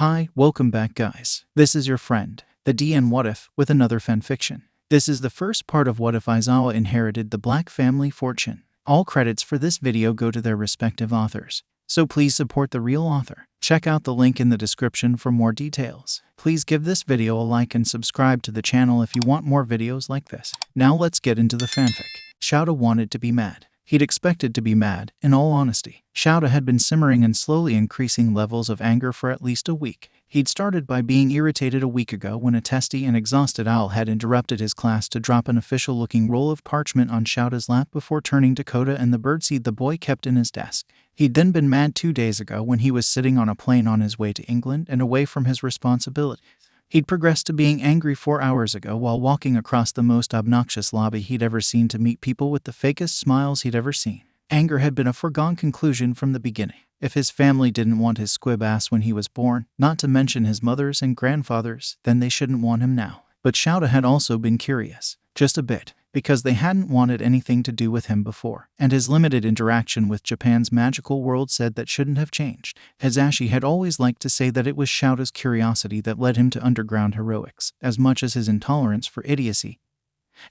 Hi, welcome back guys. This is your friend, the D and WhatIf, with another fanfiction. This is the first part of WhatIf Aizawa inherited the Black family fortune. All credits for this video go to their respective authors, so please support the real author. Check out the link in the description for more details. Please give this video a like and subscribe to the channel if you want more videos like this. Now let's get into the fanfic. Shouta wanted to be mad. He'd expected to be mad, in all honesty. Shouta had been simmering in slowly increasing levels of anger for at least a week. He'd started by being irritated a week ago when a testy and exhausted owl had interrupted his class to drop an official-looking roll of parchment on Shouta's lap before turning to Kota and the birdseed the boy kept in his desk. He'd then been mad 2 days ago when he was sitting on a plane on his way to England and away from his responsibilities. He'd progressed to being angry 4 hours ago while walking across the most obnoxious lobby he'd ever seen to meet people with the fakest smiles he'd ever seen. Anger had been a foregone conclusion from the beginning. If his family didn't want his squib ass when he was born, not to mention his mother's and grandfather's, then they shouldn't want him now. But Shouta had also been curious, just a bit, because they hadn't wanted anything to do with him before, and his limited interaction with Japan's magical world said that shouldn't have changed. Hizashi had always liked to say that it was Shouta's curiosity that led him to underground heroics, as much as his intolerance for idiocy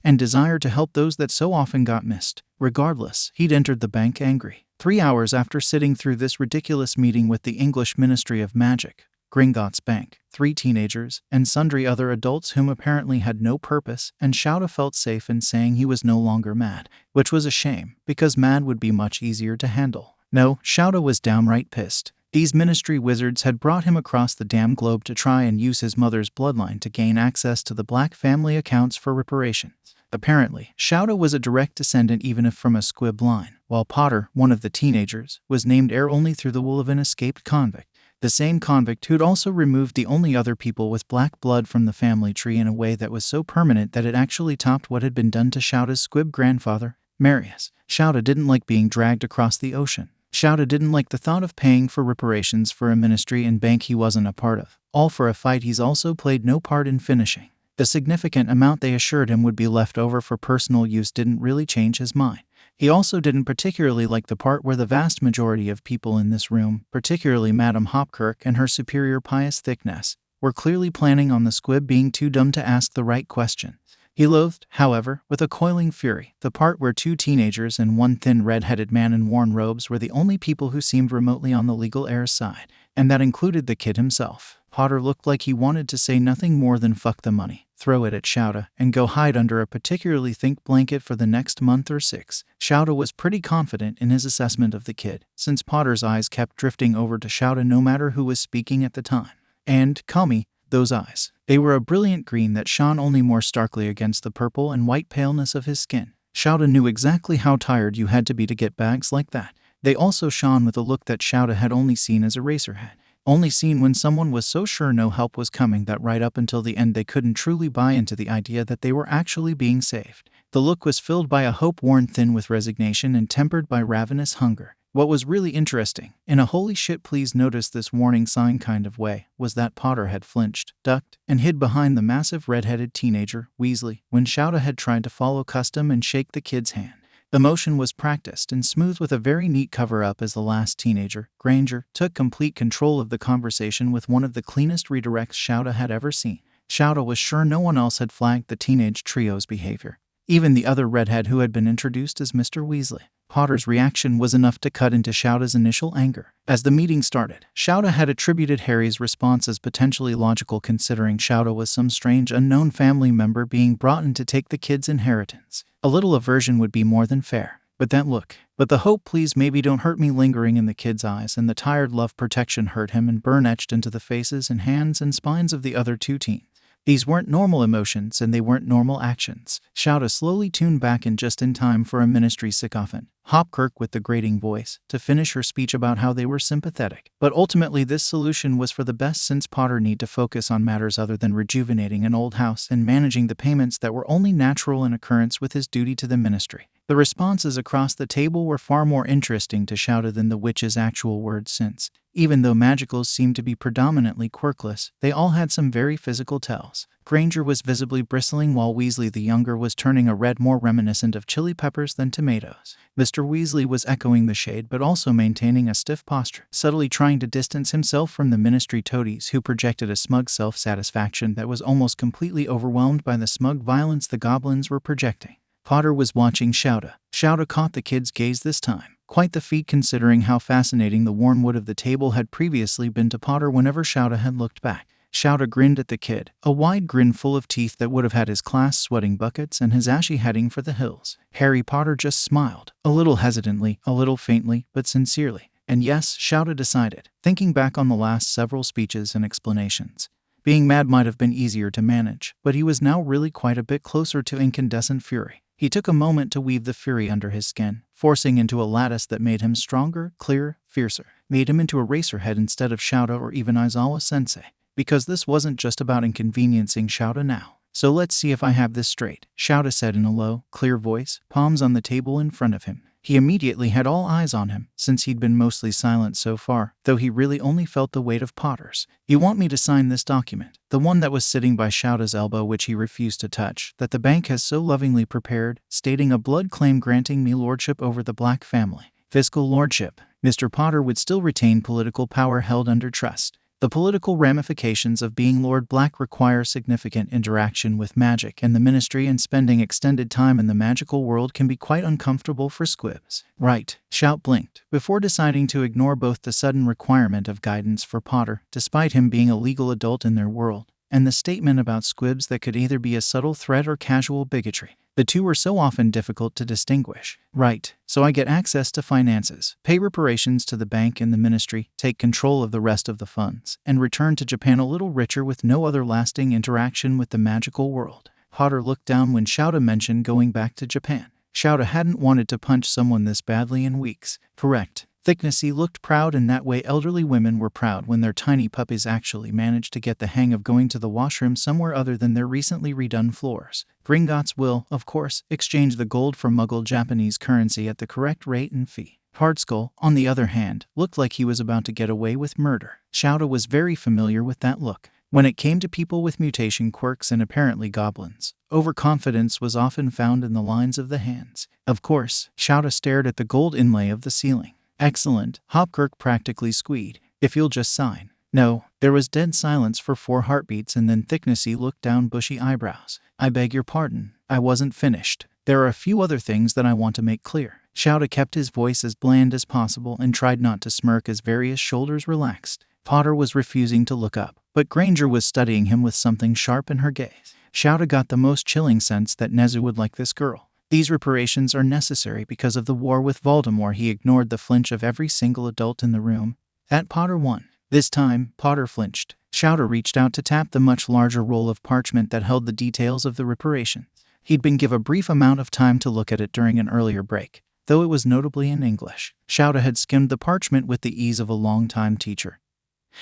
and desire to help those that so often got missed. Regardless, he'd entered the bank angry. 3 hours after sitting through this ridiculous meeting with the English Ministry of Magic, Gringotts Bank, 3 teenagers, and sundry other adults whom apparently had no purpose, and Shouta felt safe in saying he was no longer mad, which was a shame, because mad would be much easier to handle. No, Shouta was downright pissed. These ministry wizards had brought him across the damn globe to try and use his mother's bloodline to gain access to the Black family accounts for reparations. Apparently, Shouta was a direct descendant even if from a squib line, while Potter, one of the teenagers, was named heir only through the will of an escaped convict. The same convict who'd also removed the only other people with black blood from the family tree in a way that was so permanent that it actually topped what had been done to Shouta's squib grandfather, Marius. Shouta didn't like being dragged across the ocean. Shouta didn't like the thought of paying for reparations for a ministry and bank he wasn't a part of, all for a fight he's also played no part in finishing. The significant amount they assured him would be left over for personal use didn't really change his mind. He also didn't particularly like the part where the vast majority of people in this room, particularly Madame Hopkirk and her superior pious thickness, were clearly planning on the squib being too dumb to ask the right question. He loathed, however, with a coiling fury, the part where 2 teenagers and 1 thin red-headed man in worn robes were the only people who seemed remotely on the legal heir's side, and that included the kid himself. Potter looked like he wanted to say nothing more than fuck the money, throw it at Shouta, and go hide under a particularly thick blanket for the next month or 6. Shouta was pretty confident in his assessment of the kid, since Potter's eyes kept drifting over to Shouta no matter who was speaking at the time. And, call me, those eyes. They were a brilliant green that shone only more starkly against the purple and white paleness of his skin. Shouta knew exactly how tired you had to be to get bags like that. They also shone with a look that Shouta had only seen as Eraserhead. Only seen when someone was so sure no help was coming that right up until the end they couldn't truly buy into the idea that they were actually being saved. The look was filled by a hope worn thin with resignation and tempered by ravenous hunger. What was really interesting, in a holy shit please notice this warning sign kind of way, was that Potter had flinched, ducked, and hid behind the massive red-headed teenager, Weasley, when Shouta had tried to follow custom and shake the kid's hand. The motion was practiced and smooth with a very neat cover-up as the last teenager, Granger, took complete control of the conversation with one of the cleanest redirects Shouta had ever seen. Shouta was sure no one else had flagged the teenage trio's behavior, even the other redhead who had been introduced as Mr. Weasley. Potter's reaction was enough to cut into Shouta's initial anger. As the meeting started, Shouta had attributed Harry's response as potentially logical considering Shouta was some strange unknown family member being brought in to take the kid's inheritance. A little aversion would be more than fair. But that look, but the hope please maybe don't hurt me lingering in the kid's eyes and the tired love protection hurt him and burn etched into the faces and hands and spines of the other 2 teens. These weren't normal emotions and they weren't normal actions. Shouta slowly tuned back in just in time for a ministry sycophant, Hopkirk with the grating voice, to finish her speech about how they were sympathetic. But ultimately this solution was for the best since Potter need to focus on matters other than rejuvenating an old house and managing the payments that were only natural in occurrence with his duty to the ministry. The responses across the table were far more interesting to Shouta than the witch's actual words since, even though magicals seemed to be predominantly quirkless, they all had some very physical tells. Granger was visibly bristling while Weasley the younger was turning a red more reminiscent of chili peppers than tomatoes. Mr. Weasley was echoing the shade but also maintaining a stiff posture, subtly trying to distance himself from the ministry toadies who projected a smug self-satisfaction that was almost completely overwhelmed by the smug violence the goblins were projecting. Potter was watching Shouta. Shouta caught the kid's gaze this time. Quite the feat considering how fascinating the worn wood of the table had previously been to Potter whenever Shouta had looked back. Shouta grinned at the kid, a wide grin full of teeth that would have had his class sweating buckets and his ashy heading for the hills. Harry Potter just smiled, a little hesitantly, a little faintly, but sincerely. And yes, Shouta decided, thinking back on the last several speeches and explanations. Being mad might have been easier to manage, but he was now really quite a bit closer to incandescent fury. He took a moment to weave the fury under his skin, forcing into a lattice that made him stronger, clearer, fiercer, made him into a racerhead instead of Shouta or even Aizawa-sensei. Because this wasn't just about inconveniencing Shouta now. So let's see if I have this straight, Shouta said in a low, clear voice, palms on the table in front of him. He immediately had all eyes on him, since he'd been mostly silent so far, though he really only felt the weight of Potter's. You want me to sign this document, the one that was sitting by Shouta's elbow which he refused to touch, that the bank has so lovingly prepared, stating a blood claim granting me lordship over the Black family. Fiscal lordship. Mr. Potter would still retain political power held under trust. The political ramifications of being Lord Black require significant interaction with magic and the ministry, and spending extended time in the magical world can be quite uncomfortable for squibs. Right, Shout blinked, before deciding to ignore both the sudden requirement of guidance for Potter, despite him being a legal adult in their world, and the statement about squibs that could either be a subtle threat or casual bigotry. The two were so often difficult to distinguish. Right, so I get access to finances, pay reparations to the bank and the ministry, take control of the rest of the funds, and return to Japan a little richer with no other lasting interaction with the magical world. Potter looked down when Shouta mentioned going back to Japan. Shouta hadn't wanted to punch someone this badly in weeks. Correct. Thicknessy looked proud, and that way elderly women were proud when their tiny puppies actually managed to get the hang of going to the washroom somewhere other than their recently redone floors. Gringotts will, of course, exchange the gold for Muggle Japanese currency at the correct rate and fee. Hardskull, on the other hand, looked like he was about to get away with murder. Shouta was very familiar with that look. When it came to people with mutation quirks and apparently goblins, overconfidence was often found in the lines of the hands. Of course, Shouta stared at the gold inlay of the ceiling. Excellent, Hopkirk practically squeaked. If you'll just sign. No, there was dead silence for 4 heartbeats, and then Thicknessy looked down bushy eyebrows. I beg your pardon, I wasn't finished. There are a few other things that I want to make clear. Shouta kept his voice as bland as possible and tried not to smirk as various shoulders relaxed. Potter was refusing to look up, but Granger was studying him with something sharp in her gaze. Shouta got the most chilling sense that Nezu would like this girl. These reparations are necessary because of the war with Voldemort. He ignored the flinch of every single adult in the room. That Potter won. This time, Potter flinched. Shouta reached out to tap the much larger roll of parchment that held the details of the reparations. He'd been given a brief amount of time to look at it during an earlier break, though it was notably in English. Shouta had skimmed the parchment with the ease of a long-time teacher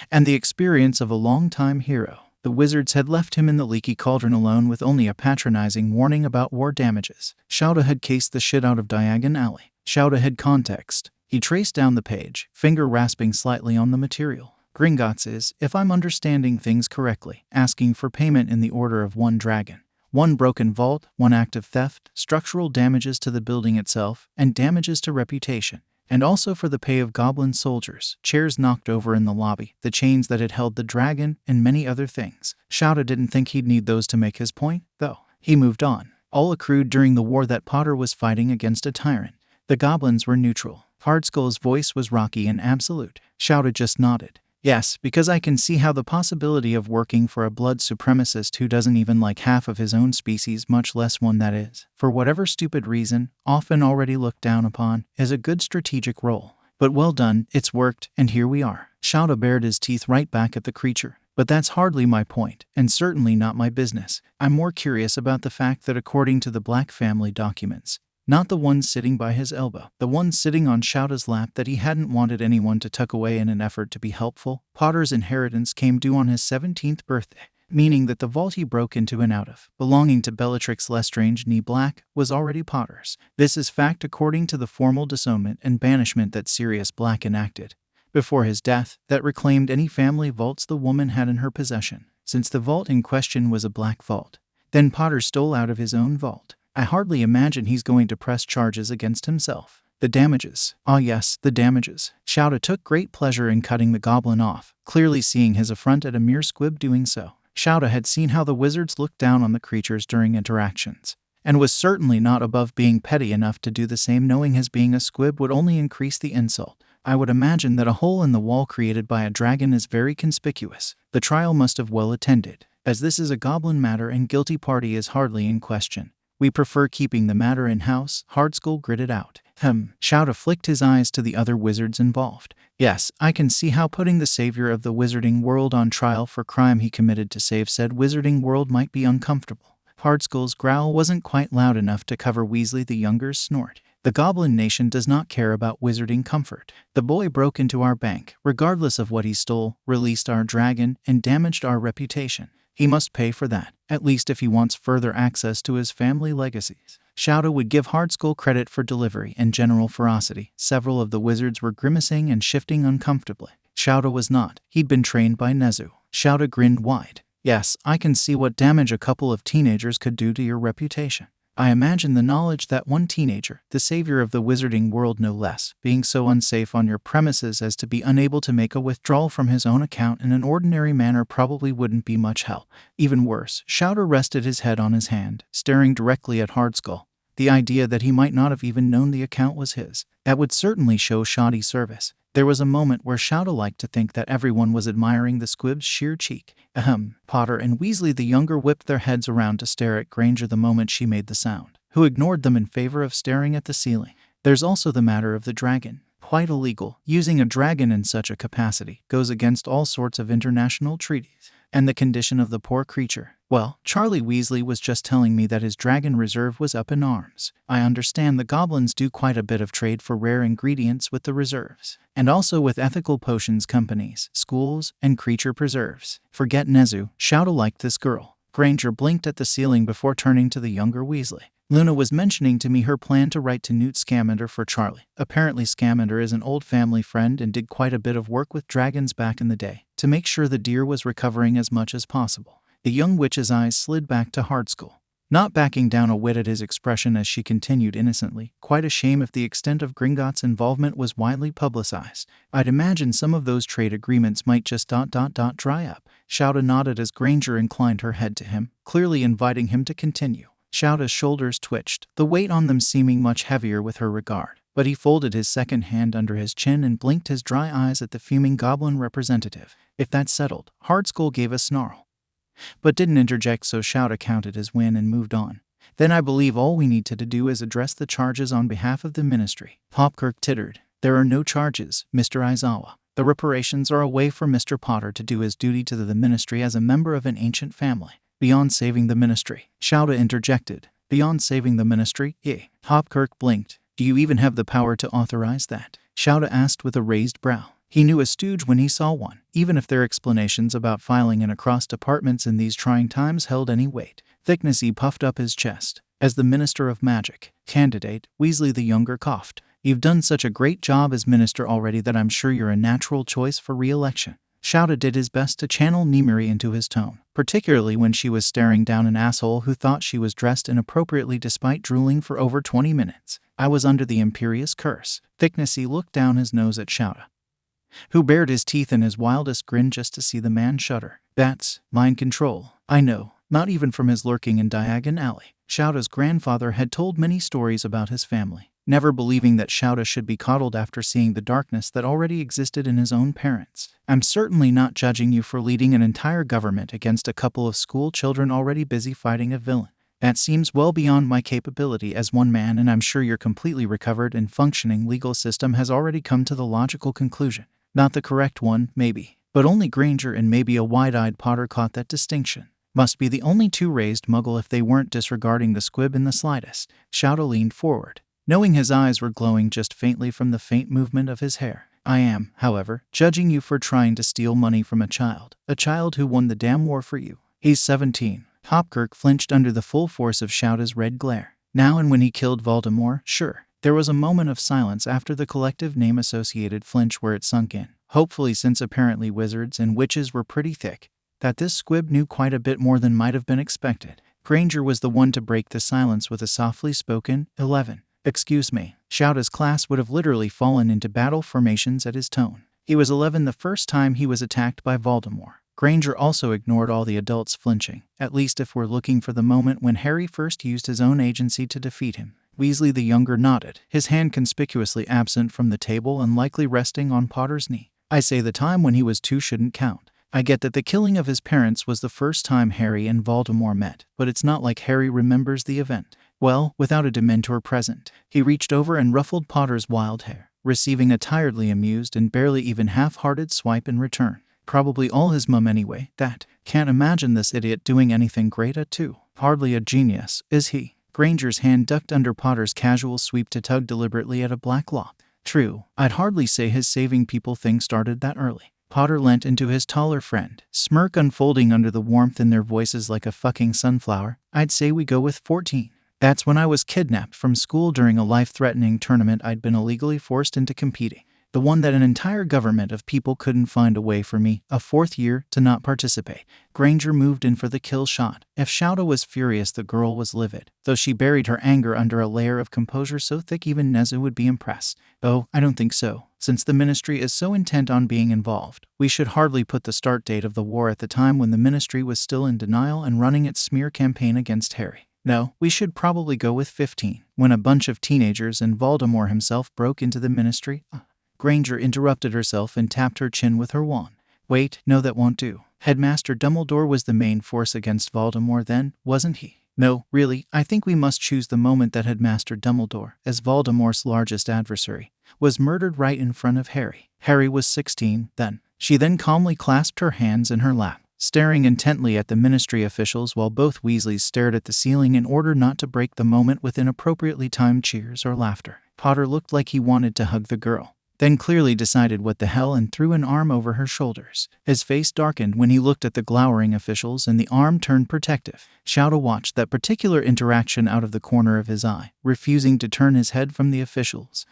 and the experience of a long-time hero. The wizards had left him in the leaky cauldron alone with only a patronizing warning about war damages. Shouta had cased the shit out of Diagon Alley. Shouta had context. He traced down the page, finger rasping slightly on the material. Gringotts is, if I'm understanding things correctly, asking for payment in the order of 1 dragon, 1 broken vault, 1 act of theft, structural damages to the building itself, and damages to reputation. And also for the pay of goblin soldiers, chairs knocked over in the lobby, the chains that had held the dragon, and many other things. Shouta didn't think he'd need those to make his point, though. He moved on. All accrued during the war that Potter was fighting against a tyrant. The goblins were neutral. Hardskull's voice was rocky and absolute. Shouta just nodded. Yes, because I can see how the possibility of working for a blood supremacist who doesn't even like half of his own species, much less one that is, for whatever stupid reason, often already looked down upon, is a good strategic role. But well done, it's worked, and here we are. Shouta bared his teeth right back at the creature. But that's hardly my point, and certainly not my business. I'm more curious about the fact that according to the Black family documents, not the one sitting by his elbow, the one sitting on Shouta's lap that he hadn't wanted anyone to tuck away in an effort to be helpful, Potter's inheritance came due on his 17th birthday. meaning that the vault he broke into and out of, belonging to Bellatrix Lestrange née Black, was already Potter's. This is fact according to the formal disownment and banishment that Sirius Black enacted before his death that reclaimed any family vaults the woman had in her possession. Since the vault in question was a black vault, then Potter stole out of his own vault. I hardly imagine he's going to press charges against himself. The damages. Ah yes, the damages. Shouta took great pleasure in cutting the goblin off, clearly seeing his affront at a mere squib doing so. Shouta had seen how the wizards looked down on the creatures during interactions, and was certainly not above being petty enough to do the same, knowing his being a squib would only increase the insult. I would imagine that a hole in the wall created by a dragon is very conspicuous. The trial must have well attended, as this is a goblin matter and guilty party is hardly in question. We prefer keeping the matter in-house, Hardskull gritted out. Shouta flicked his eyes to the other wizards involved. Yes, I can see how putting the savior of the wizarding world on trial for crime he committed to save said wizarding world might be uncomfortable. Hardskull's growl wasn't quite loud enough to cover Weasley the Younger's snort. The Goblin Nation does not care about wizarding comfort. The boy broke into our bank, regardless of what he stole, released our dragon, and damaged our reputation. He must pay for that, at least if he wants further access to his family legacies. Shouta would give Hardskull credit for delivery and general ferocity. Several of the wizards were grimacing and shifting uncomfortably. Shouta was not. He'd been trained by Nezu. Shouta grinned wide. Yes, I can see what damage a couple of teenagers could do to your reputation. I imagine the knowledge that one teenager, the savior of the wizarding world no less, being so unsafe on your premises as to be unable to make a withdrawal from his own account in an ordinary manner probably wouldn't be much help. Even worse, Shouta rested his head on his hand, staring directly at Hardskull. The idea that he might not have even known the account was his. That would certainly show shoddy service. There was a moment where Shouta liked to think that everyone was admiring the squib's sheer cheek. Potter and Weasley the Younger whipped their heads around to stare at Granger the moment she made the sound, who ignored them in favor of staring at the ceiling. There's also the matter of the dragon. Quite illegal. Using a dragon in such a capacity goes against all sorts of international treaties. And the condition of the poor creature. Well, Charlie Weasley was just telling me that his dragon reserve was up in arms. I understand the goblins do quite a bit of trade for rare ingredients with the reserves, and also with ethical potions companies, schools, and creature preserves. Forget Nezu. Shouta liked this girl. Granger blinked at the ceiling before turning to the younger Weasley. Luna was mentioning to me her plan to write to Newt Scamander for Charlie. Apparently Scamander is an old family friend and did quite a bit of work with dragons back in the day to make sure the deer was recovering as much as possible. The young witch's eyes slid back to Hardskull, not backing down a whit at his expression as she continued innocently, quite a shame if the extent of Gringotts' involvement was widely publicized. I'd imagine some of those trade agreements might just dry up. Shouta nodded as Granger inclined her head to him, clearly inviting him to continue. Shouta's shoulders twitched, the weight on them seeming much heavier with her regard. But he folded his second hand under his chin and blinked his dry eyes at the fuming goblin representative. If that's settled, Hardskull gave a snarl, but didn't interject, so Shouta counted his win and moved on. Then I believe all we need to do is address the charges on behalf of the ministry. Hopkirk tittered. There are no charges, Mr. Aizawa. The reparations are a way for Mr. Potter to do his duty to the ministry as a member of an ancient family. Beyond saving the ministry, Shouta interjected. Beyond saving the ministry? Hopkirk blinked. Do you even have the power to authorize that? Shouta asked with a raised brow. He knew a stooge when he saw one, even if their explanations about filing in across departments in these trying times held any weight. Thicknessy puffed up his chest. As the Minister of Magic candidate, Weasley the Younger coughed. You've done such a great job as minister already that I'm sure you're a natural choice for re-election. Shouta did his best to channel Nimiri into his tone, particularly when she was staring down an asshole who thought she was dressed inappropriately despite drooling for over 20 minutes. I was under the imperious curse. Thicknessy looked down his nose at Shouta, who bared his teeth in his wildest grin just to see the man shudder. That's mind control. I know, not even from his lurking in Diagon Alley. Shouta's grandfather had told many stories about his family, never believing that Shouta should be coddled after seeing the darkness that already existed in his own parents. I'm certainly not judging you for leading an entire government against a couple of school children already busy fighting a villain. That seems well beyond my capability as one man, and I'm sure your completely recovered and functioning legal system has already come to the logical conclusion. Not the correct one, maybe, but only Granger and maybe a wide-eyed Potter caught that distinction. Must be the only two raised muggle if they weren't disregarding the squib in the slightest. Shouta leaned forward, knowing his eyes were glowing just faintly from the faint movement of his hair. I am, however, judging you for trying to steal money from a child who won the damn war for you. He's 17. Hopkirk flinched under the full force of Shouta's red glare. Now and when he killed Voldemort, sure. There was a moment of silence after the collective name-associated flinch where it sunk in. Hopefully, since apparently wizards and witches were pretty thick, that this squib knew quite a bit more than might have been expected. Granger was the one to break the silence with a softly spoken, 11. Excuse me. Shouta's class would have literally fallen into battle formations at his tone. He was 11 the first time he was attacked by Voldemort. Granger also ignored all the adults flinching, at least if we're looking for the moment when Harry first used his own agency to defeat him. Weasley the Younger nodded, his hand conspicuously absent from the table and likely resting on Potter's knee. I say the time when he was 2 shouldn't count. I get that the killing of his parents was the first time Harry and Voldemort met, but it's not like Harry remembers the event. Well, without a Dementor present. He reached over and ruffled Potter's wild hair, receiving a tiredly amused and barely even half-hearted swipe in return. Probably all his mum anyway, that. Can't imagine this idiot doing anything great at 2. Hardly a genius, is he? Granger's hand ducked under Potter's casual sweep to tug deliberately at a black lock. True, I'd hardly say his saving people thing started that early. Potter leant into his taller friend, smirk unfolding under the warmth in their voices like a fucking sunflower. I'd say we go with 14. That's when I was kidnapped from school during a life-threatening tournament I'd been illegally forced into competing. The one that an entire government of people couldn't find a way for me, a 4th year, to not participate. Granger moved in for the kill shot. If Shouta was furious, the girl was livid, though she buried her anger under a layer of composure so thick even Nezu would be impressed. Oh, I don't think so. Since the Ministry is so intent on being involved, we should hardly put the start date of the war at the time when the Ministry was still in denial and running its smear campaign against Harry. No, we should probably go with 15, when a bunch of teenagers and Voldemort himself broke into the Ministry. Granger interrupted herself and tapped her chin with her wand. Wait, no, that won't do. Headmaster Dumbledore was the main force against Voldemort then, wasn't he? No, really, I think we must choose the moment that Headmaster Dumbledore, as Voldemort's largest adversary, was murdered right in front of Harry. Harry was 16 then. She then calmly clasped her hands in her lap, staring intently at the Ministry officials while both Weasleys stared at the ceiling in order not to break the moment with inappropriately timed cheers or laughter. Potter looked like he wanted to hug the girl, then clearly decided what the hell and threw an arm over her shoulders. His face darkened when he looked at the glowering officials and the arm turned protective. Shouta watched that particular interaction out of the corner of his eye, refusing to turn his head from the officials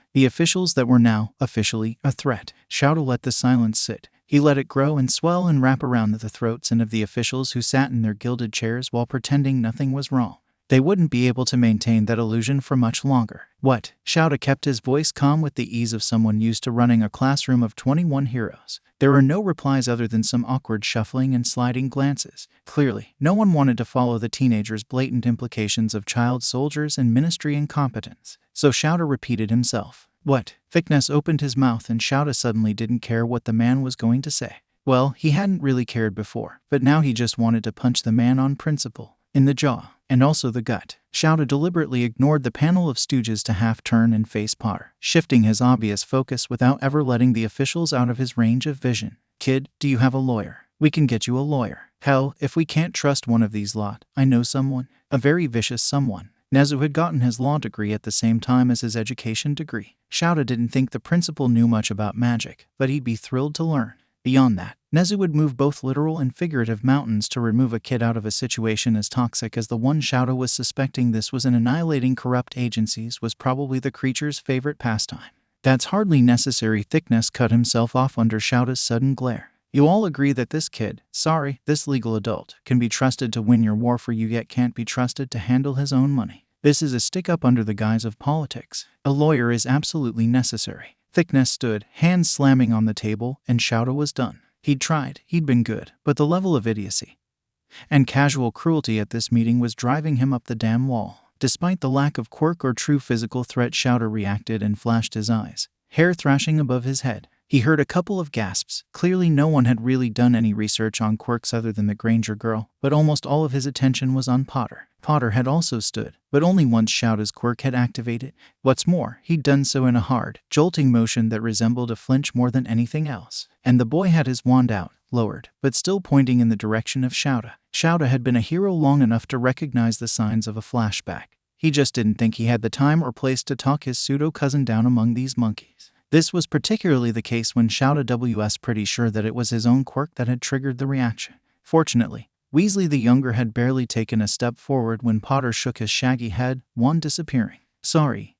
that were now, officially, a threat. Shouta let the silence sit. He let it grow and swell and wrap around the throats and of the officials who sat in their gilded chairs while pretending nothing was wrong. They wouldn't be able to maintain that illusion for much longer. What? Shouta kept his voice calm with the ease of someone used to running a classroom of 21 heroes. There were no replies other than some awkward shuffling and sliding glances. Clearly, no one wanted to follow the teenager's blatant implications of child soldiers and ministry incompetence. So Shouta repeated himself. What? Thickness opened his mouth and Shouta suddenly didn't care what the man was going to say. Well, he hadn't really cared before, but now he just wanted to punch the man on principle. In the jaw, and also the gut. Shouta deliberately ignored the panel of stooges to half-turn and face Potter, shifting his obvious focus without ever letting the officials out of his range of vision. Kid, do you have a lawyer? We can get you a lawyer. Hell, if we can't trust one of these lot, I know someone. A very vicious someone. Nezu had gotten his law degree at the same time as his education degree. Shouta didn't think the principal knew much about magic, but he'd be thrilled to learn. Beyond that, Nezu would move both literal and figurative mountains to remove a kid out of a situation as toxic as the one. Shouta was suspecting this was an annihilating corrupt agencies was probably the creature's favorite pastime. That's hardly necessary. Thickness cut himself off under Shouta's sudden glare. You all agree that this kid, this legal adult, can be trusted to win your war for you yet can't be trusted to handle his own money. This is a stick-up under the guise of politics. A lawyer is absolutely necessary. Thickness stood, hands slamming on the table, and Shouta was done. He'd tried, he'd been good, but the level of idiocy and casual cruelty at this meeting was driving him up the damn wall. Despite the lack of quirk or true physical threat, Shouta reacted and flashed his eyes, hair thrashing above his head. He heard a couple of gasps. Clearly no one had really done any research on quirks other than the Granger girl, but almost all of his attention was on Potter. Potter had also stood, but only once Shouta's quirk had activated. What's more, he'd done so in a hard, jolting motion that resembled a flinch more than anything else. And the boy had his wand out, lowered, but still pointing in the direction of Shouta. Shouta had been a hero long enough to recognize the signs of a flashback. He just didn't think he had the time or place to talk his pseudo-cousin down among these monkeys. This was particularly the case when Shouta was pretty sure that it was his own quirk that had triggered the reaction. Fortunately, Weasley the younger had barely taken a step forward when Potter shook his shaggy head, wand disappearing. Sorry.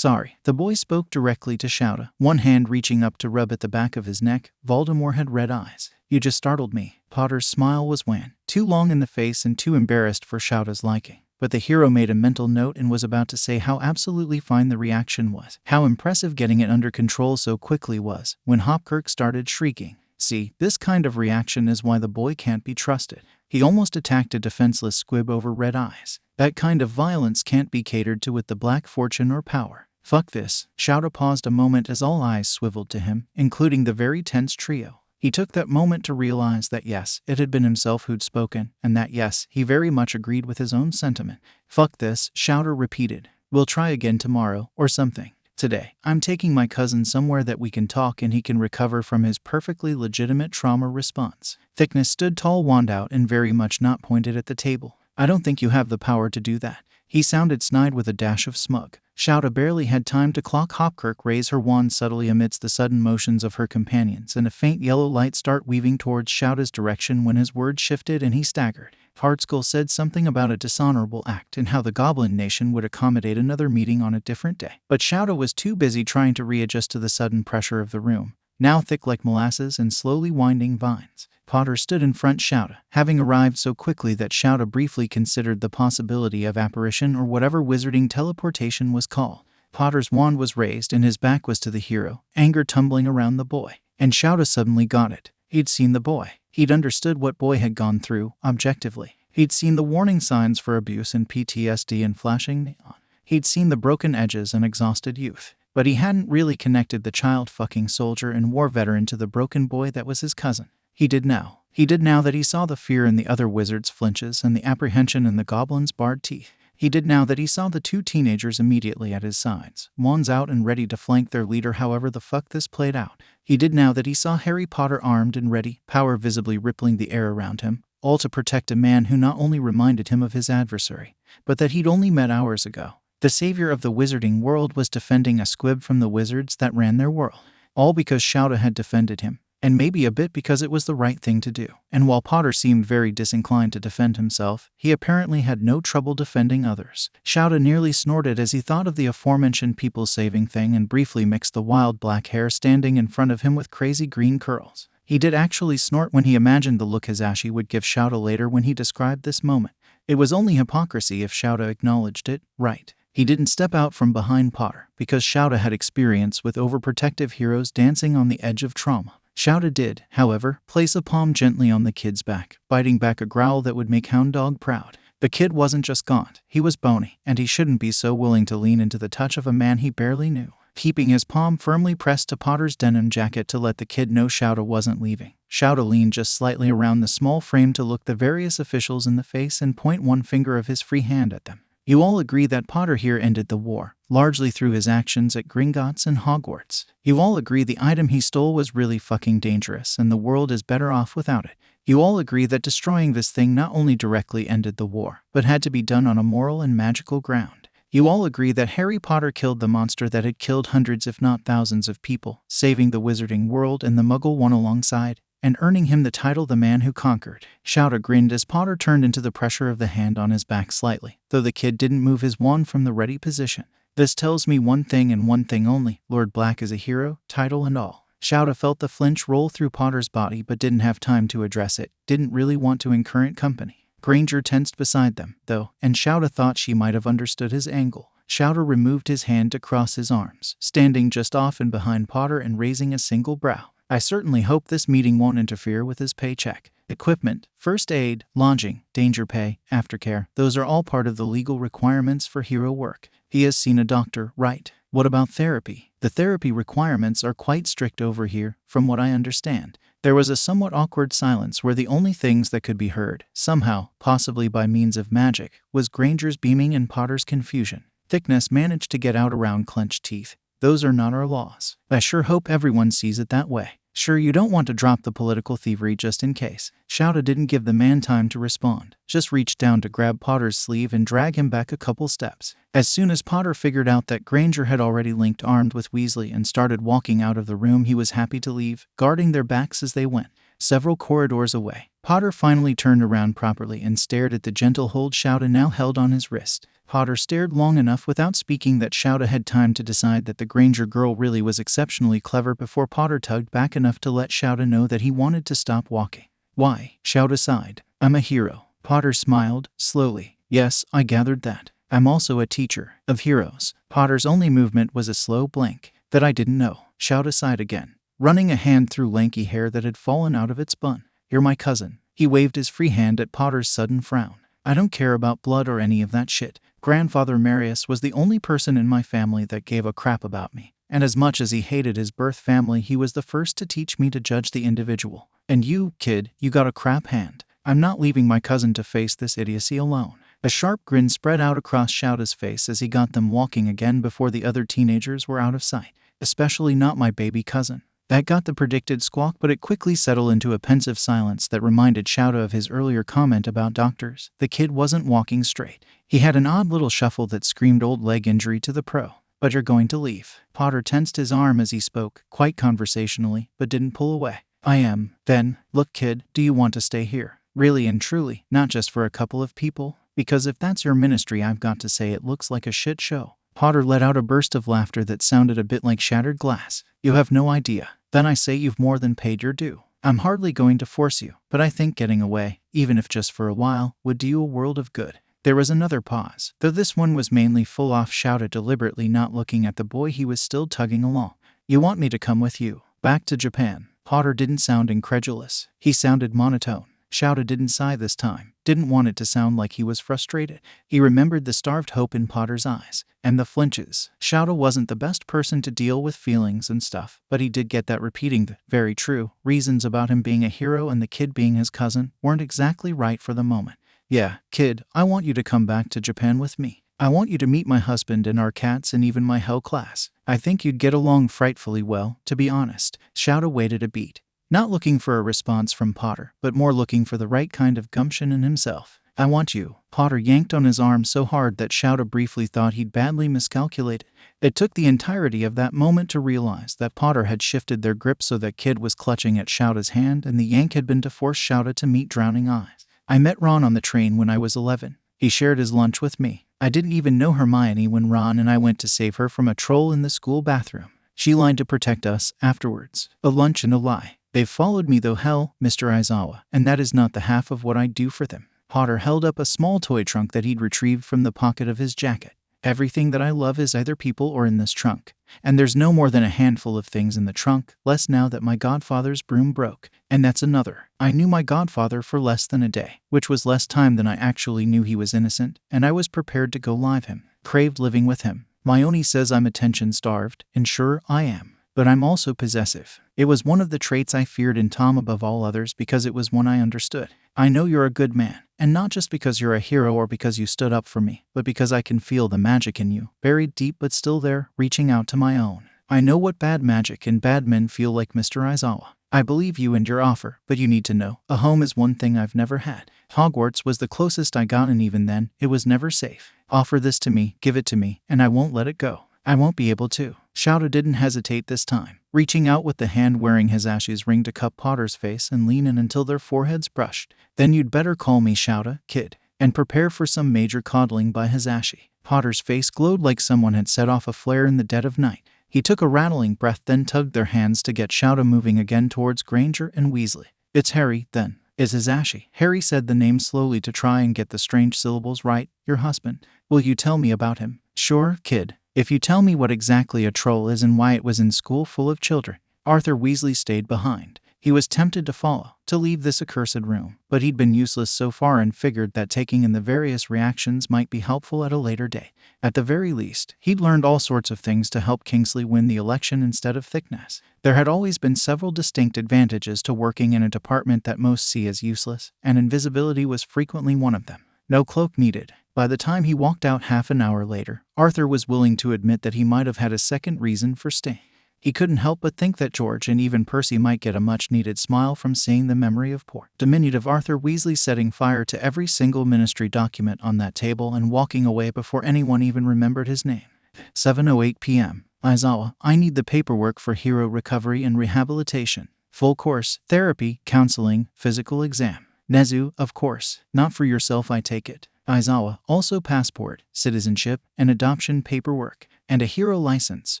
The boy spoke directly to Shouta, one hand reaching up to rub at the back of his neck. Voldemort had red eyes. You just startled me. Potter's smile was wan, too long in the face and too embarrassed for Shouta's liking. But the hero made a mental note and was about to say how absolutely fine the reaction was, how impressive getting it under control so quickly was, when Hopkirk started shrieking. See, this kind of reaction is why the boy can't be trusted. He almost attacked a defenseless squib over red eyes. That kind of violence can't be catered to with the black fortune or power. Fuck this. Shouta paused a moment as all eyes swiveled to him, including the very tense trio. He took that moment to realize that yes, it had been himself who'd spoken, and that yes, he very much agreed with his own sentiment. Fuck this, Shouta repeated. We'll try again tomorrow, or something. Today, I'm taking my cousin somewhere that we can talk and he can recover from his perfectly legitimate trauma response. Thickness stood tall, wand out, and very much not pointed at the table. I don't think you have the power to do that. He sounded snide with a dash of smug. Shouta barely had time to clock Hopkirk raise her wand subtly amidst the sudden motions of her companions and a faint yellow light start weaving towards Shouta's direction when his words shifted and he staggered. Hardskull said something about a dishonorable act and how the Goblin Nation would accommodate another meeting on a different day. But Shouta was too busy trying to readjust to the sudden pressure of the room, now thick like molasses and slowly winding vines. Potter stood in front Shouta, having arrived so quickly that Shouta briefly considered the possibility of apparition or whatever wizarding teleportation was called. Potter's wand was raised and his back was to the hero, anger tumbling around the boy. And Shouta suddenly got it. He'd seen the boy. He'd understood what boy had gone through, objectively. He'd seen the warning signs for abuse and PTSD and flashing neon. He'd seen the broken edges and exhausted youth. But he hadn't really connected the child-fucking soldier and war veteran to the broken boy that was his cousin. He did now. He did now that he saw the fear in the other wizard's flinches and the apprehension in the goblin's barred teeth. He did now that he saw the two teenagers immediately at his sides, wands out and ready to flank their leader however the fuck this played out. He did now that he saw Harry Potter armed and ready, power visibly rippling the air around him, all to protect a man who not only reminded him of his adversary, but that he'd only met hours ago. The savior of the wizarding world was defending a squib from the wizards that ran their world. All because Shouta had defended him, and maybe a bit because it was the right thing to do. And while Potter seemed very disinclined to defend himself, he apparently had no trouble defending others. Shouta nearly snorted as he thought of the aforementioned people-saving thing and briefly mixed the wild black hair standing in front of him with crazy green curls. He did actually snort when he imagined the look his Ashi would give Shouta later when he described this moment. It was only hypocrisy if Shouta acknowledged it, right? He didn't step out from behind Potter, because Shouta had experience with overprotective heroes dancing on the edge of trauma. Shouta did, however, place a palm gently on the kid's back, biting back a growl that would make Hound Dog proud. The kid wasn't just gaunt, he was bony, and he shouldn't be so willing to lean into the touch of a man he barely knew. Keeping his palm firmly pressed to Potter's denim jacket to let the kid know Shouta wasn't leaving, Shouta leaned just slightly around the small frame to look the various officials in the face and point one finger of his free hand at them. You all agree that Potter here ended the war, largely through his actions at Gringotts and Hogwarts. You all agree the item he stole was really fucking dangerous and the world is better off without it. You all agree that destroying this thing not only directly ended the war, but had to be done on a moral and magical ground. You all agree that Harry Potter killed the monster that had killed hundreds if not thousands of people, saving the wizarding world and the Muggle one alongside, and earning him the title the man who conquered. Shouta grinned as Potter turned into the pressure of the hand on his back slightly, though the kid didn't move his wand from the ready position. This tells me one thing and one thing only. Lord Black is a hero, title and all. Shouta felt the flinch roll through Potter's body but didn't have time to address it, didn't really want to incur company. Granger tensed beside them, though, and Shouta thought she might have understood his angle. Shouta removed his hand to cross his arms, standing just off and behind Potter and raising a single brow. I certainly hope this meeting won't interfere with his paycheck. Equipment, first aid, lodging, danger pay, aftercare, those are all part of the legal requirements for hero work. He has seen a doctor, right? What about therapy? The therapy requirements are quite strict over here, from what I understand. There was a somewhat awkward silence where the only things that could be heard, somehow, possibly by means of magic, was Granger's beaming and Potter's confusion. Thickness managed to get out around clenched teeth. Those are not our laws. I sure hope everyone sees it that way. Sure, you don't want to drop the political thievery just in case. Shouta didn't give the man time to respond, just reached down to grab Potter's sleeve and drag him back a couple steps. As soon as Potter figured out that Granger had already linked armed with Weasley and started walking out of the room, he was happy to leave, guarding their backs as they went. Several corridors away, Potter finally turned around properly and stared at the gentle hold Shouta now held on his wrist. Potter stared long enough without speaking that Shouta had time to decide that the Granger girl really was exceptionally clever before Potter tugged back enough to let Shouta know that he wanted to stop walking. Why? Shouta sighed. I'm a hero. Potter smiled, slowly. Yes, I gathered that. I'm also a teacher of heroes. Potter's only movement was a slow blink. That I didn't know. Shouta sighed again, running a hand through lanky hair that had fallen out of its bun. You're my cousin. He waved his free hand at Potter's sudden frown. I don't care about blood or any of that shit. Grandfather Marius was the only person in my family that gave a crap about me. And as much as he hated his birth family, he was the first to teach me to judge the individual. And you, kid, you got a crap hand. I'm not leaving my cousin to face this idiocy alone. A sharp grin spread out across Shouta's face as he got them walking again before the other teenagers were out of sight. Especially not my baby cousin. That got the predicted squawk, but it quickly settled into a pensive silence that reminded Shouta of his earlier comment about doctors. The kid wasn't walking straight. He had an odd little shuffle that screamed old leg injury to the pro. But you're going to leave. Potter tensed his arm as he spoke, quite conversationally, but didn't pull away. I am. Then, look kid, do you want to stay here? Really and truly, not just for a couple of people? Because if that's your ministry, I've got to say it looks like a shit show. Potter let out a burst of laughter that sounded a bit like shattered glass. You have no idea. Then I say you've more than paid your due. I'm hardly going to force you, but I think getting away, even if just for a while, would do you a world of good. There was another pause, though this one was mainly full off. Shouta deliberately not looking at the boy he was still tugging along. You want me to come with you? Back to Japan? Potter didn't sound incredulous. He sounded monotone. Shouta didn't sigh this time, didn't want it to sound like he was frustrated. He remembered the starved hope in Potter's eyes, and the flinches. Shouta wasn't the best person to deal with feelings and stuff, but he did get that repeating the very true reasons about him being a hero and the kid being his cousin weren't exactly right for the moment. Yeah, kid, I want you to come back to Japan with me. I want you to meet my husband and our cats and even my hell class. I think you'd get along frightfully well, to be honest. Shouta waited a beat. Not looking for a response from Potter, but more looking for the right kind of gumption in himself. I want you. Potter yanked on his arm so hard that Shouta briefly thought he'd badly miscalculated. It took the entirety of that moment to realize that Potter had shifted their grip so that Kid was clutching at Shouta's hand and the yank had been to force Shouta to meet drowning eyes. I met Ron on the train when I was 11. He shared his lunch with me. I didn't even know Hermione when Ron and I went to save her from a troll in the school bathroom. She lied to protect us afterwards. A lunch and a lie. They've followed me though, hell, Mr. Aizawa, and that is not the half of what I'd do for them. Potter held up a small toy trunk that he'd retrieved from the pocket of his jacket. Everything that I love is either people or in this trunk. And there's no more than a handful of things in the trunk, less now that my godfather's broom broke. And that's another. I knew my godfather for less than a day, which was less time than I actually knew he was innocent, and I was prepared to go live him. Craved living with him. Mayoni says I'm attention-starved, and sure, I am. But I'm also possessive. It was one of the traits I feared in Tom above all others because it was one I understood. I know you're a good man, and not just because you're a hero or because you stood up for me, but because I can feel the magic in you, buried deep but still there, reaching out to my own. I know what bad magic and bad men feel like, Mr. Aizawa. I believe you and your offer, but you need to know, a home is one thing I've never had. Hogwarts was the closest I got, and even then, it was never safe. Offer this to me, give it to me, and I won't let it go. I won't be able to. Shouta didn't hesitate this time, reaching out with the hand wearing his Ashi's ring to cup Potter's face and lean in until their foreheads brushed. Then you'd better call me Shouta, kid, and prepare for some major coddling by Hisashi. Potter's face glowed like someone had set off a flare in the dead of night. He took a rattling breath, then tugged their hands to get Shouta moving again towards Granger and Weasley. It's Harry, then. It's Hisashi. Harry said the name slowly to try and get the strange syllables right. Your husband. Will you tell me about him? Sure, kid. If you tell me what exactly a troll is and why it was in school full of children. Arthur Weasley stayed behind. He was tempted to follow, to leave this accursed room, but he'd been useless so far and figured that taking in the various reactions might be helpful at a later date. At the very least, he'd learned all sorts of things to help Kingsley win the election instead of thickness. There had always been several distinct advantages to working in a department that most see as useless, and invisibility was frequently one of them. No cloak needed. By the time he walked out half an hour later, Arthur was willing to admit that he might have had a second reason for staying. He couldn't help but think that George and even Percy might get a much-needed smile from seeing the memory of poor, diminutive Arthur Weasley setting fire to every single ministry document on that table and walking away before anyone even remembered his name. 7:08 p.m. Aizawa, I need the paperwork for hero recovery and rehabilitation. Full course, therapy, counseling, physical exam. Nezu, of course. Not for yourself, I take it. Aizawa, also passport, citizenship, and adoption paperwork, and a hero license,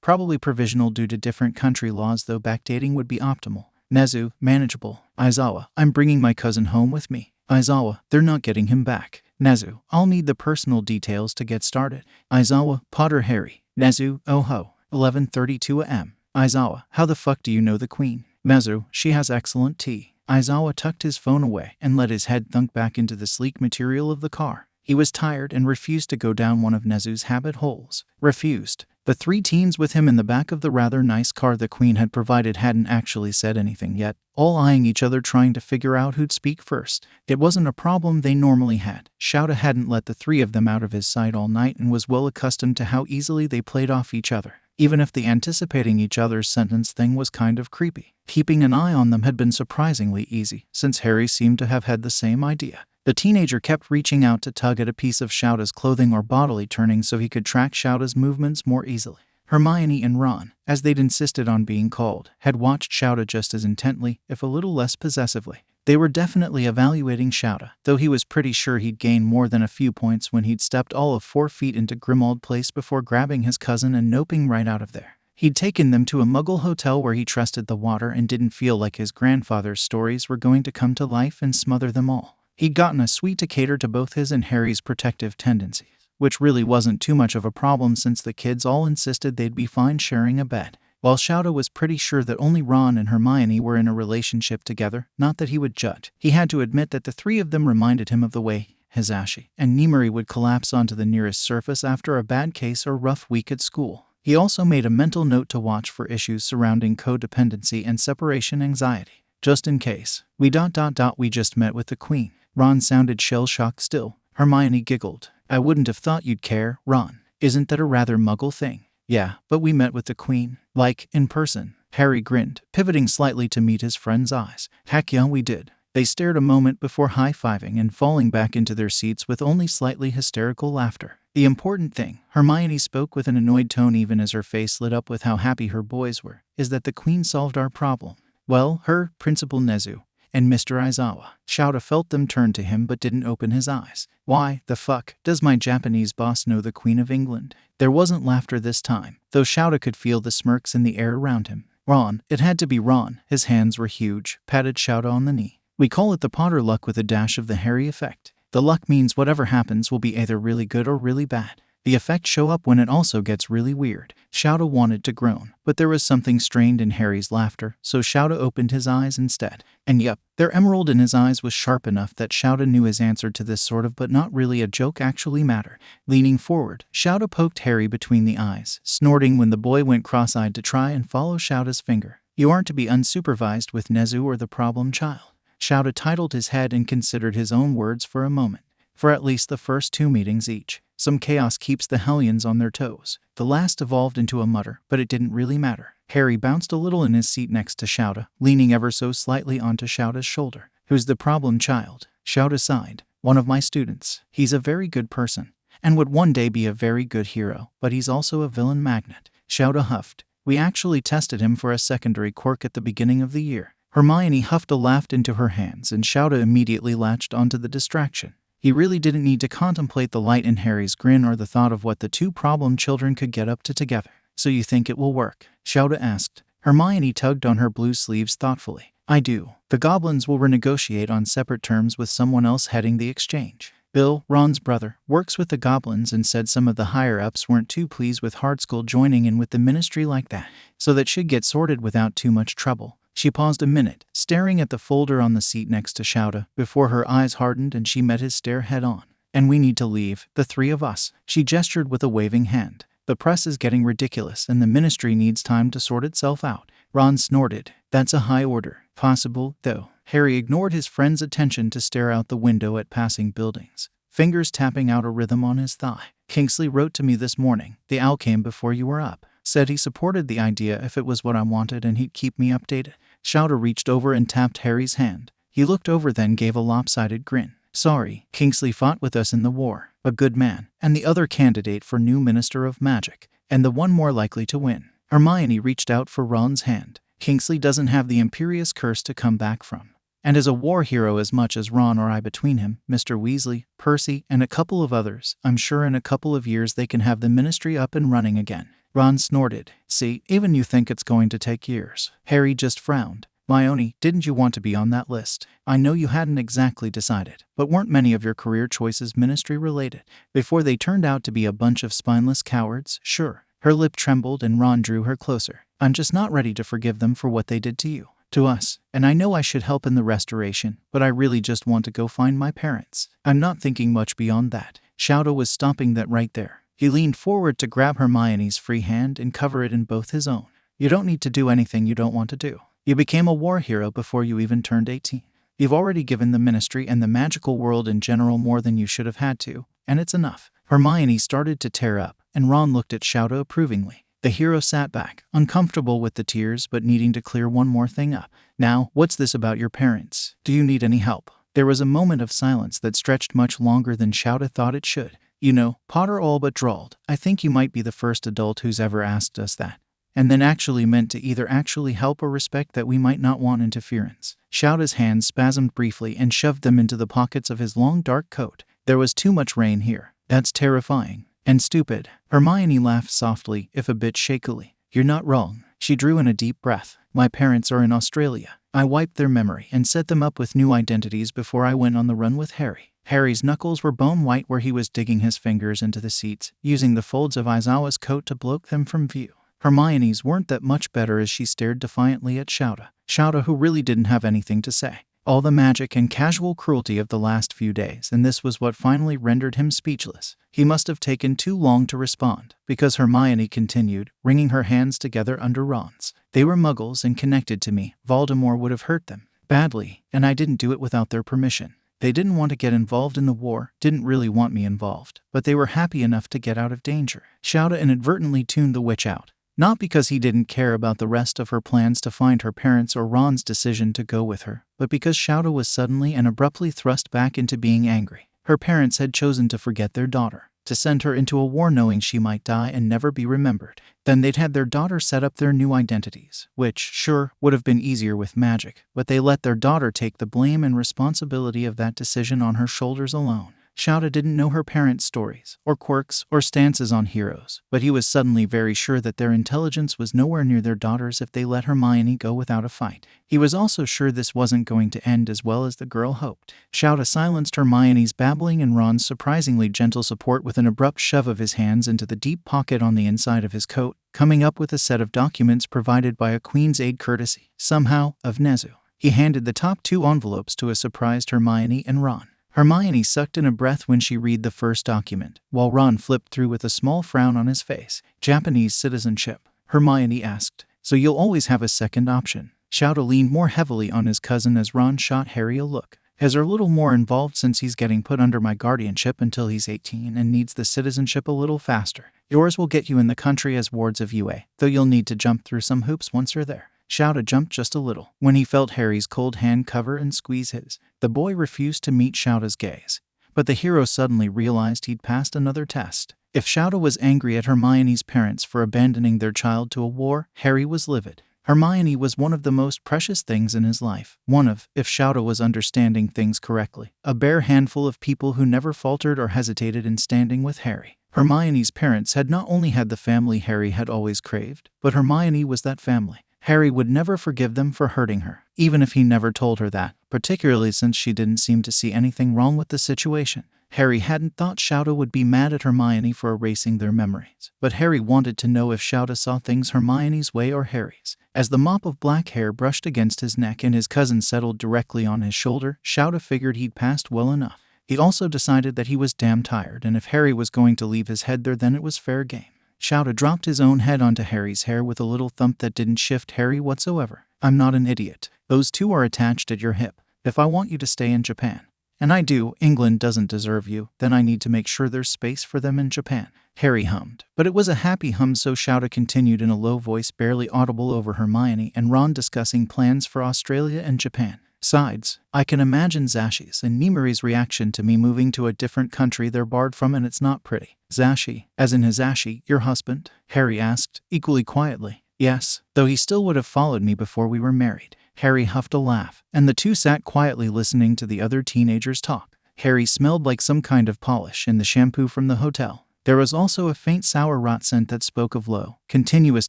probably provisional due to different country laws, though backdating would be optimal. Nezu, manageable. Aizawa, I'm bringing my cousin home with me. Aizawa, they're not getting him back. Nezu, I'll need the personal details to get started. Aizawa, Potter Harry. Nezu, oh ho. 11:32 am. Aizawa, how the fuck do you know the queen? Nezu, she has excellent tea. Aizawa tucked his phone away and let his head thunk back into the sleek material of the car. He was tired and refused to go down one of Nezu's habit holes. Refused. The 3 teens with him in the back of the rather nice car the queen had provided hadn't actually said anything yet, all eyeing each other trying to figure out who'd speak first. It wasn't a problem they normally had. Shouta hadn't let the 3 of them out of his sight all night and was well accustomed to how easily they played off each other. Even if the anticipating each other's sentence thing was kind of creepy. Keeping an eye on them had been surprisingly easy, since Harry seemed to have had the same idea. The teenager kept reaching out to tug at a piece of Shouta's clothing or bodily turning so he could track Shouta's movements more easily. Hermione and Ron, as they'd insisted on being called, had watched Shouta just as intently, if a little less possessively. They were definitely evaluating Shouta, though he was pretty sure he'd gained more than a few points when he'd stepped all of 4 feet into Grimmauld Place before grabbing his cousin and noping right out of there. He'd taken them to a Muggle hotel where he trusted the water and didn't feel like his grandfather's stories were going to come to life and smother them all. He'd gotten a suite to cater to both his and Harry's protective tendencies, which really wasn't too much of a problem since the kids all insisted they'd be fine sharing a bed. While Shouta was pretty sure that only Ron and Hermione were in a relationship together, not that he would judge, he had to admit that the 3 of them reminded him of the way Hisashi and Nimari would collapse onto the nearest surface after a bad case or rough week at school. He also made a mental note to watch for issues surrounding codependency and separation anxiety. Just in case. We just met with the queen. Ron sounded shell-shocked still. Hermione giggled. I wouldn't have thought you'd care, Ron. Isn't that a rather Muggle thing? Yeah, but we met with the queen. Like, in person. Harry grinned, pivoting slightly to meet his friend's eyes. Heck yeah, we did. They stared a moment before high-fiving and falling back into their seats with only slightly hysterical laughter. The important thing, Hermione spoke with an annoyed tone even as her face lit up with how happy her boys were, is that the queen solved our problem. Well, her, Principal Nezu, and Mr. Aizawa. Shouta felt them turn to him but didn't open his eyes. Why the fuck does my Japanese boss know the Queen of England? There wasn't laughter this time, though Shouta could feel the smirks in the air around him. Ron, it had to be Ron, his hands were huge, patted Shouta on the knee. We call it the Potter luck with a dash of the Harry effect. The luck means whatever happens will be either really good or really bad. The effects show up when it also gets really weird. Shouta wanted to groan, but there was something strained in Harry's laughter, so Shouta opened his eyes instead. And yup, their emerald in his eyes was sharp enough that Shouta knew his answer to this sort of but not really a joke actually mattered. Leaning forward, Shouta poked Harry between the eyes, snorting when the boy went cross-eyed to try and follow Shouta's finger. You aren't to be unsupervised with Nezu or the problem child. Shouta titled his head and considered his own words for a moment. For at least the first 2 meetings each. Some chaos keeps the Hellions on their toes. The last evolved into a mutter, but it didn't really matter. Harry bounced a little in his seat next to Shouta, leaning ever so slightly onto Shouta's shoulder. Who's the problem child? Shouta sighed. One of my students. He's a very good person, and would one day be a very good hero, but he's also a villain magnet. Shouta huffed. We actually tested him for a secondary quirk at the beginning of the year. Hermione huffed a laugh into her hands and Shouta immediately latched onto the distraction. He really didn't need to contemplate the light in Harry's grin or the thought of what the 2 problem children could get up to together. So you think it will work? Shouta asked. Hermione tugged on her blue sleeves thoughtfully. I do. The goblins will renegotiate on separate terms with someone else heading the exchange. Bill, Ron's brother, works with the goblins and said some of the higher-ups weren't too pleased with Hardskull joining in with the ministry like that, so that should get sorted without too much trouble. She paused a minute, staring at the folder on the seat next to Shouta, before her eyes hardened and she met his stare head-on. And we need to leave, the 3 of us. She gestured with a waving hand. The press is getting ridiculous and the ministry needs time to sort itself out. Ron snorted. That's a high order. Possible, though. Harry ignored his friend's attention to stare out the window at passing buildings, fingers tapping out a rhythm on his thigh. Kingsley wrote to me this morning. The owl came before you were up. Said he supported the idea if it was what I wanted and he'd keep me updated. Shouta reached over and tapped Harry's hand. He looked over then gave a lopsided grin. Sorry, Kingsley fought with us in the war. A good man, and the other candidate for new Minister of Magic, and the one more likely to win. Hermione reached out for Ron's hand. Kingsley doesn't have the Imperious Curse to come back from. and is a war hero as much as Ron or I between him, Mr. Weasley, Percy, and a couple of others. I'm sure in a couple of years they can have the ministry up and running again." Ron snorted. "See, even you think it's going to take years." Harry just frowned. "Hermione, didn't you want to be on that list? I know you hadn't exactly decided, but weren't many of your career choices ministry-related? Before they turned out to be a bunch of spineless cowards? Sure." Her lip trembled and Ron drew her closer. "I'm just not ready to forgive them for what they did to you. To us. And I know I should help in the restoration, but I really just want to go find my parents. I'm not thinking much beyond that." Shouta was stopping that right there. He leaned forward to grab Hermione's free hand and cover it in both his own. "You don't need to do anything you don't want to do. You became a war hero before you even turned 18. You've already given the ministry and the magical world in general more than you should have had to, and it's enough." Hermione started to tear up, and Ron looked at Shouta approvingly. The hero sat back, uncomfortable with the tears but needing to clear one more thing up. "Now, what's this about your parents? Do you need any help?" There was a moment of silence that stretched much longer than Shouta thought it should. "You know," Potter all but drawled, "I think you might be the first adult who's ever asked us that. And then actually meant to either actually help or respect that we might not want interference." Shouta's hands spasmed briefly and shoved them into the pockets of his long dark coat. "There was too much rain here. That's terrifying. And stupid." Hermione laughed softly, if a bit shakily. "You're not wrong." She drew in a deep breath. "My parents are in Australia. I wiped their memory and set them up with new identities before I went on the run with Harry." Harry's knuckles were bone white where he was digging his fingers into the seats, using the folds of Aizawa's coat to block them from view. Hermione's weren't that much better as she stared defiantly at Shouta. Shouta, who really didn't have anything to say. All the magic and casual cruelty of the last few days, and this was what finally rendered him speechless. He must have taken too long to respond, because Hermione continued, wringing her hands together under Ron's. "They were muggles and connected to me. Voldemort would have hurt them badly, and I didn't do it without their permission. They didn't want to get involved in the war, didn't really want me involved, but they were happy enough to get out of danger." Shouta inadvertently tuned the witch out. Not because he didn't care about the rest of her plans to find her parents or Ron's decision to go with her, but because Shouta was suddenly and abruptly thrust back into being angry. Her parents had chosen to forget their daughter, to send her into a war knowing she might die and never be remembered. Then they'd had their daughter set up their new identities, which, sure, would have been easier with magic, but they let their daughter take the blame and responsibility of that decision on her shoulders alone. Shouta didn't know her parents' stories, or quirks, or stances on heroes, but he was suddenly very sure that their intelligence was nowhere near their daughter's if they let Hermione go without a fight. He was also sure this wasn't going to end as well as the girl hoped. Shouta silenced Hermione's babbling and Ron's surprisingly gentle support with an abrupt shove of his hands into the deep pocket on the inside of his coat, coming up with a set of documents provided by a Queen's aide courtesy, somehow, of Nezu. He handed the top 2 envelopes to a surprised Hermione and Ron. Hermione sucked in a breath when she read the first document, while Ron flipped through with a small frown on his face. "Japanese citizenship?" Hermione asked. "So you'll always have a second option." Shouta leaned more heavily on his cousin as Ron shot Harry a look. "Is a little more involved since he's getting put under my guardianship until he's 18 and needs the citizenship a little faster. Yours will get you in the country as wards of UA, though you'll need to jump through some hoops once you're there." Shouta jumped just a little when he felt Harry's cold hand cover and squeeze his. The boy refused to meet Shouta's gaze, but the hero suddenly realized he'd passed another test. If Shouta was angry at Hermione's parents for abandoning their child to a war, Harry was livid. Hermione was one of the most precious things in his life. One of, if Shouta was understanding things correctly, a bare handful of people who never faltered or hesitated in standing with Harry. Hermione's parents had not only had the family Harry had always craved, but Hermione was that family. Harry would never forgive them for hurting her, even if he never told her that, particularly since she didn't seem to see anything wrong with the situation. Harry hadn't thought Shouta would be mad at Hermione for erasing their memories, but Harry wanted to know if Shouta saw things Hermione's way or Harry's. As the mop of black hair brushed against his neck and his cousin settled directly on his shoulder, Shouta figured he'd passed well enough. He also decided that he was damn tired, and if Harry was going to leave his head there, then it was fair game. Shouta dropped his own head onto Harry's hair with a little thump that didn't shift Harry whatsoever. "I'm not an idiot. Those 2 are attached at your hip. If I want you to stay in Japan, and I do, England doesn't deserve you, then I need to make sure there's space for them in Japan." Harry hummed. But it was a happy hum, so Shouta continued in a low voice barely audible over Hermione and Ron discussing plans for Australia and Japan. "Sides, I can imagine Zashi's and Nimari's reaction to me moving to a different country they're barred from, and it's not pretty." "Zashi, as in Hizashi, your husband?" Harry asked, equally quietly. "Yes, though he still would have followed me before we were married." Harry huffed a laugh, and the two sat quietly listening to the other teenagers talk. Harry smelled like some kind of polish in the shampoo from the hotel. There was also a faint sour rot scent that spoke of low, continuous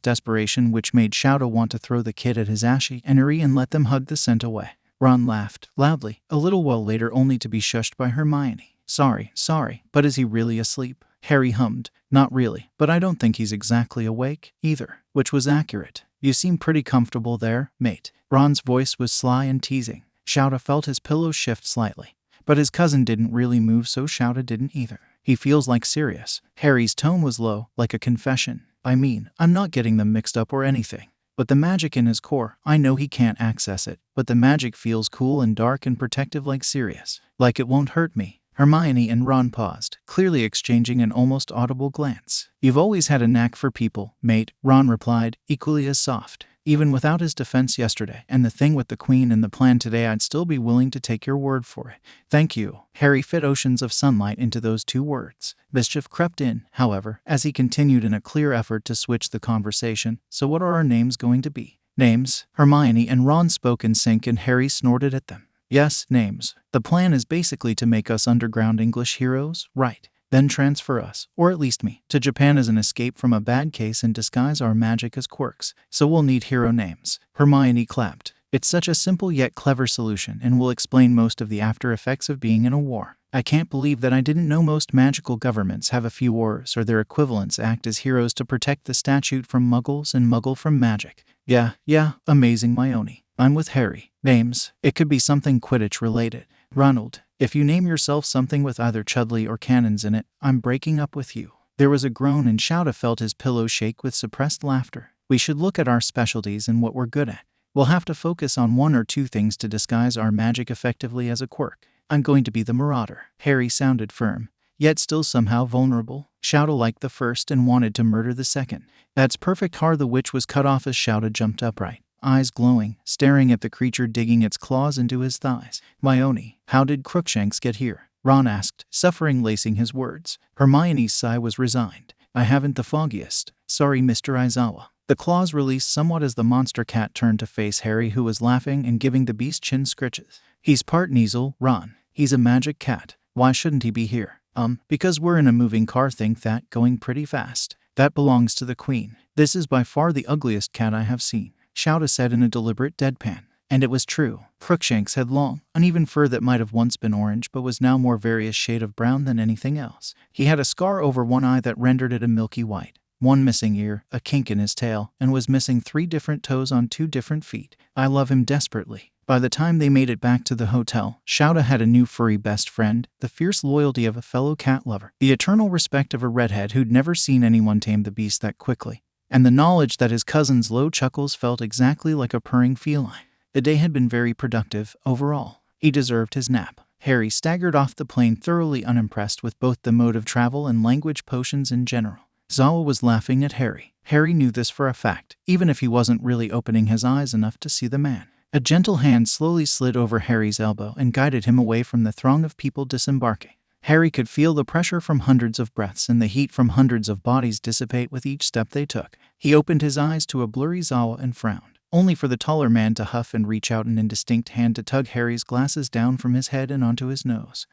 desperation which made Shouta want to throw the kid at his Ashi and Erie and let them hug the scent away. Ron laughed, loudly, a little while later only to be shushed by Hermione. Sorry, but is he really asleep? Harry hummed, not really, but I don't think he's exactly awake, either, which was accurate. You seem pretty comfortable there, mate. Ron's voice was sly and teasing. Shouta felt his pillow shift slightly, but his cousin didn't really move, so Shouta didn't either. He feels like serious. Harry's tone was low, like a confession. I mean, I'm not getting them mixed up or anything. But the magic in his core, I know he can't access it, but the magic feels cool and dark and protective, like serious. Like it won't hurt me. Hermione and Ron paused, clearly exchanging an almost audible glance. You've always had a knack for people, mate, Ron replied, equally as soft. Even without his defense yesterday and the thing with the queen and the plan today, I'd still be willing to take your word for it. Thank you. Harry fit oceans of sunlight into those two words. Mischief crept in, however, as he continued in a clear effort to switch the conversation. So what are our names going to be? Names? Hermione and Ron spoke in sync and Harry snorted at them. Yes, names. The plan is basically to make us underground English heroes, right? Then transfer us, or at least me, to Japan as an escape from a bad case and disguise our magic as quirks. So we'll need hero names. Hermione clapped. It's such a simple yet clever solution and will explain most of the after effects of being in a war. I can't believe that I didn't know most magical governments have a few wars or their equivalents act as heroes to protect the statute from muggles and muggle from magic. Yeah, amazing Hermione. I'm with Harry. Names. It could be something Quidditch related. Ronald, if you name yourself something with either Chudley or cannons in it, I'm breaking up with you. There was a groan and Shouta felt his pillow shake with suppressed laughter. We should look at our specialties and what we're good at. We'll have to focus on one or two things to disguise our magic effectively as a quirk. I'm going to be the Marauder. Harry sounded firm, yet still somehow vulnerable. Shouta liked the first and wanted to murder the second. That's perfect. The witch was cut off as Shouta jumped upright, eyes glowing, staring at the creature digging its claws into his thighs. Hermione, how did Crookshanks get here? Ron asked, suffering lacing his words. Hermione's sigh was resigned. I haven't the foggiest. Sorry, Mr. Aizawa. The claws released somewhat as the monster cat turned to face Harry, who was laughing and giving the beast chin scritches. He's part Kneasel, Ron. He's a magic cat. Why shouldn't he be here? Because we're in a moving car. Think that, going pretty fast. That belongs to the queen. This is by far the ugliest cat I have seen, Shouta said in a deliberate deadpan. And it was true. Crookshanks had long, uneven fur that might have once been orange but was now more various shade of brown than anything else. He had a scar over one eye that rendered it a milky white, one missing ear, a kink in his tail, and was missing 3 different toes on 2 different feet. I love him desperately. By the time they made it back to the hotel, Shouta had a new furry best friend, the fierce loyalty of a fellow cat lover, the eternal respect of a redhead who'd never seen anyone tame the beast that quickly, and the knowledge that his cousin's low chuckles felt exactly like a purring feline. The day had been very productive, overall. He deserved his nap. Harry staggered off the plane thoroughly unimpressed with both the mode of travel and language potions in general. Aizawa was laughing at Harry. Harry knew this for a fact, even if he wasn't really opening his eyes enough to see the man. A gentle hand slowly slid over Harry's elbow and guided him away from the throng of people disembarking. Harry could feel the pressure from hundreds of breaths and the heat from hundreds of bodies dissipate with each step they took. He opened his eyes to a blurry Aizawa and frowned, only for the taller man to huff and reach out an indistinct hand to tug Harry's glasses down from his head and onto his nose.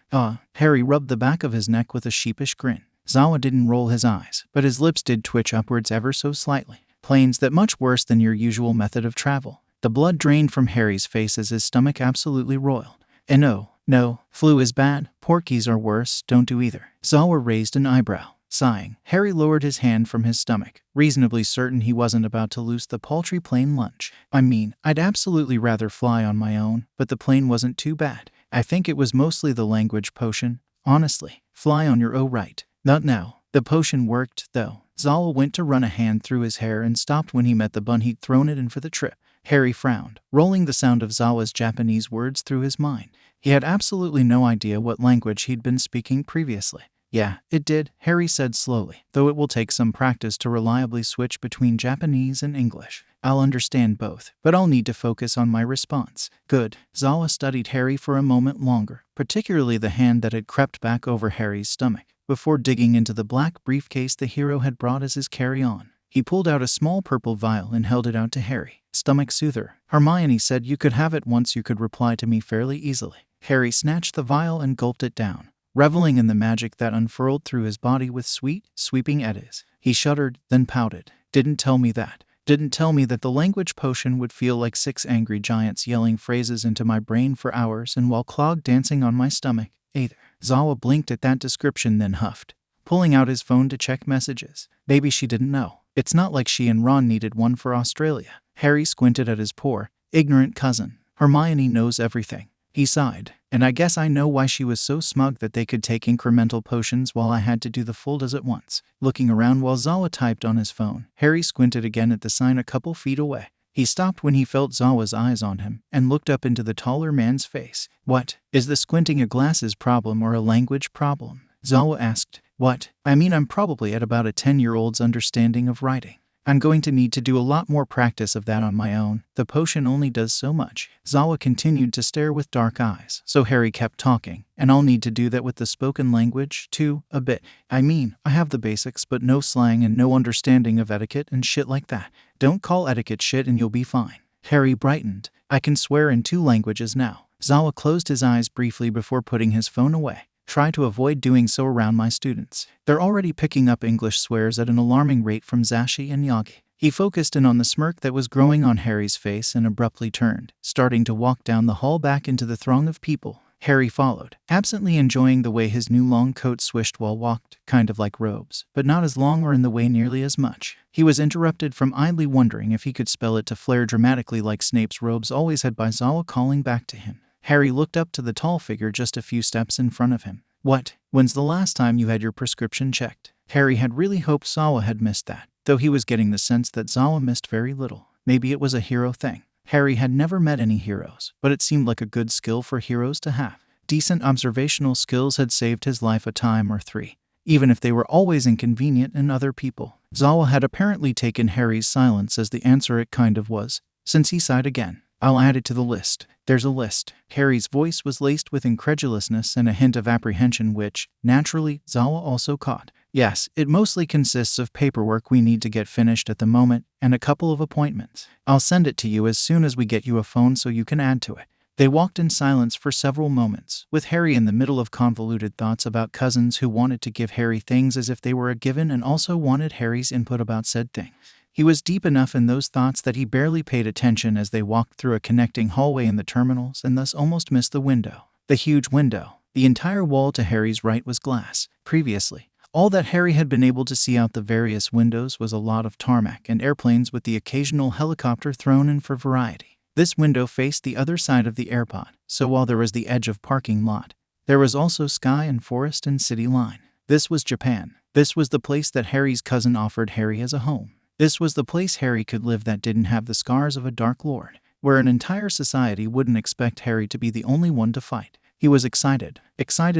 Harry rubbed the back of his neck with a sheepish grin. Aizawa didn't roll his eyes, but his lips did twitch upwards ever so slightly. Planes that much worse than your usual method of travel. The blood drained from Harry's face as his stomach absolutely roiled. And no, flu is bad, porkies are worse, don't do either. Aizawa raised an eyebrow. Sighing, Harry lowered his hand from his stomach, reasonably certain he wasn't about to loose the paltry plane lunch. I mean, I'd absolutely rather fly on my own, but the plane wasn't too bad. I think it was mostly the language potion. Honestly, fly on your own right. Not now. The potion worked, though. Aizawa went to run a hand through his hair and stopped when he met the bun he'd thrown it in for the trip. Harry frowned, rolling the sound of Aizawa's Japanese words through his mind. He had absolutely no idea what language he'd been speaking previously. Yeah, it did, Harry said slowly, though it will take some practice to reliably switch between Japanese and English. I'll understand both, but I'll need to focus on my response. Good. Aizawa studied Harry for a moment longer, particularly the hand that had crept back over Harry's stomach, before digging into the black briefcase the hero had brought as his carry-on. He pulled out a small purple vial and held it out to Harry. Stomach soother. Hermione said you could have it once you could reply to me fairly easily. Harry snatched the vial and gulped it down, reveling in the magic that unfurled through his body with sweet, sweeping eddies. He shuddered, then pouted. Didn't tell me that. Didn't tell me that the language potion would feel like 6 angry giants yelling phrases into my brain for hours and while clog dancing on my stomach, either. Aizawa blinked at that description then huffed, pulling out his phone to check messages. Maybe she didn't know. It's not like she and Ron needed one for Australia. Harry squinted at his poor, ignorant cousin. Hermione knows everything. He sighed. And I guess I know why she was so smug that they could take incremental potions while I had to do the full dose at once. Looking around while Aizawa typed on his phone, Harry squinted again at the sign a couple feet away. He stopped when he felt Aizawa's eyes on him and looked up into the taller man's face. What? Is the squinting a glasses problem or a language problem? Aizawa asked. What? I mean, I'm probably at about a 10-year-old's understanding of writing. I'm going to need to do a lot more practice of that on my own. The potion only does so much. Aizawa continued to stare with dark eyes, so Harry kept talking. And I'll need to do that with the spoken language, too, a bit. I mean, I have the basics, but no slang and no understanding of etiquette and shit like that. Don't call etiquette shit and you'll be fine. Harry brightened. I can swear in 2 languages now. Aizawa closed his eyes briefly before putting his phone away. Try to avoid doing so around my students. They're already picking up English swears at an alarming rate from Zashi and Yagi. He focused in on the smirk that was growing on Harry's face and abruptly turned, starting to walk down the hall back into the throng of people. Harry followed, absently enjoying the way his new long coat swished while walked, kind of like robes, but not as long or in the way nearly as much. He was interrupted from idly wondering if he could spell it to flare dramatically like Snape's robes always had by Aizawa calling back to him. Harry looked up to the tall figure just a few steps in front of him. What? When's the last time you had your prescription checked? Harry had really hoped Aizawa had missed that, though he was getting the sense that Aizawa missed very little. Maybe it was a hero thing. Harry had never met any heroes, but it seemed like a good skill for heroes to have. Decent observational skills had saved his life a time or 3, even if they were always inconvenient in other people. Aizawa had apparently taken Harry's silence as the answer it kind of was, since he sighed again. I'll add it to the list. There's a list. Harry's voice was laced with incredulousness and a hint of apprehension which, naturally, Aizawa also caught. Yes, it mostly consists of paperwork we need to get finished at the moment, and a couple of appointments. I'll send it to you as soon as we get you a phone so you can add to it. They walked in silence for several moments, with Harry in the middle of convoluted thoughts about cousins who wanted to give Harry things as if they were a given and also wanted Harry's input about said things. He was deep enough in those thoughts that he barely paid attention as they walked through a connecting hallway in the terminals and thus almost missed the window. The huge window. The entire wall to Harry's right was glass. Previously, all that Harry had been able to see out the various windows was a lot of tarmac and airplanes with the occasional helicopter thrown in for variety. This window faced the other side of the airpod, so while there was the edge of parking lot, there was also sky and forest and city line. This was Japan. This was the place that Harry's cousin offered Harry as a home. This was the place Harry could live that didn't have the scars of a Dark Lord, where an entire society wouldn't expect Harry to be the only one to fight. He was excited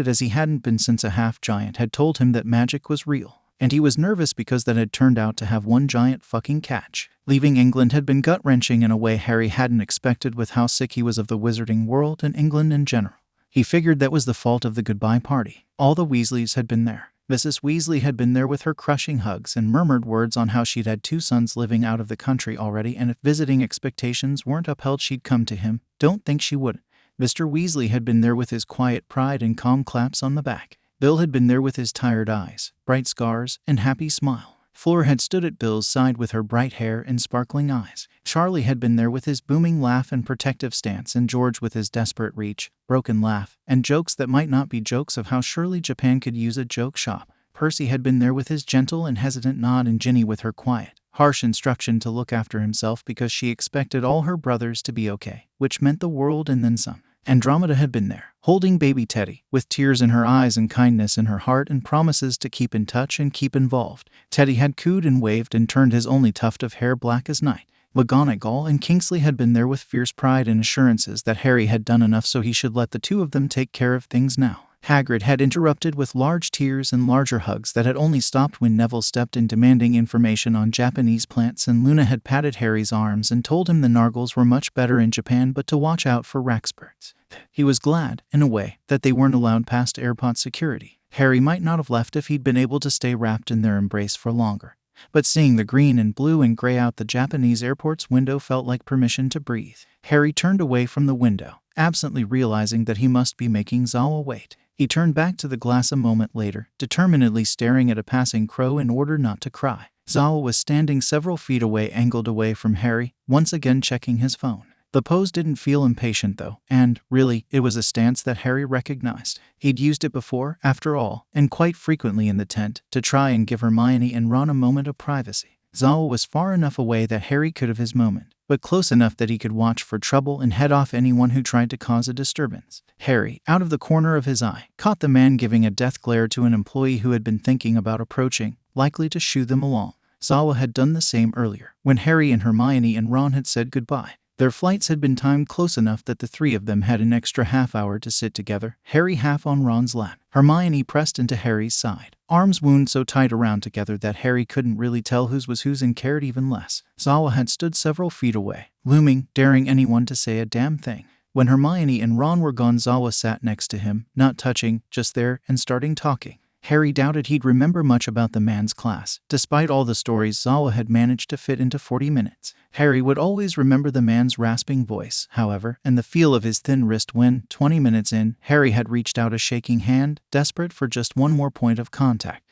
as he hadn't been since a half-giant had told him that magic was real. And he was nervous because that had turned out to have one giant fucking catch. Leaving England had been gut-wrenching in a way Harry hadn't expected with how sick he was of the wizarding world and England in general. He figured that was the fault of the goodbye party. All the Weasleys had been there. Mrs. Weasley had been there with her crushing hugs and murmured words on how she'd had 2 sons living out of the country already and if visiting expectations weren't upheld she'd come to him. Don't think she would. Mr. Weasley had been there with his quiet pride and calm claps on the back. Bill had been there with his tired eyes, bright scars, and happy smile. Fleur had stood at Bill's side with her bright hair and sparkling eyes. Charlie had been there with his booming laugh and protective stance, and George with his desperate reach, broken laugh, and jokes that might not be jokes of how surely Japan could use a joke shop. Percy had been there with his gentle and hesitant nod, and Ginny with her quiet, harsh instruction to look after himself because she expected all her brothers to be okay, which meant the world and then some. Andromeda had been there, holding baby Teddy, with tears in her eyes and kindness in her heart and promises to keep in touch and keep involved. Teddy had cooed and waved and turned his only tuft of hair black as night. McGonagall and Kingsley had been there with fierce pride and assurances that Harry had done enough so he should let the 2 of them take care of things now. Hagrid had interrupted with large tears and larger hugs that had only stopped when Neville stepped in demanding information on Japanese plants, and Luna had patted Harry's arms and told him the Nargles were much better in Japan but to watch out for Raxburts. He was glad, in a way, that they weren't allowed past airport security. Harry might not have left if he'd been able to stay wrapped in their embrace for longer. But seeing the green and blue and gray out the Japanese airport's window felt like permission to breathe. Harry turned away from the window, absently realizing that he must be making Aizawa wait. He turned back to the glass a moment later, determinedly staring at a passing crow in order not to cry. Aizawa was standing several feet away, angled away from Harry, once again checking his phone. The pose didn't feel impatient though, and, really, it was a stance that Harry recognized. He'd used it before, after all, and quite frequently in the tent, to try and give Hermione and Ron a moment of privacy. Aizawa was far enough away that Harry could have his moment, but close enough that he could watch for trouble and head off anyone who tried to cause a disturbance. Harry, out of the corner of his eye, caught the man giving a death glare to an employee who had been thinking about approaching, likely to shoo them along. Aizawa had done the same earlier, when Harry and Hermione and Ron had said goodbye. Their flights had been timed close enough that the three of them had an extra half-hour to sit together, Harry half on Ron's lap, Hermione pressed into Harry's side, arms wound so tight around together that Harry couldn't really tell whose was whose and cared even less. Aizawa had stood several feet away, looming, daring anyone to say a damn thing. When Hermione and Ron were gone, Aizawa sat next to him, not touching, just there, and starting talking. Harry doubted he'd remember much about the man's class, despite all the stories Aizawa had managed to fit into 40 minutes. Harry would always remember the man's rasping voice, however, and the feel of his thin wrist when, 20 minutes in, Harry had reached out a shaking hand, desperate for just one more point of contact.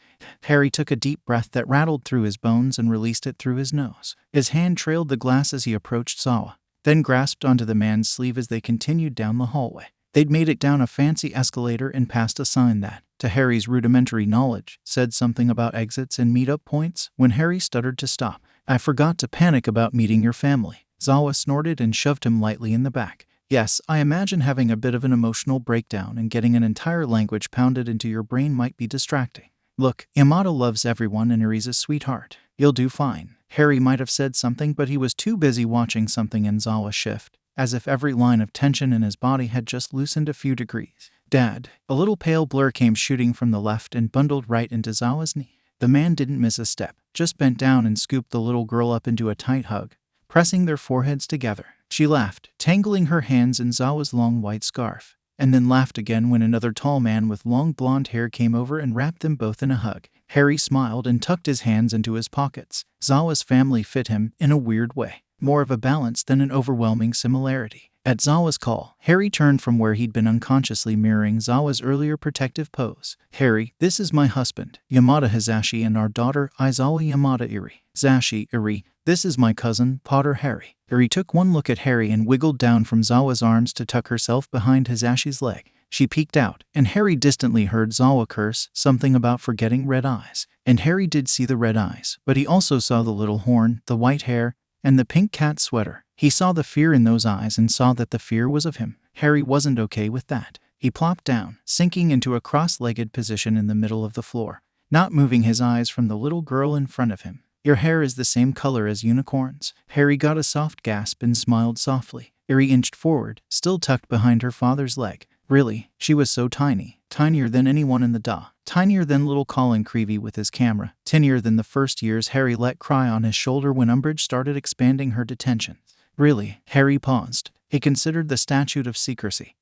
Harry took a deep breath that rattled through his bones and released it through his nose. His hand trailed the glass as he approached Aizawa, then grasped onto the man's sleeve as they continued down the hallway. They'd made it down a fancy escalator and passed a sign that, to Harry's rudimentary knowledge, said something about exits and meet-up points when Harry stuttered to stop. "I forgot to panic about meeting your family." Aizawa snorted and shoved him lightly in the back. "Yes, I imagine having a bit of an emotional breakdown and getting an entire language pounded into your brain might be distracting. Look, Yamada loves everyone and Erie's a sweetheart. You'll do fine." Harry might have said something, but he was too busy watching something in Aizawa shift, as if every line of tension in his body had just loosened a few degrees. "Dad." A little pale blur came shooting from the left and bundled right into Aizawa's knee. The man didn't miss a step, just bent down and scooped the little girl up into a tight hug, pressing their foreheads together. She laughed, tangling her hands in Aizawa's long white scarf, and then laughed again when another tall man with long blonde hair came over and wrapped them both in a hug. Harry smiled and tucked his hands into his pockets. Aizawa's family fit him in a weird way, more of a balance than an overwhelming similarity. At Aizawa's call, Harry turned from where he'd been unconsciously mirroring Aizawa's earlier protective pose. "Harry, this is my husband, Yamada Hisashi, and our daughter, Aizawa Yamada Erie." "Zashi, Erie, this is my cousin, Potter Harry." Erie took one look at Harry and wiggled down from Aizawa's arms to tuck herself behind Hisashi's leg. She peeked out, and Harry distantly heard Aizawa curse something about forgetting red eyes. And Harry did see the red eyes, but he also saw the little horn, the white hair, and the pink cat sweater. He saw the fear in those eyes and saw that the fear was of him. Harry wasn't okay with that. He plopped down, sinking into a cross-legged position in the middle of the floor, not moving his eyes from the little girl in front of him. "Your hair is the same color as unicorns." Harry got a soft gasp and smiled softly. Erie inched forward, still tucked behind her father's leg. Really, she was so tiny, tinier than anyone in the DA, tinier than little Colin Creevy with his camera, tinier than the first years Harry let cry on his shoulder when Umbridge started expanding her detention. Really, Harry paused. He considered the statute of secrecy.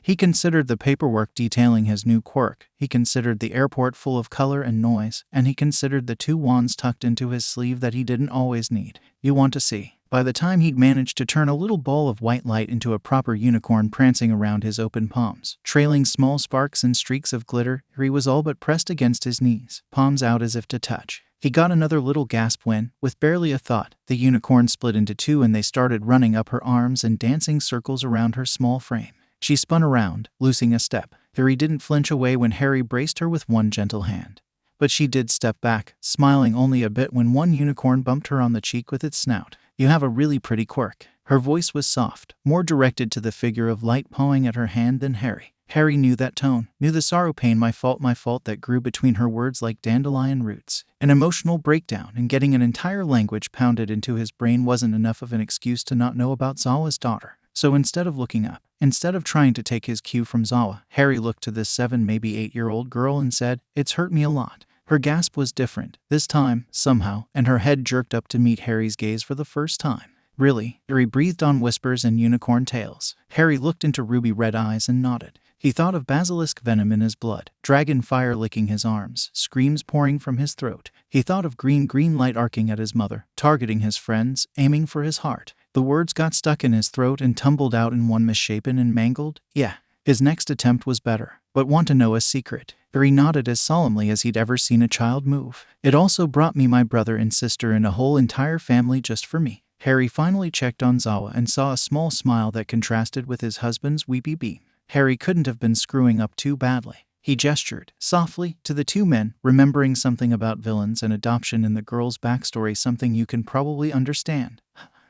He considered the paperwork detailing his new quirk. He considered the airport full of color and noise, and he considered the 2 wands tucked into his sleeve that he didn't always need. You want to see? By the time he'd managed to turn a little ball of white light into a proper unicorn prancing around his open palms, trailing small sparks and streaks of glitter, he was all but pressed against his knees, palms out as if to touch. He got another little gasp when, with barely a thought, the unicorn split into 2 and they started running up her arms and dancing circles around her small frame. She spun around, loosing a step. Erie didn't flinch away when Harry braced her with one gentle hand. But she did step back, smiling only a bit when one unicorn bumped her on the cheek with its snout. "You have a really pretty quirk." Her voice was soft, more directed to the figure of light pawing at her hand than Harry. Harry knew that tone, knew the sorrow pain my fault that grew between her words like dandelion roots. An emotional breakdown and getting an entire language pounded into his brain wasn't enough of an excuse to not know about Zawa's daughter. So instead of looking up, instead of trying to take his cue from Aizawa, Harry looked to this 7, maybe 8-year-old girl and said, "It's hurt me a lot." Her gasp was different, this time, somehow, and her head jerked up to meet Harry's gaze for the first time. "Really?" Erie breathed on whispers and unicorn tails. Harry looked into ruby red eyes and nodded. He thought of basilisk venom in his blood, dragon fire licking his arms, screams pouring from his throat. He thought of green light arcing at his mother, targeting his friends, aiming for his heart. The words got stuck in his throat and tumbled out in one misshapen and mangled. Yeah. His next attempt was better. But want to know a secret? Erie nodded as solemnly as he'd ever seen a child move. It also brought me my brother and sister and a whole entire family just for me. Harry finally checked on Aizawa and saw a small smile that contrasted with his husband's weepy beam. Harry couldn't have been screwing up too badly. He gestured, softly, to the two men, remembering something about villains and adoption in the girl's backstory, something you can probably understand.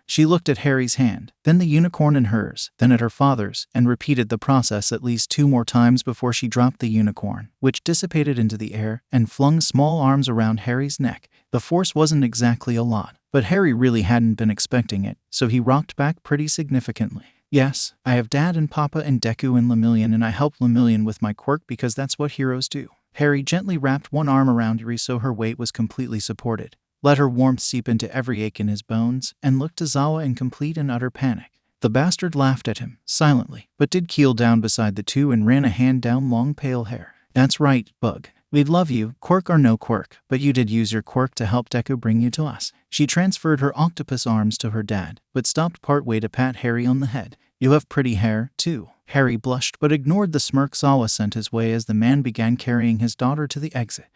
She looked at Harry's hand, then the unicorn in hers, then at her father's, and repeated the process at least 2 more times before she dropped the unicorn, which dissipated into the air and flung small arms around Harry's neck. The force wasn't exactly a lot, but Harry really hadn't been expecting it, so he rocked back pretty significantly. Yes, I have Dad and Papa and Deku and Lemillion, and I help Lemillion with my quirk because that's what heroes do. Harry gently wrapped one arm around Erie so her weight was completely supported, let her warmth seep into every ache in his bones, and looked to Aizawa in complete and utter panic. The bastard laughed at him, silently, but did keel down beside the two and ran a hand down long pale hair. That's right, Bug. We'd love you, quirk or no quirk, but you did use your quirk to help Deku bring you to us. She transferred her octopus arms to her dad, but stopped partway to pat Harry on the head. You have pretty hair, too. Harry blushed but ignored the smirk Aizawa sent his way as the man began carrying his daughter to the exit.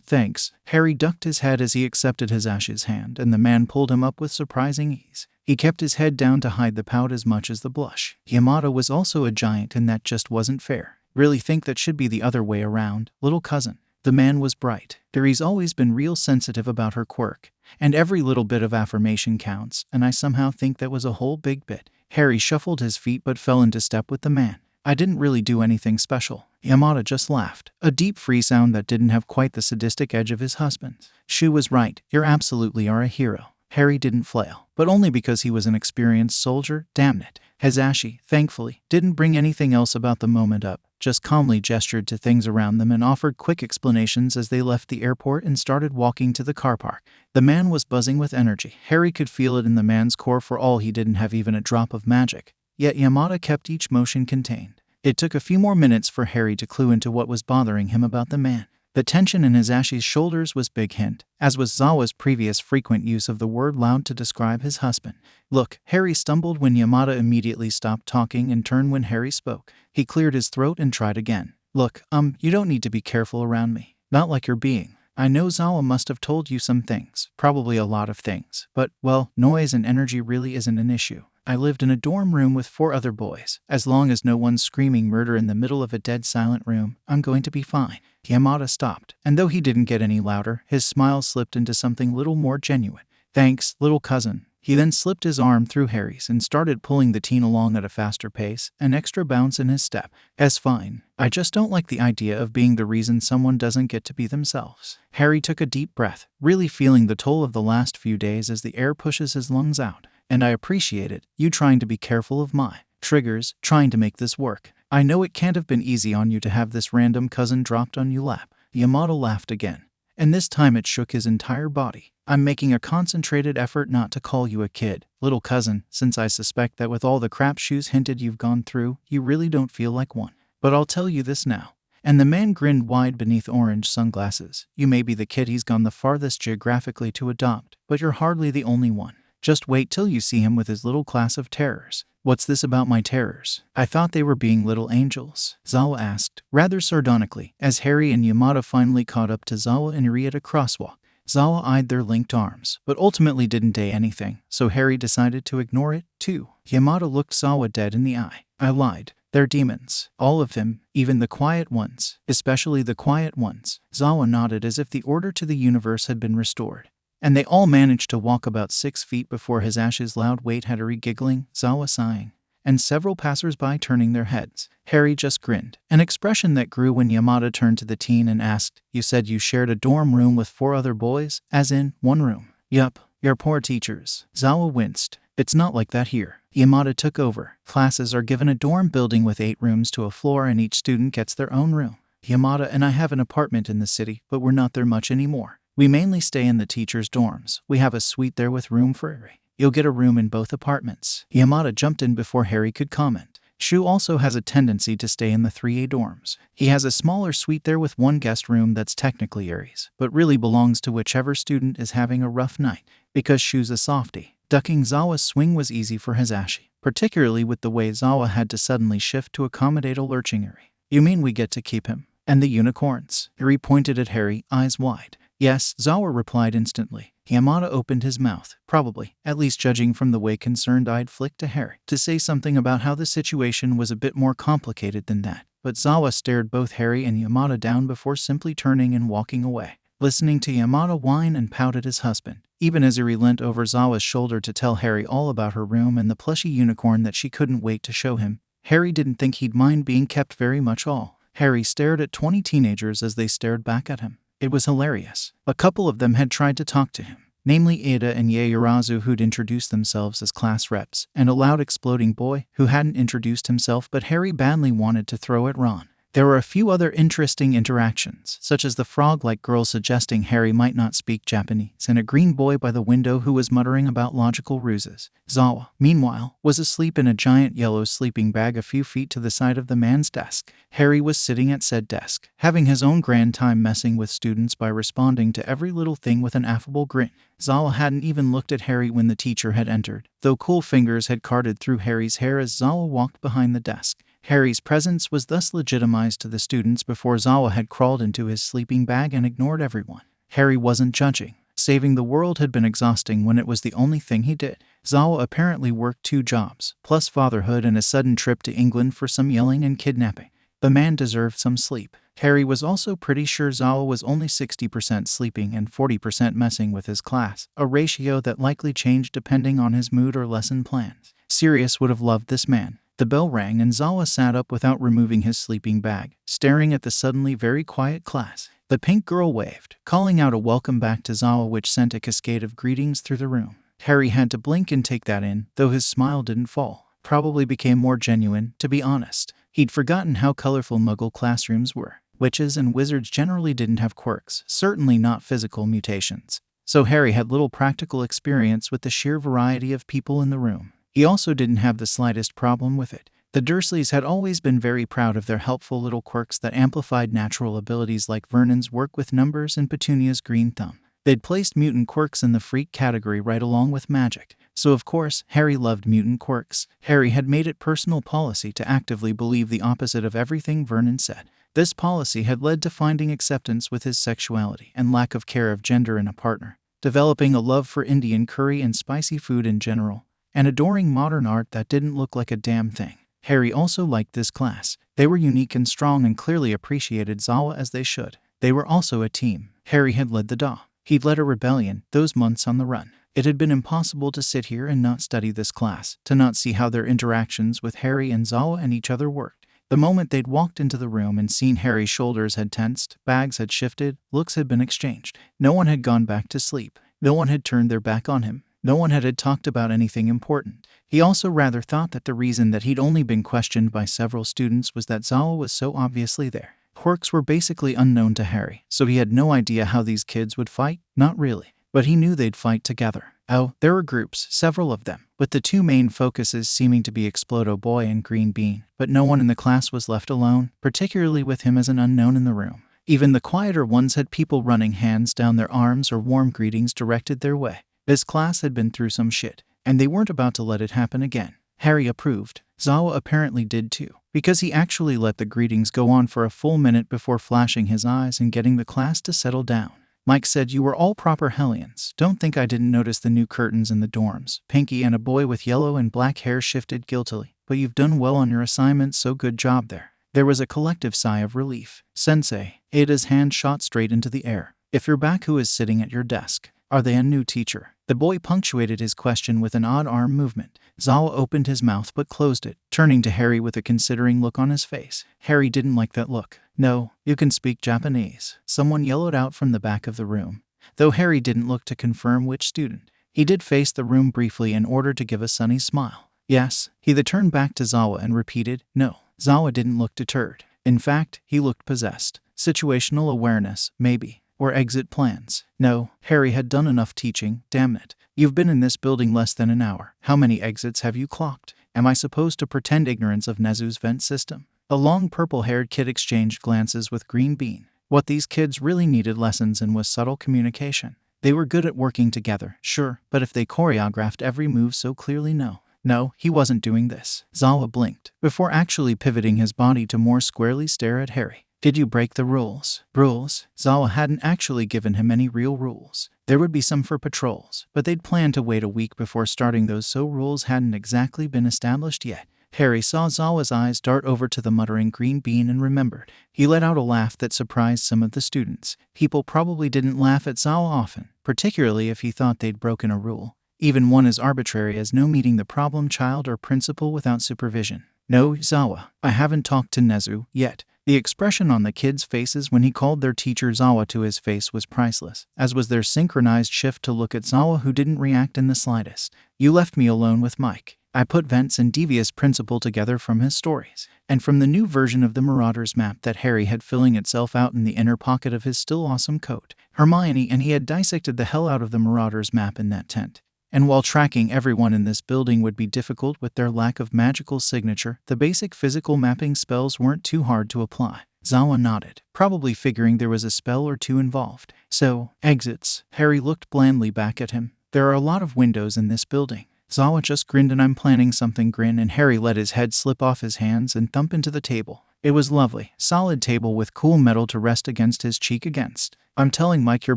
Thanks. Harry ducked his head as he accepted his Ash's hand, and the man pulled him up with surprising ease. He kept his head down to hide the pout as much as the blush. Yamada was also a giant, and that just wasn't fair. Really think that should be the other way around, little cousin. The man was bright. Erie's always been real sensitive about her quirk, and every little bit of affirmation counts, and I somehow think that was a whole big bit. Harry shuffled his feet but fell into step with the man. I didn't really do anything special. Yamada just laughed, a deep free sound that didn't have quite the sadistic edge of his husband's. She was right, you absolutely are a hero. Harry didn't flail, but only because he was an experienced soldier, damn it. Hazashi, thankfully, didn't bring anything else about the moment up, just calmly gestured to things around them and offered quick explanations as they left the airport and started walking to the car park. The man was buzzing with energy. Harry could feel it in the man's core for all he didn't have even a drop of magic. Yet Yamada kept each motion contained. It took a few more minutes for Harry to clue into what was bothering him about the man. The tension in Hazashi's shoulders was big hint, as was Zawa's previous frequent use of the word loud to describe his husband. Look, Harry stumbled when Yamada immediately stopped talking and turned when Harry spoke. He cleared his throat and tried again. Look, you don't need to be careful around me. Not like you're being. I know Aizawa must have told you some things, probably a lot of things, but, well, noise and energy really isn't an issue. I lived in a dorm room with 4 other boys. As long as no one's screaming murder in the middle of a dead silent room, I'm going to be fine. Yamada stopped, and though he didn't get any louder, his smile slipped into something little more genuine. Thanks, little cousin. He then slipped his arm through Harry's and started pulling the teen along at a faster pace, an extra bounce in his step. As fine. I just don't like the idea of being the reason someone doesn't get to be themselves. Harry took a deep breath, really feeling the toll of the last few days as the air pushes his lungs out. And I appreciate it, you trying to be careful of my triggers, trying to make this work. I know it can't have been easy on you to have this random cousin dropped on your lap. Yamada laughed again, and this time it shook his entire body. I'm making a concentrated effort not to call you a kid, little cousin, since I suspect that with all the crap shoes hinted you've gone through, you really don't feel like one. But I'll tell you this now. And the man grinned wide beneath orange sunglasses. You may be the kid he's gone the farthest geographically to adopt, but you're hardly the only one. Just wait till you see him with his little class of terrors. What's this about my terrors? I thought they were being little angels, Aizawa asked, rather sardonically, as Harry and Yamada finally caught up to Aizawa and Erie at a crosswalk. Aizawa eyed their linked arms, but ultimately didn't say anything, so Harry decided to ignore it, too. Yamada looked Aizawa dead in the eye. I lied. They're demons. All of them, even the quiet ones, especially the quiet ones. Aizawa nodded as if the order to the universe had been restored. And they all managed to walk about 6 feet before his Ash's loud weight had Erie giggling, Aizawa sighing, and several passers-by turning their heads. Harry just grinned, an expression that grew when Yamada turned to the teen and asked, You said you shared a dorm room with 4 other boys, as in, one room? Yup, your poor teachers. Aizawa winced. It's not like that here. Yamada took over. Classes are given a dorm building with 8 rooms to a floor and each student gets their own room. Yamada and I have an apartment in the city, but we're not there much anymore. We mainly stay in the teachers' dorms. We have a suite there with room for Erie. You'll get a room in both apartments. Yamada jumped in before Harry could comment. Shu also has a tendency to stay in the 3A dorms. He has a smaller suite there with one guest room that's technically Erie's, but really belongs to whichever student is having a rough night. Because Shu's a softie, ducking Zawa's swing was easy for Hisashi, particularly with the way Zawa had to suddenly shift to accommodate a lurching Erie. You mean we get to keep him? And the unicorns? Erie pointed at Harry, eyes wide. Yes, Zawa replied instantly. Yamada opened his mouth, probably, at least judging from the way concerned-eyed flicked to Harry, to say something about how the situation was a bit more complicated than that. But Zawa stared both Harry and Yamada down before simply turning and walking away, listening to Yamada whine and pout at his husband, even as Erie leant over Zawa's shoulder to tell Harry all about her room and the plushy unicorn that she couldn't wait to show him. Harry didn't think he'd mind being kept very much all. Harry stared at 20 teenagers as they stared back at him. It was hilarious. A couple of them had tried to talk to him, namely Ada and Yaoyorozu, who'd introduced themselves as class reps, and a loud exploding boy who hadn't introduced himself but Harry badly wanted to throw at Ron. There were a few other interesting interactions, such as the frog-like girl suggesting Harry might not speak Japanese and a green boy by the window who was muttering about logical ruses. Zawa, meanwhile, was asleep in a giant yellow sleeping bag a few feet to the side of the man's desk. Harry was sitting at said desk, having his own grand time messing with students by responding to every little thing with an affable grin. Zawa hadn't even looked at Harry when the teacher had entered, though cool fingers had carted through Harry's hair as Zawa walked behind the desk. Harry's presence was thus legitimized to the students before Zawa had crawled into his sleeping bag and ignored everyone. Harry wasn't judging. Saving the world had been exhausting when it was the only thing he did. Zawa apparently worked 2 jobs, plus fatherhood and a sudden trip to England for some yelling and kidnapping. The man deserved some sleep. Harry was also pretty sure Zawa was only 60% sleeping and 40% messing with his class, a ratio that likely changed depending on his mood or lesson plans. Sirius would have loved this man. The bell rang and Zawa sat up without removing his sleeping bag, staring at the suddenly very quiet class. The pink girl waved, calling out a welcome back to Zawa, which sent a cascade of greetings through the room. Harry had to blink and take that in, though his smile didn't fall. Probably became more genuine, to be honest. He'd forgotten how colorful Muggle classrooms were. Witches and wizards generally didn't have quirks, certainly not physical mutations. So Harry had little practical experience with the sheer variety of people in the room. He also didn't have the slightest problem with it. The Dursleys had always been very proud of their helpful little quirks that amplified natural abilities, like Vernon's work with numbers and Petunia's green thumb. They'd placed mutant quirks in the freak category right along with magic. So of course, Harry loved mutant quirks. Harry had made it personal policy to actively believe the opposite of everything Vernon said. This policy had led to finding acceptance with his sexuality and lack of care of gender in a partner, developing a love for Indian curry and spicy food in general, and adoring modern art that didn't look like a damn thing. Harry also liked this class. They were unique and strong and clearly appreciated Zawa as they should. They were also a team. Harry had led the DA. He'd led a rebellion, those months on the run. It had been impossible to sit here and not study this class, to not see how their interactions with Harry and Zawa and each other worked. The moment they'd walked into the room and seen Harry's shoulders had tensed, bags had shifted, looks had been exchanged. No one had gone back to sleep. No one had turned their back on him. No one had talked about anything important. He also rather thought that the reason that he'd only been questioned by several students was that Zawa was so obviously there. Quirks were basically unknown to Harry, so he had no idea how these kids would fight, not really. But he knew they'd fight together. Oh, there were groups, several of them, with the 2 main focuses seeming to be Explodo Boy and Green Bean, but no one in the class was left alone, particularly with him as an unknown in the room. Even the quieter ones had people running hands down their arms or warm greetings directed their way. This class had been through some shit, and they weren't about to let it happen again. Harry approved. Zawa apparently did too, because he actually let the greetings go on for a full minute before flashing his eyes and getting the class to settle down. Mike said, "You were all proper Hellions. Don't think I didn't notice the new curtains in the dorms." Pinky and a boy with yellow and black hair shifted guiltily. "But you've done well on your assignment, so good job there." There was a collective sigh of relief. "Sensei." Ada's hand shot straight into the air. "If you're back, who is sitting at your desk? Are they a new teacher?" The boy punctuated his question with an odd arm movement. Zawa opened his mouth but closed it, turning to Harry with a considering look on his face. Harry didn't like that look. "No, you can speak Japanese," someone yellowed out from the back of the room. Though Harry didn't look to confirm which student, he did face the room briefly in order to give a sunny smile. "Yes." He turned back to Zawa and repeated, "No." Zawa didn't look deterred. In fact, he looked possessed. Situational awareness, maybe. Or exit plans. No, Harry had done enough teaching, damn it. You've been in this building less than an hour. How many exits have you clocked? Am I supposed to pretend ignorance of Nezu's vent system? A long purple-haired kid exchanged glances with Green Bean. What these kids really needed lessons in was subtle communication. They were good at working together, sure, but if they choreographed every move so clearly, no, he wasn't doing this. Aizawa blinked, before actually pivoting his body to more squarely stare at Harry. Did you break the rules? Rules? Aizawa hadn't actually given him any real rules. There would be some for patrols, but they'd planned to wait a week before starting those, so rules hadn't exactly been established yet. Harry saw Aizawa's eyes dart over to the muttering Green Bean and remembered. He let out a laugh that surprised some of the students. People probably didn't laugh at Aizawa often, particularly if he thought they'd broken a rule. Even one as arbitrary as no meeting the problem child or principal without supervision. No, Aizawa, I haven't talked to Nezu yet. The expression on the kids' faces when he called their teacher Aizawa to his face was priceless, as was their synchronized shift to look at Aizawa, who didn't react in the slightest. You left me alone with Mike. I put Vents and Devious Principal together from his stories, and from the new version of the Marauders map that Harry had filling itself out in the inner pocket of his still awesome coat. Hermione and he had dissected the hell out of the Marauders map in that tent. And while tracking everyone in this building would be difficult with their lack of magical signature, the basic physical mapping spells weren't too hard to apply. Aizawa nodded, probably figuring there was a spell or two involved. So, exits. Harry looked blandly back at him. There are a lot of windows in this building. Aizawa just grinned, and I'm planning something. Grin, and Harry let his head slip off his hands and thump into the table. It was lovely, solid table with cool metal to rest against his cheek against. I'm telling Mike you're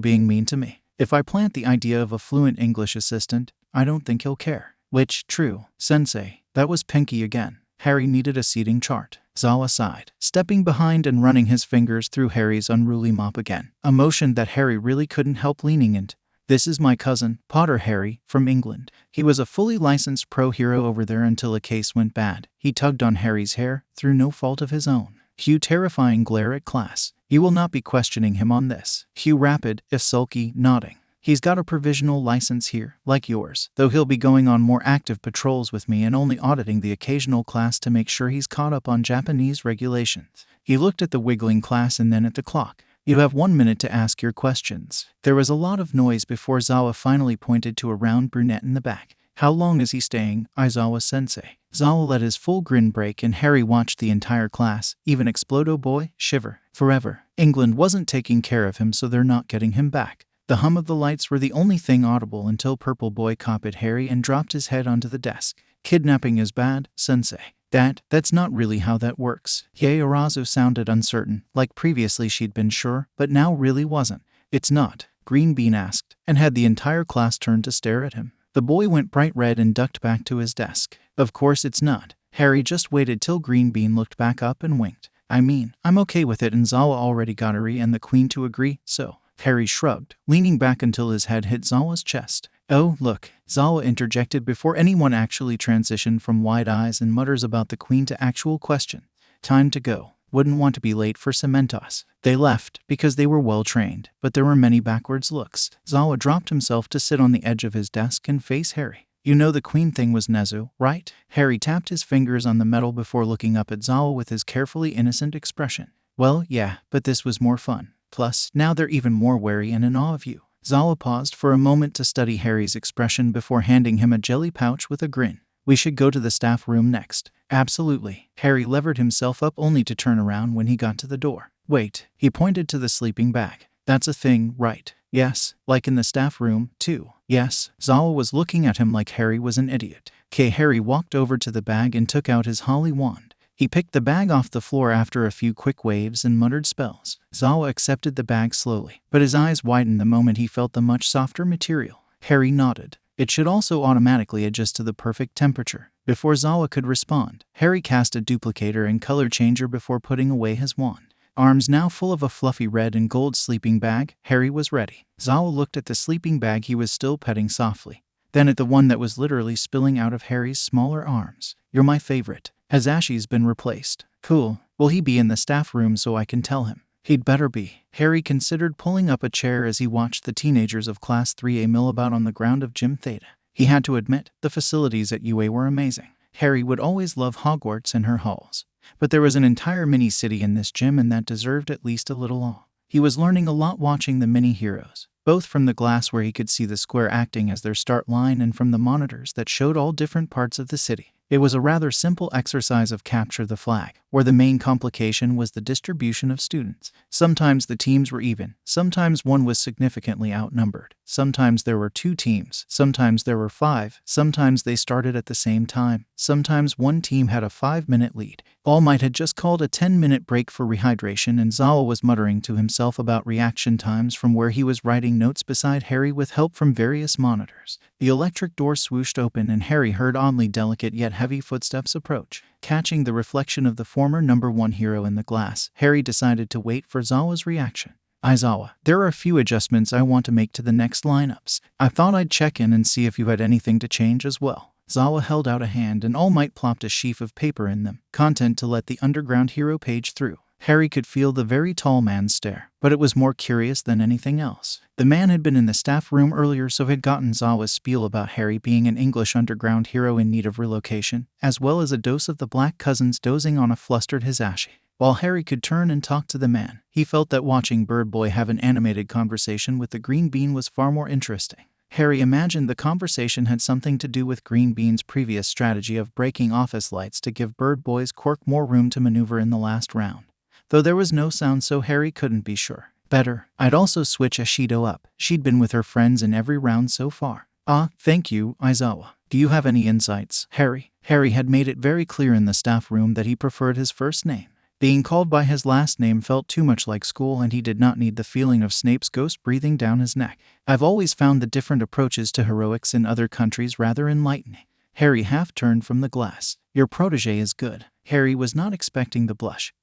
being mean to me. If I plant the idea of a fluent English assistant, I don't think he'll care. Which, true, Sensei. That was Pinky again. Harry needed a seating chart. Aizawa sighed, stepping behind and running his fingers through Harry's unruly mop again, a motion that Harry really couldn't help leaning into. This is my cousin, Potter Harry, from England. He was a fully licensed pro hero over there until a case went bad. He tugged on Harry's hair, through no fault of his own. Hugh terrifying glare at class. You will not be questioning him on this. Hugh rapid, if sulky, nodding. He's got a provisional license here, like yours, though he'll be going on more active patrols with me and only auditing the occasional class to make sure he's caught up on Japanese regulations. He looked at the wiggling class and then at the clock. You have 1 minute to ask your questions. There was a lot of noise before Aizawa finally pointed to a round brunette in the back. How long is he staying, Aizawa-sensei? Aizawa let his full grin break and Harry watched the entire class, even Explodo Boy, shiver. Forever. England wasn't taking care of him, so they're not getting him back. The hum of the lights were the only thing audible until Purple Boy copied Harry and dropped his head onto the desk. Kidnapping is bad, sensei. That's not really how that works. Arazu sounded uncertain, like previously she'd been sure, but now really wasn't. It's not, Green Bean asked, and had the entire class turned to stare at him. The boy went bright red and ducked back to his desk. Of course it's not. Harry just waited till Green Bean looked back up and winked. I mean, I'm okay with it, and Aizawa already got Erie and the Queen to agree, so. Harry shrugged, leaning back until his head hit Aizawa's chest. Oh, look, Aizawa interjected before anyone actually transitioned from wide eyes and mutters about the Queen to actual question. Time to go. Wouldn't want to be late for Cementos. They left, because they were well trained, but there were many backwards looks. Aizawa dropped himself to sit on the edge of his desk and face Harry. You know the Queen thing was Nezu, right? Harry tapped his fingers on the metal before looking up at Aizawa with his carefully innocent expression. Well, yeah, but this was more fun. Plus, now they're even more wary and in awe of you. Aizawa paused for a moment to study Harry's expression before handing him a jelly pouch with a grin. We should go to the staff room next. Absolutely. Harry levered himself up only to turn around when he got to the door. Wait, he pointed to the sleeping bag. That's a thing, right? Yes, like in the staff room, too. Yes. Aizawa was looking at him like Harry was an idiot. Harry walked over to the bag and took out his holly wand. He picked the bag off the floor after a few quick waves and muttered spells. Aizawa accepted the bag slowly, but his eyes widened the moment he felt the much softer material. Harry nodded. It should also automatically adjust to the perfect temperature. Before Aizawa could respond, Harry cast a duplicator and color changer before putting away his wand. Arms now full of a fluffy red and gold sleeping bag, Harry was ready. Aizawa looked at the sleeping bag he was still petting softly, then at the one that was literally spilling out of Harry's smaller arms. You're my favorite. Has Ashi's been replaced? Cool. Will he be in the staff room so I can tell him? He'd better be. Harry considered pulling up a chair as he watched the teenagers of Class 3A mill about on the ground of Gym Theta. He had to admit, the facilities at UA were amazing. Harry would always love Hogwarts and her halls. But there was an entire mini-city in this gym, and that deserved at least a little awe. He was learning a lot watching the mini-heroes, both from the glass where he could see the square acting as their start line and from the monitors that showed all different parts of the city. It was a rather simple exercise of capture the flag, where the main complication was the distribution of students. Sometimes the teams were even, sometimes one was significantly outnumbered, sometimes there were 2 teams, sometimes there were 5, sometimes they started at the same time, sometimes one team had a 5-minute lead. All Might had just called a 10-minute break for rehydration, and Aizawa was muttering to himself about reaction times from where he was writing notes beside Harry with help from various monitors. The electric door swooshed open and Harry heard oddly delicate yet heavy footsteps approach. Catching the reflection of the former number 1 hero in the glass, Harry decided to wait for Aizawa's reaction. Aizawa, there are a few adjustments I want to make to the next lineups. I thought I'd check in and see if you had anything to change as well. Aizawa held out a hand and All Might plopped a sheaf of paper in them, content to let the underground hero page through. Harry could feel the very tall man's stare, but it was more curious than anything else. The man had been in the staff room earlier, so had gotten Aizawa's spiel about Harry being an English underground hero in need of relocation, as well as a dose of the Black Cousins dozing on a flustered Hisashi. While Harry could turn and talk to the man, he felt that watching Bird Boy have an animated conversation with the Green Bean was far more interesting. Harry imagined the conversation had something to do with Green Bean's previous strategy of breaking office lights to give Bird Boy's quirk more room to maneuver in the last round. Though there was no sound, so Harry couldn't be sure. Better, I'd also switch Ashido up. She'd been with her friends in every round so far. Ah, thank you, Aizawa. Do you have any insights, Harry? Harry had made it very clear in the staff room that he preferred his first name. Being called by his last name felt too much like school, and he did not need the feeling of Snape's ghost breathing down his neck. I've always found the different approaches to heroics in other countries rather enlightening. Harry half turned from the glass. Your protege is good. Harry was not expecting the blush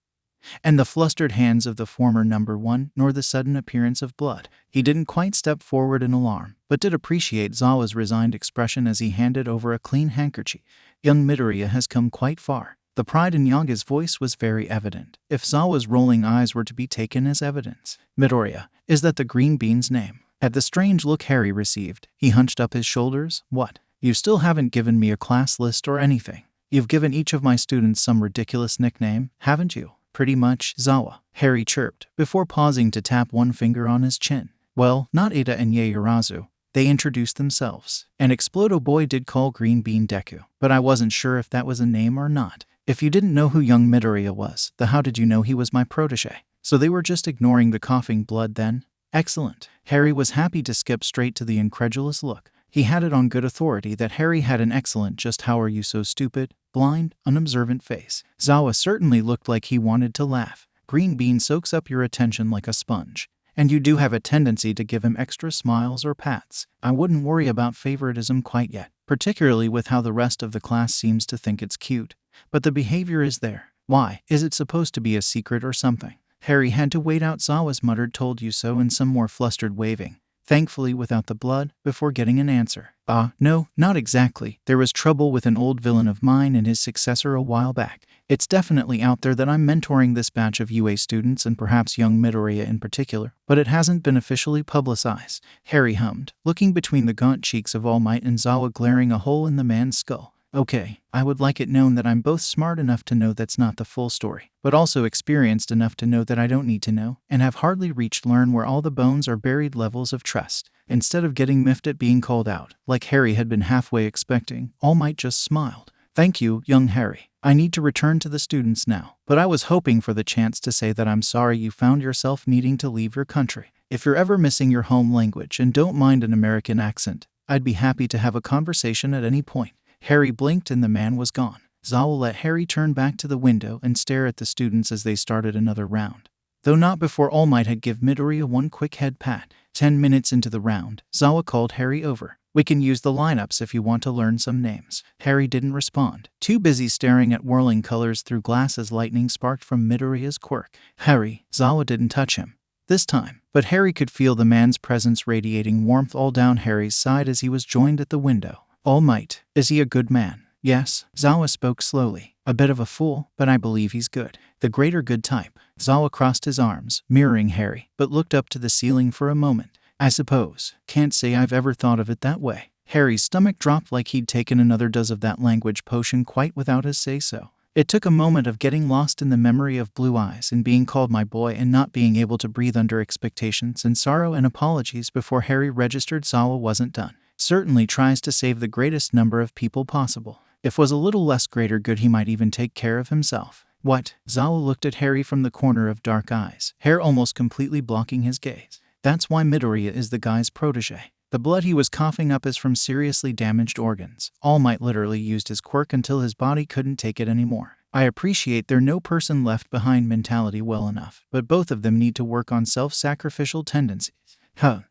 and the flustered hands of the former number 1, nor the sudden appearance of blood. He didn't quite step forward in alarm, but did appreciate Zawa's resigned expression as he handed over a clean handkerchief. Young Midoriya has come quite far. The pride in Yaga's voice was very evident, if Zawa's rolling eyes were to be taken as evidence. Midoriya, is that the Green Bean's name? At the strange look Harry received, he hunched up his shoulders. What? You still haven't given me a class list or anything. You've given each of my students some ridiculous nickname, haven't you? Pretty much, Aizawa, Harry chirped, before pausing to tap one finger on his chin. Well, not Ada and Yaoyorozu. They introduced themselves. And Explodo Boy did call Green Bean Deku, but I wasn't sure if that was a name or not. If you didn't know who young Midoriya was, then how did you know he was my protege? So they were just ignoring the coughing blood then? Excellent. Harry was happy to skip straight to the incredulous look. He had it on good authority that Harry had an excellent just how are you so stupid, blind, unobservant face. Aizawa certainly looked like he wanted to laugh. Green Bean soaks up your attention like a sponge, and you do have a tendency to give him extra smiles or pats. I wouldn't worry about favoritism quite yet, particularly with how the rest of the class seems to think it's cute. But the behavior is there. Why? Is it supposed to be a secret or something? Harry had to wait out Zawa's muttered told you so and some more flustered waving, thankfully without the blood, before getting an answer. No, not exactly. There was trouble with an old villain of mine and his successor a while back. It's definitely out there that I'm mentoring this batch of UA students and perhaps young Midoriya in particular, but it hasn't been officially publicized. Harry hummed, looking between the gaunt cheeks of All Might and Aizawa glaring a hole in the man's skull. Okay, I would like it known that I'm both smart enough to know that's not the full story, but also experienced enough to know that I don't need to know, and have hardly reached learn where all the bones are buried levels of trust. Instead of getting miffed at being called out, like Harry had been halfway expecting, All Might just smiled. Thank you, young Harry. I need to return to the students now, but I was hoping for the chance to say that I'm sorry you found yourself needing to leave your country. If you're ever missing your home language and don't mind an American accent, I'd be happy to have a conversation at any point. Harry blinked and the man was gone. Aizawa let Harry turn back to the window and stare at the students as they started another round. Though not before All Might had give Midoriya one quick head pat. 10 minutes into the round, Aizawa called Harry over. We can use the lineups if you want to learn some names. Harry didn't respond, too busy staring at whirling colors through glass as lightning sparked from Midoriya's quirk. Harry, Aizawa didn't touch him this time, but Harry could feel the man's presence radiating warmth all down Harry's side as he was joined at the window. All Might, is he a good man? Yes, Aizawa spoke slowly. A bit of a fool, but I believe he's good. The greater good type. Aizawa crossed his arms, mirroring Harry, but looked up to the ceiling for a moment. I suppose. Can't say I've ever thought of it that way. Harry's stomach dropped like he'd taken another dose of that language potion quite without his say-so. It took a moment of getting lost in the memory of blue eyes and being called my boy and not being able to breathe under expectations and sorrow and apologies before Harry registered Aizawa wasn't done. Certainly tries to save the greatest number of people possible. If was a little less greater good, he might even take care of himself. What? Aizawa looked at Harry from the corner of dark eyes, hair almost completely blocking his gaze. That's why Midoriya is the guy's protege. The blood he was coughing up is from seriously damaged organs. All Might literally used his quirk until his body couldn't take it anymore. I appreciate their no person left behind mentality well enough, but both of them need to work on self-sacrificial tendencies.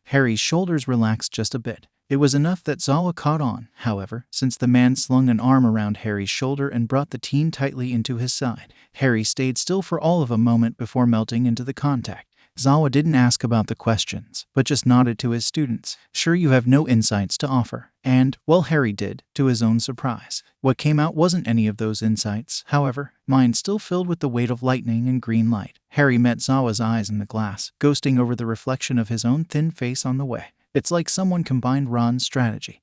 Harry's shoulders relaxed just a bit. It was enough that Aizawa caught on, however, since the man slung an arm around Harry's shoulder and brought the teen tightly into his side. Harry stayed still for all of a moment before melting into the contact. Aizawa didn't ask about the questions, but just nodded to his students. Sure, you have no insights to offer. And, well, Harry did, to his own surprise. What came out wasn't any of those insights, however, mind still filled with the weight of lightning and green light. Harry met Aizawa's eyes in the glass, ghosting over the reflection of his own thin face on the way. It's like someone combined Ron's strategy,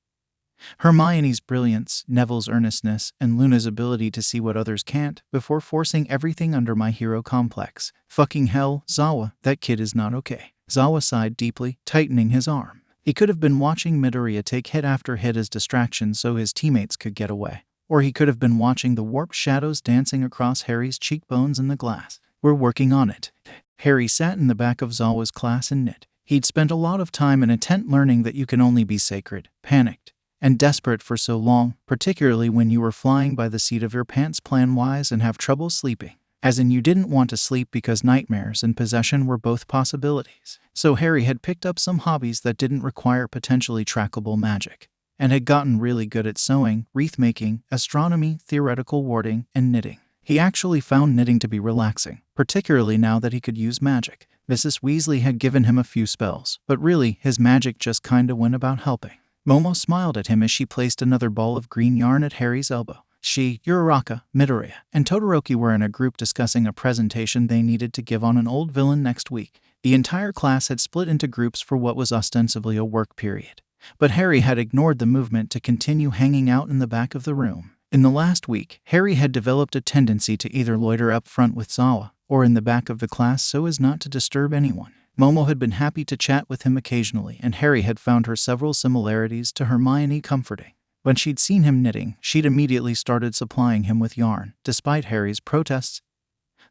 Hermione's brilliance, Neville's earnestness, and Luna's ability to see what others can't, before forcing everything under my hero complex. Fucking hell, Aizawa, that kid is not okay. Aizawa sighed deeply, tightening his arm. He could have been watching Midoriya take hit after hit as distraction so his teammates could get away. Or he could have been watching the warped shadows dancing across Harry's cheekbones in the glass. We're working on it. Harry sat in the back of Aizawa's class and knit. He'd spent a lot of time in a tent learning that you can only be sacred, panicked, and desperate for so long, particularly when you were flying by the seat of your pants plan-wise and have trouble sleeping. As in, you didn't want to sleep because nightmares and possession were both possibilities. So Harry had picked up some hobbies that didn't require potentially trackable magic, and had gotten really good at sewing, wreath-making, astronomy, theoretical warding, and knitting. He actually found knitting to be relaxing, particularly now that he could use magic. Mrs. Weasley had given him a few spells, but really, his magic just kinda went about helping. Momo smiled at him as she placed another ball of green yarn at Harry's elbow. She, Uraraka, Midoriya, and Todoroki were in a group discussing a presentation they needed to give on an old villain next week. The entire class had split into groups for what was ostensibly a work period, but Harry had ignored the movement to continue hanging out in the back of the room. In the last week, Harry had developed a tendency to either loiter up front with Aizawa, or in the back of the class so as not to disturb anyone. Momo had been happy to chat with him occasionally, and Harry had found her several similarities to Hermione comforting. When she'd seen him knitting, she'd immediately started supplying him with yarn, despite Harry's protests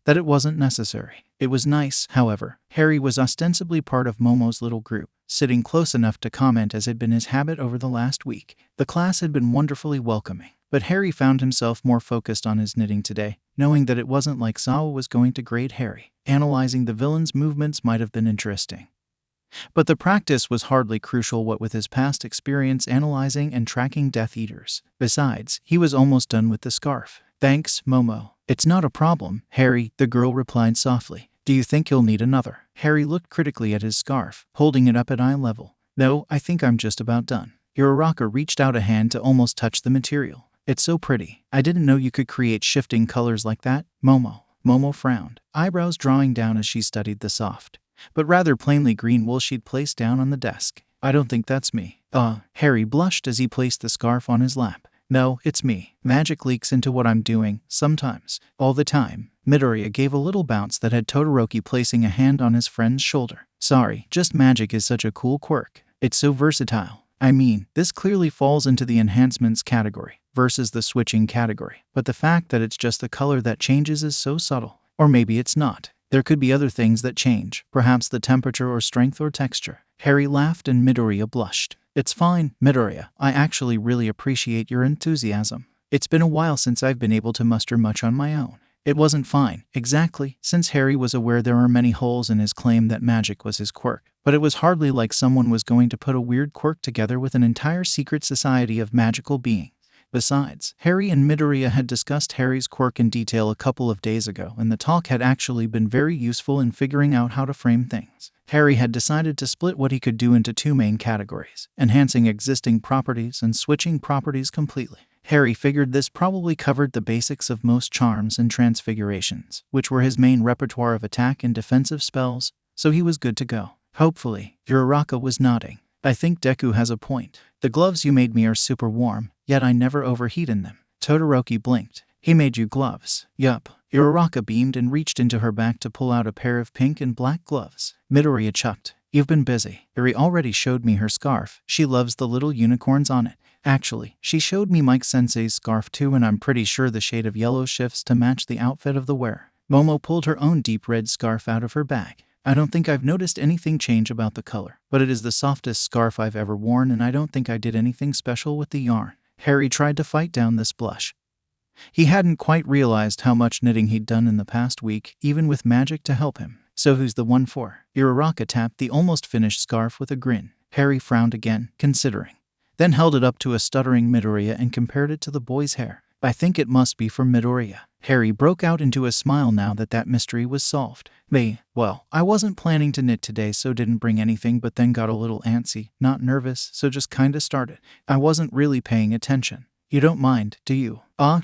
that it wasn't necessary. It was nice, however. Harry was ostensibly part of Momo's little group, sitting close enough to comment as had been his habit over the last week. The class had been wonderfully welcoming, but Harry found himself more focused on his knitting today, knowing that it wasn't like Aizawa was going to grade Harry. Analyzing the villain's movements might have been interesting, but the practice was hardly crucial, what with his past experience analyzing and tracking Death Eaters. Besides, he was almost done with the scarf. Thanks, Momo. It's not a problem, Harry, the girl replied softly. Do you think you'll need another? Harry looked critically at his scarf, holding it up at eye level. No, I think I'm just about done. Uraraka reached out a hand to almost touch the material. It's so pretty. I didn't know you could create shifting colors like that, Momo. Momo frowned, eyebrows drawing down as she studied the soft, but rather plainly green wool she'd placed down on the desk. I don't think that's me. Harry blushed as he placed the scarf on his lap. No, it's me. Magic leaks into what I'm doing, sometimes, all the time. Midoriya gave a little bounce that had Todoroki placing a hand on his friend's shoulder. Sorry, just magic is such a cool quirk. It's so versatile. I mean, this clearly falls into the enhancements category versus the switching category, but the fact that it's just the color that changes is so subtle. Or maybe it's not. There could be other things that change, perhaps the temperature or strength or texture. Harry laughed and Midoriya blushed. It's fine, Midoriya. I actually really appreciate your enthusiasm. It's been a while since I've been able to muster much on my own. It wasn't fine, exactly, since Harry was aware there were many holes in his claim that magic was his quirk, but it was hardly like someone was going to put a weird quirk together with an entire secret society of magical beings. Besides, Harry and Midoriya had discussed Harry's quirk in detail a couple of days ago, and the talk had actually been very useful in figuring out how to frame things. Harry had decided to split what he could do into two main categories, enhancing existing properties and switching properties completely. Harry figured this probably covered the basics of most charms and transfigurations, which were his main repertoire of attack and defensive spells, so he was good to go. Hopefully. Uraraka was nodding. I think Deku has a point. The gloves you made me are super warm, yet I never overheat in them. Todoroki blinked. He made you gloves. Yup. Uraraka beamed and reached into her back to pull out a pair of pink and black gloves. Midoriya chucked. You've been busy. Erie already showed me her scarf. She loves the little unicorns on it. Actually, she showed me Mike Sensei's scarf too, and I'm pretty sure the shade of yellow shifts to match the outfit of the wearer. Momo pulled her own deep red scarf out of her bag. I don't think I've noticed anything change about the color, but it is the softest scarf I've ever worn, and I don't think I did anything special with the yarn. Harry tried to fight down this blush. He hadn't quite realized how much knitting he'd done in the past week, even with magic to help him. So who's the one for? Uraraka tapped the almost finished scarf with a grin. Harry frowned again, considering. Then held it up to a stuttering Midoriya and compared it to the boy's hair. I think it must be from Midoriya. Harry broke out into a smile now that mystery was solved. Well, I wasn't planning to knit today, so didn't bring anything, but then got a little antsy, not nervous, so just kinda started. I wasn't really paying attention. You don't mind, do you?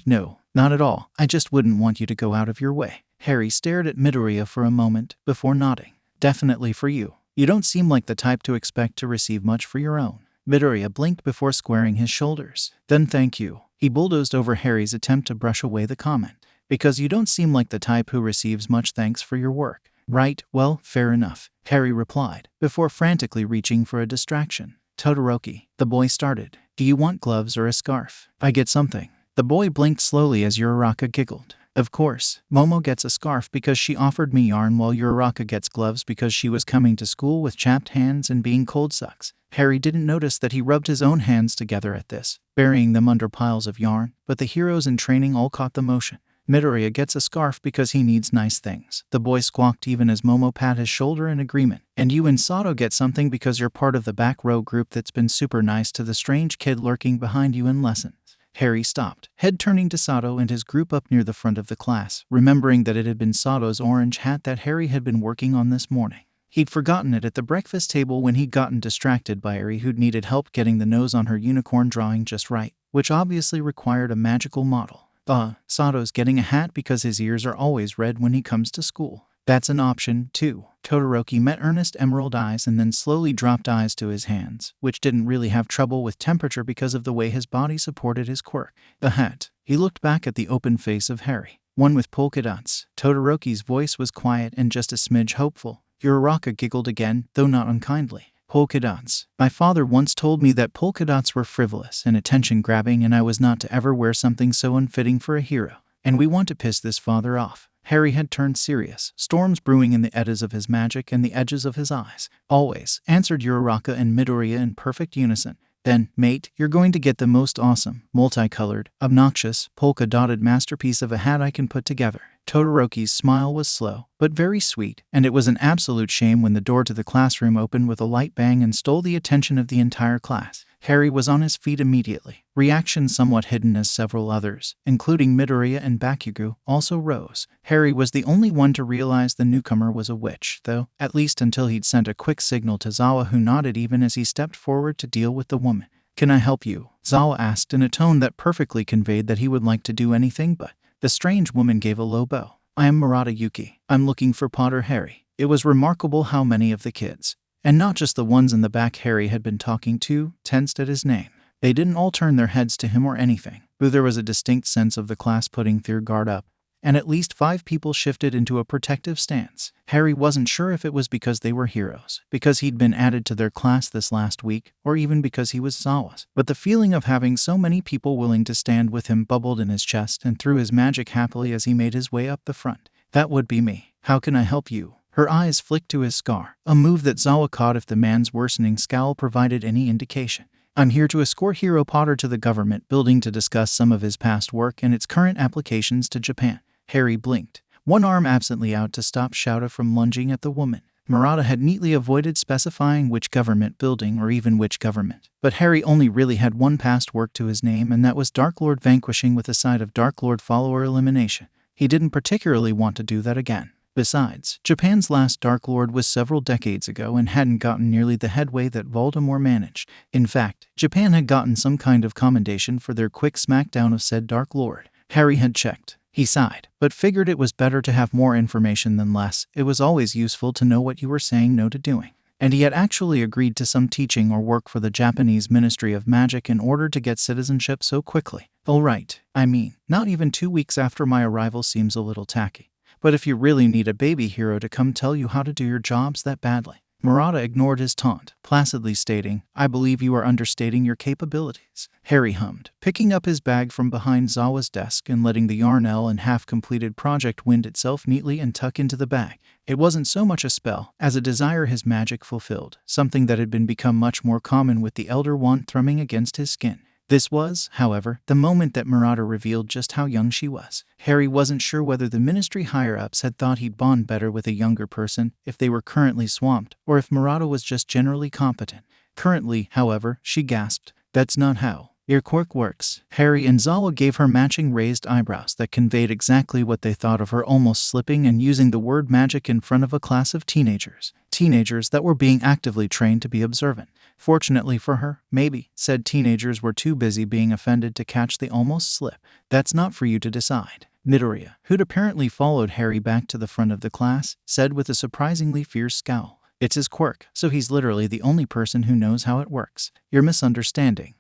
No, not at all. I just wouldn't want you to go out of your way. Harry stared at Midoriya for a moment, before nodding. Definitely for you. You don't seem like the type to expect to receive much for your own. Midoriya blinked before squaring his shoulders. Then thank you. He bulldozed over Harry's attempt to brush away the comment. Because you don't seem like the type who receives much thanks for your work. Right, well, fair enough, Harry replied, before frantically reaching for a distraction. Todoroki, the boy started. Do you want gloves or a scarf? I get something. The boy blinked slowly as Uraraka giggled. Of course, Momo gets a scarf because she offered me yarn, while Uraraka gets gloves because she was coming to school with chapped hands and being cold sucks. Harry didn't notice that he rubbed his own hands together at this, burying them under piles of yarn, but the heroes in training all caught the motion. Midoriya gets a scarf because he needs nice things. The boy squawked even as Momo pat his shoulder in agreement. And you and Sato get something because you're part of the back row group that's been super nice to the strange kid lurking behind you in lessons. Harry stopped, head turning to Sato and his group up near the front of the class, remembering that it had been Sato's orange hat that Harry had been working on this morning. He'd forgotten it at the breakfast table when he'd gotten distracted by Erie, who'd needed help getting the nose on her unicorn drawing just right, which obviously required a magical model. Sato's getting a hat because his ears are always red when he comes to school. That's an option, too. Todoroki met earnest emerald eyes and then slowly dropped eyes to his hands, which didn't really have trouble with temperature because of the way his body supported his quirk. A hat. He looked back at the open face of Harry. One with polka dots. Todoroki's voice was quiet and just a smidge hopeful. Uraraka giggled again, though not unkindly. Polka dots. My father once told me that polka dots were frivolous and attention-grabbing, and I was not to ever wear something so unfitting for a hero. And we want to piss this father off. Harry had turned serious, storms brewing in the edges of his magic and the edges of his eyes. Always, answered Uraraka and Midoriya in perfect unison. Then, mate, you're going to get the most awesome, multicolored, obnoxious, polka-dotted masterpiece of a hat I can put together. Todoroki's smile was slow, but very sweet, and it was an absolute shame when the door to the classroom opened with a light bang and stole the attention of the entire class. Harry was on his feet immediately, reaction somewhat hidden as several others, including Midoriya and Bakugo, also rose. Harry was the only one to realize the newcomer was a witch, though, at least until he'd sent a quick signal to Zawa, who nodded even as he stepped forward to deal with the woman. Can I help you? Zawa asked in a tone that perfectly conveyed that he would like to do anything but. The strange woman gave a low bow. I am Murata Yuki. I'm looking for Potter Harry. It was remarkable how many of the kids, and not just the ones in the back Harry had been talking to, tensed at his name. They didn't all turn their heads to him or anything, but there was a distinct sense of the class putting their guard up, and at least 5 people shifted into a protective stance. Harry wasn't sure if it was because they were heroes, because he'd been added to their class this last week, or even because he was Zawa's. But the feeling of having so many people willing to stand with him bubbled in his chest and threw his magic happily as he made his way up the front. That would be me. How can I help you? Her eyes flicked to his scar, a move that Zawa caught if the man's worsening scowl provided any indication. I'm here to escort Hero Potter to the government building to discuss some of his past work and its current applications to Japan. Harry blinked, one arm absently out to stop Shouta from lunging at the woman. Murata had neatly avoided specifying which government building or even which government, but Harry only really had one past work to his name, and that was Dark Lord vanquishing with a side of Dark Lord follower elimination. He didn't particularly want to do that again. Besides, Japan's last Dark Lord was several decades ago and hadn't gotten nearly the headway that Voldemort managed. In fact, Japan had gotten some kind of commendation for their quick smackdown of said Dark Lord. Harry had checked. He sighed, but figured it was better to have more information than less. It was always useful to know what you were saying no to doing. And he had actually agreed to some teaching or work for the Japanese Ministry of Magic in order to get citizenship so quickly. All right, I mean, not even 2 weeks after my arrival seems a little tacky. But if you really need a baby hero to come tell you how to do your jobs that badly, Murata ignored his taunt, placidly stating, "I believe you are understating your capabilities." Harry hummed, picking up his bag from behind Zawa's desk and letting the Yarnell and half-completed project wind itself neatly and tuck into the bag. It wasn't so much a spell as a desire his magic fulfilled, something that had become much more common with the Elder Wand thrumming against his skin. This was, however, the moment that Murata revealed just how young she was. Harry wasn't sure whether the ministry higher-ups had thought he'd bond better with a younger person if they were currently swamped, or if Murata was just generally competent. Currently, however, she gasped, "That's not how your quirk works." Harry and Zawa gave her matching raised eyebrows that conveyed exactly what they thought of her almost slipping and using the word magic in front of a class of teenagers. Teenagers that were being actively trained to be observant. Fortunately for her, maybe, said teenagers were too busy being offended to catch the almost slip. "That's not for you to decide." Midoriya, who'd apparently followed Harry back to the front of the class, said with a surprisingly fierce scowl. "It's his quirk, so he's literally the only person who knows how it works. You're misunderstanding."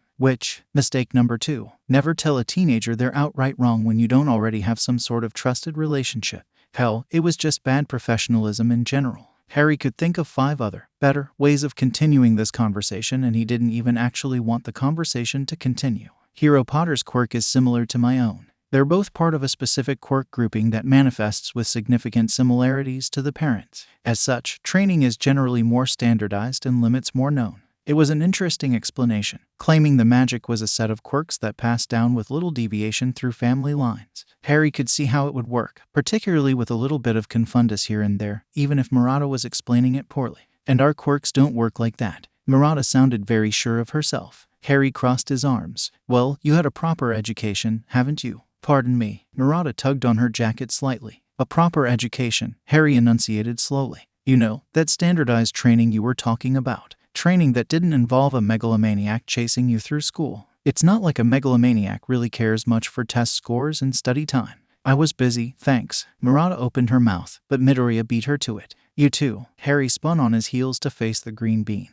Mistake number 2. Never tell a teenager they're outright wrong when you don't already have some sort of trusted relationship. Hell, it was just bad professionalism in general. Harry could think of 5 other, better ways of continuing this conversation, and he didn't even actually want the conversation to continue. Hero Potter's quirk is similar to my own. They're both part of a specific quirk grouping that manifests with significant similarities to the parents. As such, training is generally more standardized and limits more known. It was an interesting explanation, claiming the magic was a set of quirks that passed down with little deviation through family lines. Harry could see how it would work, particularly with a little bit of confundus here and there, even if Murata was explaining it poorly. "And our quirks don't work like that." Murata sounded very sure of herself. Harry crossed his arms. "Well, you had a proper education, haven't you?" "Pardon me." Murata tugged on her jacket slightly. "A proper education," Harry enunciated slowly. "You know, that standardized training you were talking about. Training that didn't involve a megalomaniac chasing you through school. It's not like a megalomaniac really cares much for test scores and study time." "I was busy, thanks." Murata opened her mouth, but Midoriya beat her to it. "You too." Harry spun on his heels to face the green bean,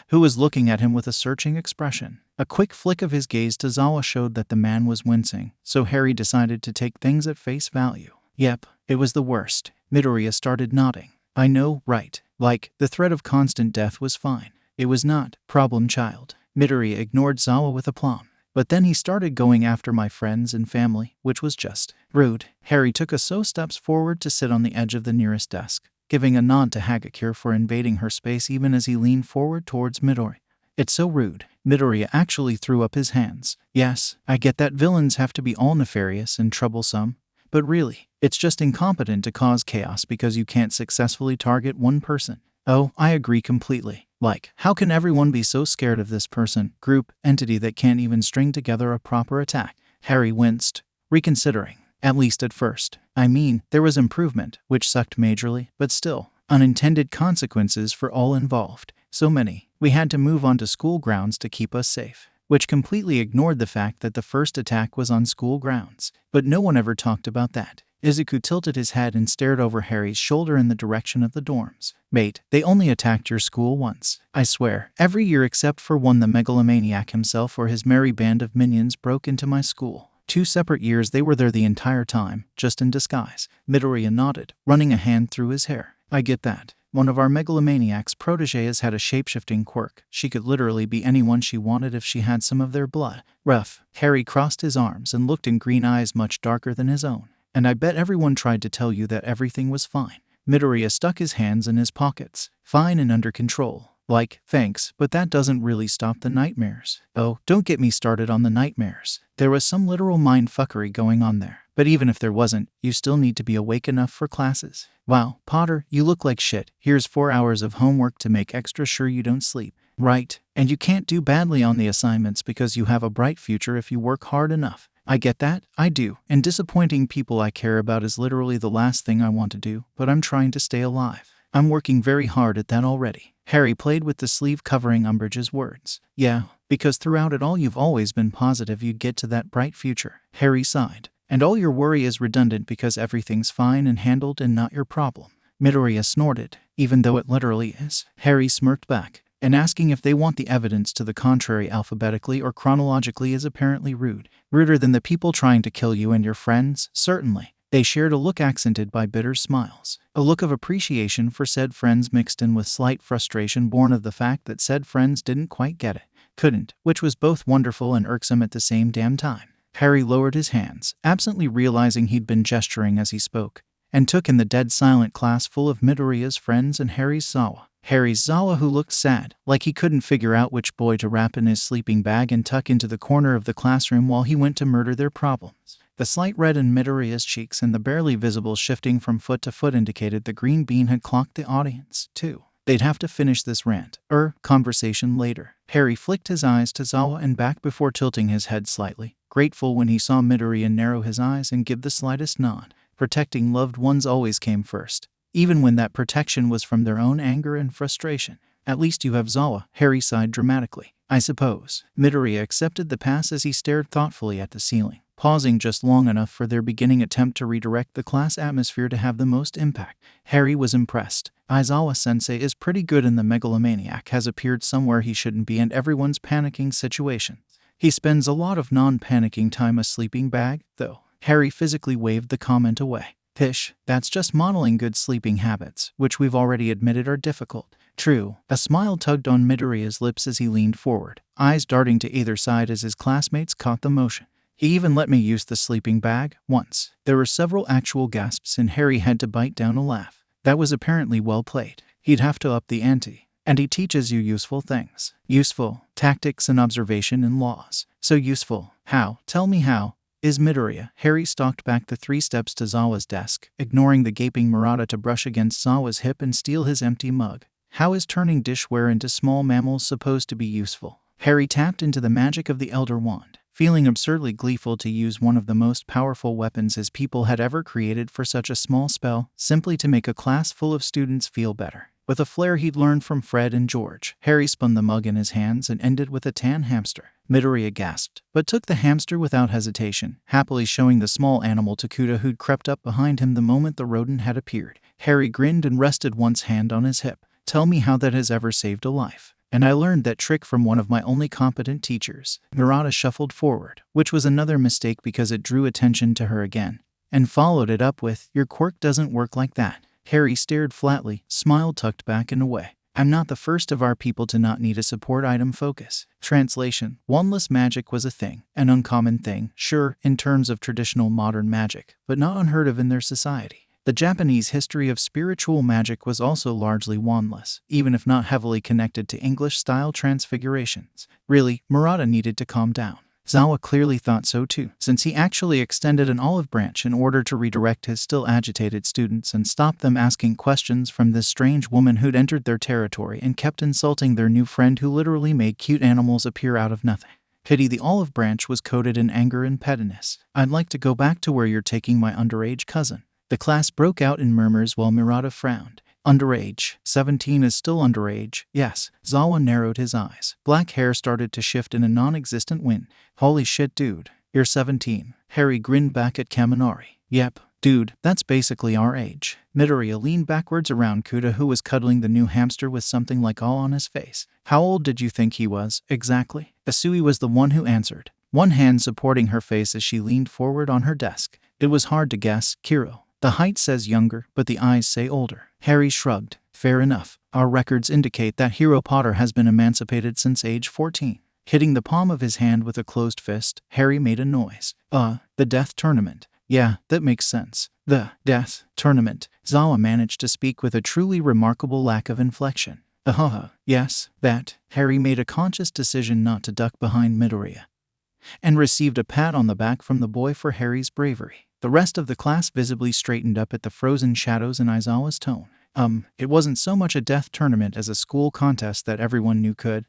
who was looking at him with a searching expression. A quick flick of his gaze to Zawa showed that the man was wincing, so Harry decided to take things at face value. "Yep, it was the worst." Midoriya started nodding. "I know, right. Like, the threat of constant death was fine. It was not. Problem child." Midoriya ignored Zawa with aplomb. "But then he started going after my friends and family, which was just rude." Harry took a few steps forward to sit on the edge of the nearest desk, giving a nod to Hagakure for invading her space even as he leaned forward towards Midori. "It's so rude." Midoriya actually threw up his hands. "Yes, I get that villains have to be all nefarious and troublesome, but really, it's just incompetent to cause chaos because you can't successfully target one person." "Oh, I agree completely. Like, how can everyone be so scared of this person, group, entity that can't even string together a proper attack?" Harry winced, reconsidering. "At least at first. I mean, there was improvement, which sucked majorly, but still, unintended consequences for all involved. So many. We had to move on to school grounds to keep us safe." Which completely ignored the fact that the first attack was on school grounds. But no one ever talked about that. Izuku tilted his head and stared over Harry's shoulder in the direction of the dorms. "Mate, they only attacked your school once. I swear, every year except for one the megalomaniac himself or his merry band of minions broke into my school. 2 separate years they were there the entire time, just in disguise." Midoriya nodded, running a hand through his hair. "I get that. One of our megalomaniac's proteges had a shapeshifting quirk. She could literally be anyone she wanted if she had some of their blood." Rough. Harry crossed his arms and looked in green eyes much darker than his own. "And I bet everyone tried to tell you that everything was fine." Midoriya stuck his hands in his pockets. "Fine and under control. Like, thanks, but that doesn't really stop the nightmares." "Oh, don't get me started on the nightmares. There was some literal mindfuckery going on there. But even if there wasn't, you still need to be awake enough for classes." "Wow, Potter, you look like shit. Here's 4 hours of homework to make extra sure you don't sleep." "Right. And you can't do badly on the assignments because you have a bright future if you work hard enough." "I get that, I do. And disappointing people I care about is literally the last thing I want to do, but I'm trying to stay alive. I'm working very hard at that already." Harry played with the sleeve covering Umbridge's words. "Yeah, because throughout it all you've always been positive you'd get to that bright future." Harry sighed. "And all your worry is redundant because everything's fine and handled and not your problem." Midoriya snorted. "Even though it literally is." Harry smirked back. "And asking if they want the evidence to the contrary alphabetically or chronologically is apparently rude. Ruder than the people trying to kill you and your friends, certainly." They shared a look accented by bitter smiles, a look of appreciation for said friends mixed in with slight frustration born of the fact that said friends didn't quite get it, couldn't, which was both wonderful and irksome at the same damn time. Harry lowered his hands, absently realizing he'd been gesturing as he spoke, and took in the dead silent class full of Midoriya's friends and Harry's Zawa, who looked sad, like he couldn't figure out which boy to wrap in his sleeping bag and tuck into the corner of the classroom while he went to murder their problems. The slight red in Midoriya's cheeks and the barely visible shifting from foot to foot indicated the green bean had clocked the audience, too. They'd have to finish this conversation later. Harry flicked his eyes to Zawa and back before tilting his head slightly, grateful when he saw Midoriya narrow his eyes and give the slightest nod. Protecting loved ones always came first, even when that protection was from their own anger and frustration. At least you have Zawa, Harry sighed dramatically. I suppose. Midoriya accepted the pass as he stared thoughtfully at the ceiling, pausing just long enough for their beginning attempt to redirect the class atmosphere to have the most impact. Harry was impressed. Aizawa-sensei is pretty good, and the megalomaniac has appeared somewhere he shouldn't be and everyone's panicking situations. He spends a lot of non-panicking time a sleeping bag, though. Harry physically waved the comment away. Pish, that's just modeling good sleeping habits, which we've already admitted are difficult. True. A smile tugged on Midoriya's lips as he leaned forward, eyes darting to either side as his classmates caught the motion. He even let me use the sleeping bag once. There were several actual gasps and Harry had to bite down a laugh. That was apparently well played. He'd have to up the ante. And he teaches you useful things. Useful. Tactics and observation and laws. So useful. How? Tell me how. Is Midoriya? Harry stalked back the 3 steps to Zawa's desk, ignoring the gaping Murata to brush against Zawa's hip and steal his empty mug. How is turning dishware into small mammals supposed to be useful? Harry tapped into the magic of the Elder Wand, feeling absurdly gleeful to use one of the most powerful weapons his people had ever created for such a small spell, simply to make a class full of students feel better. With a flair he'd learned from Fred and George, Harry spun the mug in his hands and ended with a tan hamster. Midoriya gasped, but took the hamster without hesitation, happily showing the small animal to Kuta, who'd crept up behind him the moment the rodent had appeared. Harry grinned and rested one hand on his hip. Tell me how that has ever saved a life. And I learned that trick from one of my only competent teachers. Murata shuffled forward, which was another mistake because it drew attention to her again, and followed it up with, your quirk doesn't work like that. Harry stared flatly, smile tucked back and away. I'm not the first of our people to not need a support item focus. Translation: wandless magic was a thing, an uncommon thing, sure, in terms of traditional modern magic, but not unheard of in their society. The Japanese history of spiritual magic was also largely wandless, even if not heavily connected to English-style transfigurations. Really, Murata needed to calm down. Zawa clearly thought so too, since he actually extended an olive branch in order to redirect his still agitated students and stop them asking questions from this strange woman who'd entered their territory and kept insulting their new friend who literally made cute animals appear out of nothing. Pity the olive branch was coated in anger and pettiness. I'd like to go back to where you're taking my underage cousin. The class broke out in murmurs while Murata frowned. Underage. 17 is still underage. Yes. Zawa narrowed his eyes. Black hair started to shift in a non-existent wind. Holy shit, dude. You're 17. Harry grinned back at Kaminari. Yep. Dude, that's basically our age. Midoriya leaned backwards around Kuta, who was cuddling the new hamster with something like awe on his face. How old did you think he was, exactly? Asui was the one who answered, one hand supporting her face as she leaned forward on her desk. It was hard to guess, Kiro. The height says younger, but the eyes say older. Harry shrugged. Fair enough. Our records indicate that Hero Potter has been emancipated since age 14. Hitting the palm of his hand with a closed fist, Harry made a noise. The death tournament. Yeah, that makes sense. The death tournament. Zawa managed to speak with a truly remarkable lack of inflection. Yes, that. Harry made a conscious decision not to duck behind Midoriya, and received a pat on the back from the boy for Harry's bravery. The rest of the class visibly straightened up at the frozen shadows in Aizawa's tone. It wasn't so much a death tournament as a school contest that everyone knew could,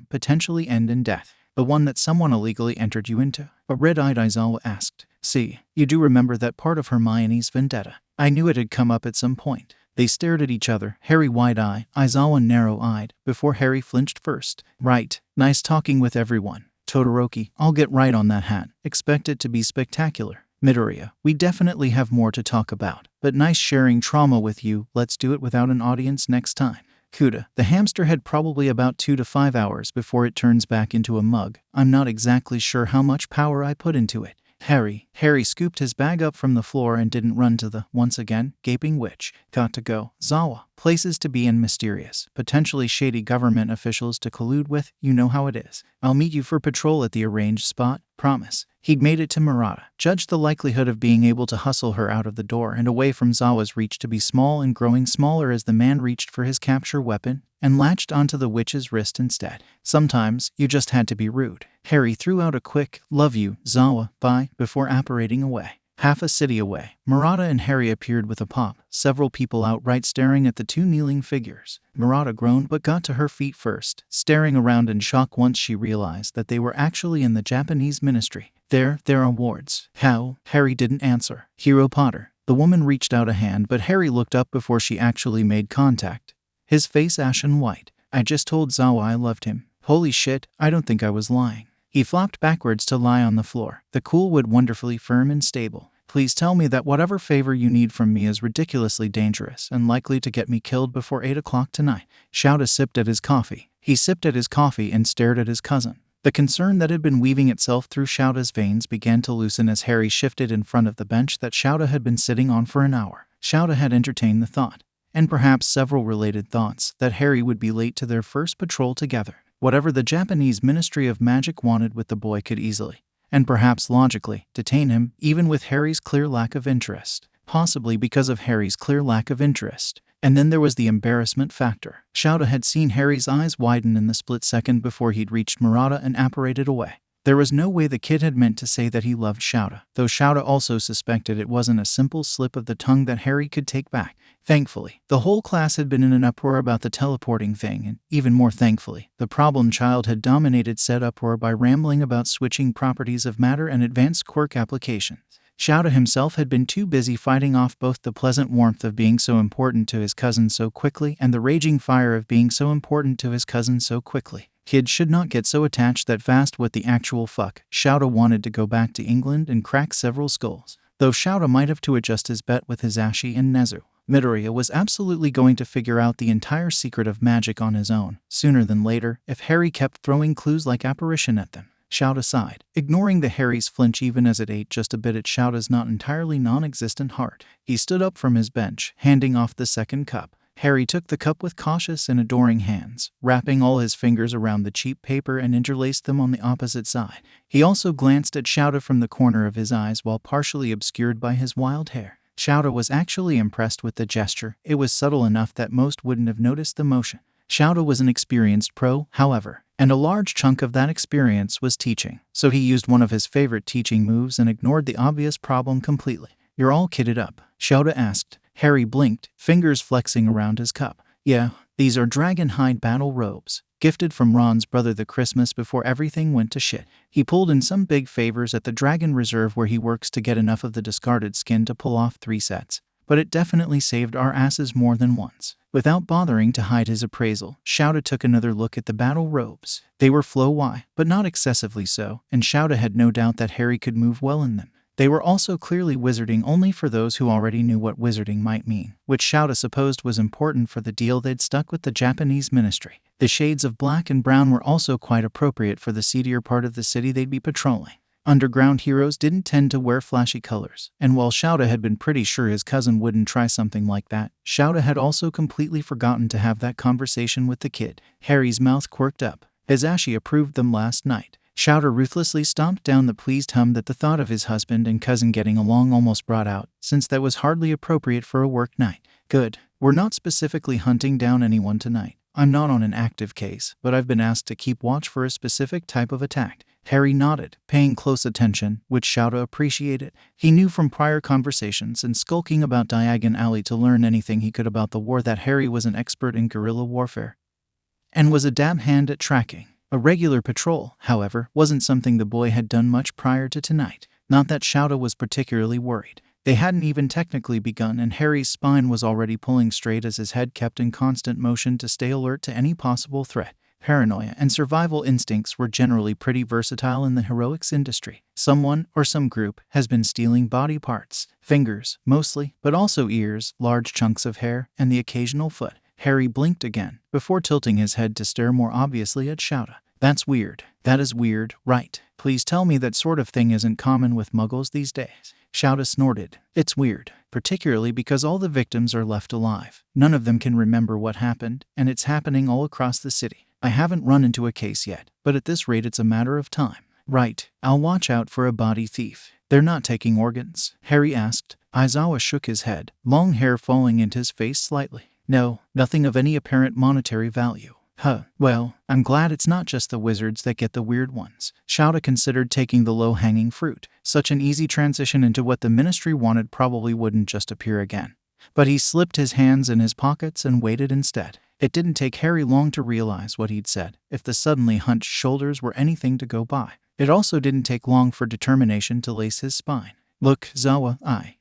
potentially end in death. The one that someone illegally entered you into? A red-eyed Aizawa asked. See, you do remember that part of Hermione's vendetta. I knew it had come up at some point. They stared at each other, Harry wide-eyed, Aizawa narrow-eyed, before Harry flinched first. Right, nice talking with everyone. Todoroki, I'll get right on that hat. Expect it to be spectacular. Midoriya, we definitely have more to talk about, but nice sharing trauma with you. Let's do it without an audience next time. Kuta, the hamster had probably about 2 to 5 hours before it turns back into a mug. I'm not exactly sure how much power I put into it. Harry Harry scooped his bag up from the floor and didn't run to the, once again, gaping witch. Got to go. Zawa. Places to be and mysterious, potentially shady government officials to collude with, you know how it is. I'll meet you for patrol at the arranged spot, promise. He'd made it to Murata, judged the likelihood of being able to hustle her out of the door and away from Zawa's reach to be small and growing smaller as the man reached for his capture weapon and latched onto the witch's wrist instead. Sometimes, you just had to be rude. Harry threw out a quick, love you, Zawa, bye, before apparating away. Half a city away, Murata and Harry appeared with a pop, several people outright staring at the two kneeling figures. Murata groaned but got to her feet first, staring around in shock once she realized that they were actually in the Japanese ministry. Their awards. How? Harry didn't answer. Hero Potter. The woman reached out a hand but Harry looked up before she actually made contact. His face ashen white. I just told Zawa I loved him. Holy shit, I don't think I was lying. He flopped backwards to lie on the floor, the cool wood wonderfully firm and stable. Please tell me that whatever favor you need from me is ridiculously dangerous and likely to get me killed before 8 o'clock tonight. Shouta sipped at his coffee. He sipped at his coffee and stared at his cousin. The concern that had been weaving itself through Shouta's veins began to loosen as Harry shifted in front of the bench that Shouta had been sitting on for an hour. Shouta had entertained the thought, and perhaps several related thoughts, that Harry would be late to their first patrol together. Whatever the Japanese Ministry of Magic wanted with the boy could easily, and perhaps logically, detain him, even with Harry's clear lack of interest. Possibly because of Harry's clear lack of interest. And then there was the embarrassment factor. Shouta had seen Harry's eyes widen in the split second before he'd reached Murata and apparated away. There was no way the kid had meant to say that he loved Shouta, though Shouta also suspected it wasn't a simple slip of the tongue that Harry could take back. Thankfully, the whole class had been in an uproar about the teleporting thing, and even more thankfully, the problem child had dominated said uproar by rambling about switching properties of matter and advanced quirk applications. Shouta himself had been too busy fighting off both the pleasant warmth of being so important to his cousin so quickly and the raging fire of being so important to his cousin so quickly. Kids should not get so attached that fast. What the actual fuck? Shouta wanted to go back to England and crack several skulls. Though Shouta might have to adjust his bet with Hisashi and Nezu. Midoriya was absolutely going to figure out the entire secret of magic on his own, sooner than later, if Harry kept throwing clues like apparition at them. Shouta sighed, ignoring the Harry's flinch even as it ate just a bit at Shouta's not entirely non-existent heart. He stood up from his bench, handing off the second cup. Harry took the cup with cautious and adoring hands, wrapping all his fingers around the cheap paper and interlaced them on the opposite side. He also glanced at Shouta from the corner of his eyes while partially obscured by his wild hair. Shouta was actually impressed with the gesture. It was subtle enough that most wouldn't have noticed the motion. Shouta was an experienced pro, however, and a large chunk of that experience was teaching, so he used one of his favorite teaching moves and ignored the obvious problem completely. You're all kitted up? Shouta asked. Harry blinked, fingers flexing around his cup. Yeah, these are dragon hide battle robes, gifted from Ron's brother the Christmas before everything went to shit. He pulled in some big favors at the Dragon Reserve where he works to get enough of the discarded skin to pull off 3 sets. But it definitely saved our asses more than once. Without bothering to hide his appraisal, Shouta took another look at the battle robes. They were flow-y, but not excessively so, and Shouta had no doubt that Harry could move well in them. They were also clearly wizarding only for those who already knew what wizarding might mean, which Shouta supposed was important for the deal they'd stuck with the Japanese ministry. The shades of black and brown were also quite appropriate for the seedier part of the city they'd be patrolling. Underground heroes didn't tend to wear flashy colors, and while Shouta had been pretty sure his cousin wouldn't try something like that, Shouta had also completely forgotten to have that conversation with the kid. Harry's mouth quirked up. Hisashi approved them last night. Shouta ruthlessly stomped down the pleased hum that the thought of his husband and cousin getting along almost brought out, since that was hardly appropriate for a work night. Good. We're not specifically hunting down anyone tonight. I'm not on an active case, but I've been asked to keep watch for a specific type of attack. Harry nodded, paying close attention, which Shouta appreciated. He knew from prior conversations and skulking about Diagon Alley to learn anything he could about the war that Harry was an expert in guerrilla warfare and was a dab hand at tracking. A regular patrol, however, wasn't something the boy had done much prior to tonight. Not that Shouta was particularly worried. They hadn't even technically begun, and Harry's spine was already pulling straight as his head kept in constant motion to stay alert to any possible threat. Paranoia and survival instincts were generally pretty versatile in the heroics industry. Someone, or some group, has been stealing body parts, fingers, mostly, but also ears, large chunks of hair, and the occasional foot. Harry blinked again, before tilting his head to stare more obviously at Shouta. That's weird. That is weird, right? Please tell me that sort of thing isn't common with muggles these days. Shouta snorted. It's weird, particularly because all the victims are left alive. None of them can remember what happened, and it's happening all across the city. I haven't run into a case yet, but at this rate it's a matter of time. Right, I'll watch out for a body thief. They're not taking organs? Harry asked. Aizawa shook his head, long hair falling into his face slightly. No, nothing of any apparent monetary value. Huh, well, I'm glad it's not just the wizards that get the weird ones. Shouta considered taking the low-hanging fruit. Such an easy transition into what the ministry wanted probably wouldn't just appear again. But he slipped his hands in his pockets and waited instead. It didn't take Harry long to realize what he'd said, if the suddenly hunched shoulders were anything to go by. It also didn't take long for determination to lace his spine. Look, Zawa,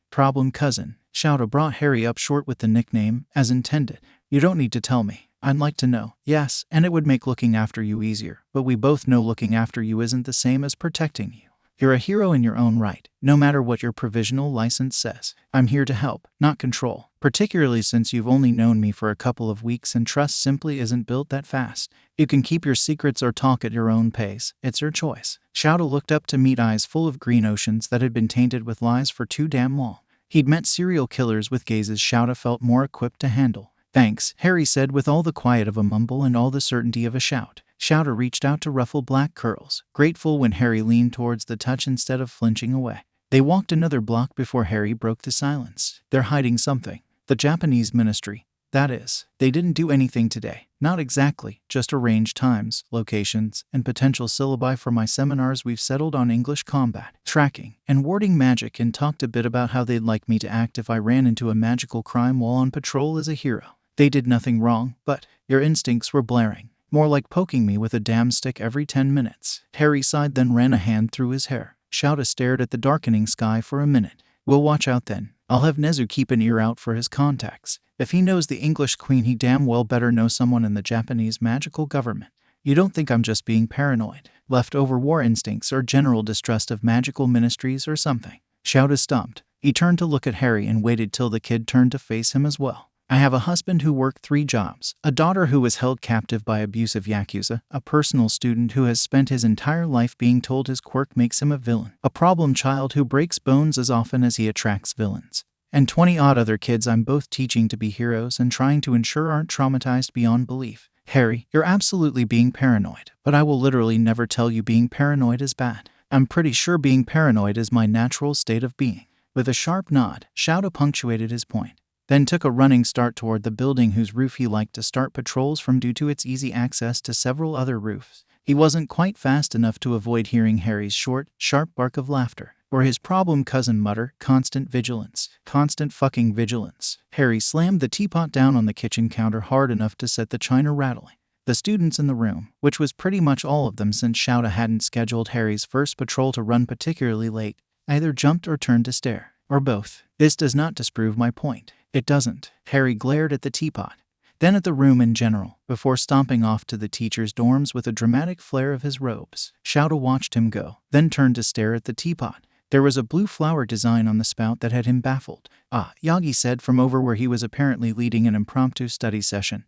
problem cousin. Shouta brought Harry up short with the nickname, as intended. You don't need to tell me. I'd like to know. Yes, and it would make looking after you easier, but we both know looking after you isn't the same as protecting you. You're a hero in your own right, no matter what your provisional license says. I'm here to help, not control, particularly since you've only known me for a couple of weeks and trust simply isn't built that fast. You can keep your secrets or talk at your own pace. It's your choice. Shouta looked up to meet eyes full of green oceans that had been tainted with lies for too damn long. He'd met serial killers with gazes Shouta felt more equipped to handle. Thanks, Harry said with all the quiet of a mumble and all the certainty of a shout. Shouta reached out to ruffle black curls, grateful when Harry leaned towards the touch instead of flinching away. They walked another block before Harry broke the silence. They're hiding something. The Japanese ministry. That is, they didn't do anything today. Not exactly, just arrange times, locations, and potential syllabi for my seminars. We've settled on English combat, tracking, and warding magic and talked a bit about how they'd like me to act if I ran into a magical crime while on patrol as a hero. They did nothing wrong, but your instincts were blaring. More like poking me with a damn stick every 10 minutes. Harry sighed, then ran a hand through his hair. Shouta stared at the darkening sky for a minute. We'll watch out then. I'll have Nezu keep an ear out for his contacts. If he knows the English queen, he damn well better know someone in the Japanese magical government. You don't think I'm just being paranoid? Leftover war instincts or general distrust of magical ministries or something? Shouta stopped. He turned to look at Harry and waited till the kid turned to face him as well. I have a husband who worked 3 jobs, a daughter who was held captive by abusive yakuza, a personal student who has spent his entire life being told his quirk makes him a villain, a problem child who breaks bones as often as he attracts villains, and 20-odd other kids I'm both teaching to be heroes and trying to ensure aren't traumatized beyond belief. Harry, you're absolutely being paranoid, but I will literally never tell you being paranoid is bad. I'm pretty sure being paranoid is my natural state of being. With a sharp nod, Shouta punctuated his point, then took a running start toward the building whose roof he liked to start patrols from due to its easy access to several other roofs. He wasn't quite fast enough to avoid hearing Harry's short, sharp bark of laughter, or his problem cousin mutter, constant vigilance. Constant fucking vigilance. Harry slammed the teapot down on the kitchen counter hard enough to set the china rattling. The students in the room, which was pretty much all of them since Shouta hadn't scheduled Harry's first patrol to run particularly late, either jumped or turned to stare. Or both. This does not disprove my point. It doesn't. Harry glared at the teapot, then at the room in general, before stomping off to the teacher's dorms with a dramatic flare of his robes. Shouta watched him go, then turned to stare at the teapot. There was a blue flower design on the spout that had him baffled. Yagi said from over where he was apparently leading an impromptu study session.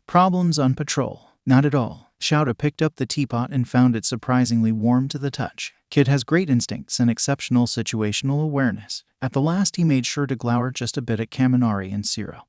Problems on patrol? Not at all. Shouta picked up the teapot and found it surprisingly warm to the touch. Kid has great instincts and exceptional situational awareness. At the last he made sure to glower just a bit at Kaminari and Ciro,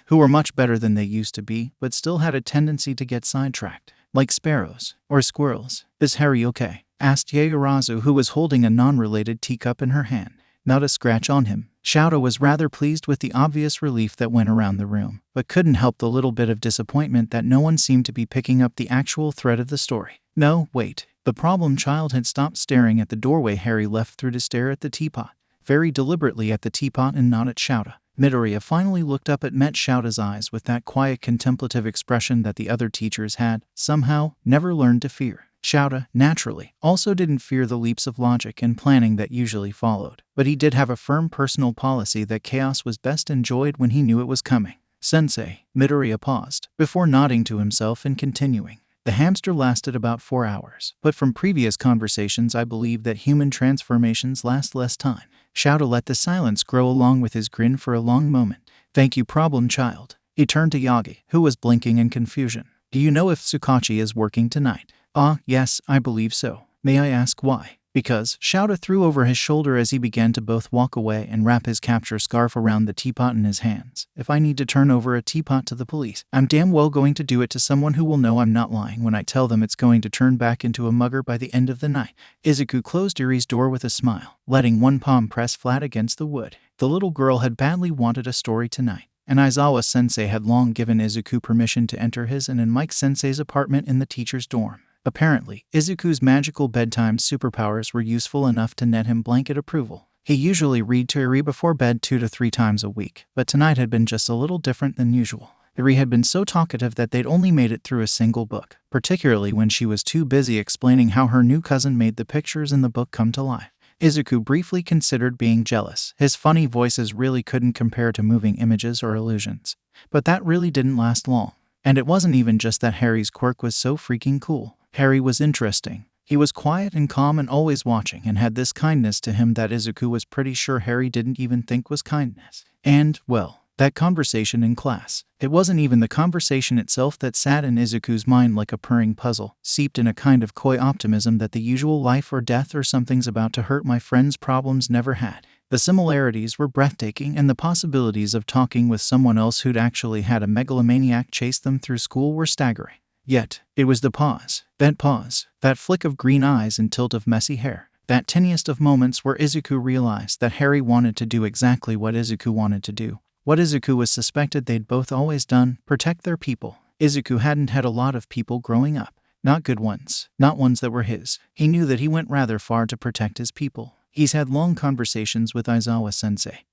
who were much better than they used to be, but still had a tendency to get sidetracked. Like sparrows. Or squirrels. Is Harry okay? Asked Yaoyorozu, who was holding a non-related teacup in her hand. Not a scratch on him. Shouta was rather pleased with the obvious relief that went around the room, but couldn't help the little bit of disappointment that no one seemed to be picking up the actual thread of the story. No, wait. The problem child had stopped staring at the doorway Harry left through to stare at the teapot. Very deliberately at the teapot and not at Shouta. Midoriya finally looked up at met Shouta's eyes with that quiet contemplative expression that the other teachers had, somehow, never learned to fear. Shouta, naturally, also didn't fear the leaps of logic and planning that usually followed, but he did have a firm personal policy that chaos was best enjoyed when he knew it was coming. Sensei, Midoriya paused, before nodding to himself and continuing. The hamster lasted about 4 hours, but from previous conversations I believe that human transformations last less time. Shouta let the silence grow along with his grin for a long moment. Thank you, problem child. He turned to Yagi, who was blinking in confusion. Do you know if Tsukachi is working tonight? Ah, yes, I believe so. May I ask why? Because, Shouta threw over his shoulder as he began to both walk away and wrap his capture scarf around the teapot in his hands. If I need to turn over a teapot to the police, I'm damn well going to do it to someone who will know I'm not lying when I tell them it's going to turn back into a mugger by the end of the night. Izuku closed Erie's door with a smile, letting one palm press flat against the wood. The little girl had badly wanted a story tonight, and Aizawa-sensei had long given Izuku permission to enter his and Mike-sensei's apartment in the teacher's dorm. Apparently, Izuku's magical bedtime superpowers were useful enough to net him blanket approval. He usually read to Erie before bed 2 to 3 times a week, but tonight had been just a little different than usual. Erie had been so talkative that they'd only made it through a single book, particularly when she was too busy explaining how her new cousin made the pictures in the book come to life. Izuku briefly considered being jealous. His funny voices really couldn't compare to moving images or illusions. But that really didn't last long. And it wasn't even just that Harry's quirk was so freaking cool. Harry was interesting. He was quiet and calm and always watching, and had this kindness to him that Izuku was pretty sure Harry didn't even think was kindness. And, well, that conversation in class. It wasn't even the conversation itself that sat in Izuku's mind like a purring puzzle, seeped in a kind of coy optimism that the usual life or death or something's about to hurt my friend's problems never had. The similarities were breathtaking, and the possibilities of talking with someone else who'd actually had a megalomaniac chase them through school were staggering. Yet, it was the pause, that flick of green eyes and tilt of messy hair, that tiniest of moments where Izuku realized that Harry wanted to do exactly what Izuku wanted to do. What Izuku was suspected they'd both always done, protect their people. Izuku hadn't had a lot of people growing up. Not good ones, not ones that were his. He knew that he went rather far to protect his people. He's had long conversations with Aizawa-sensei,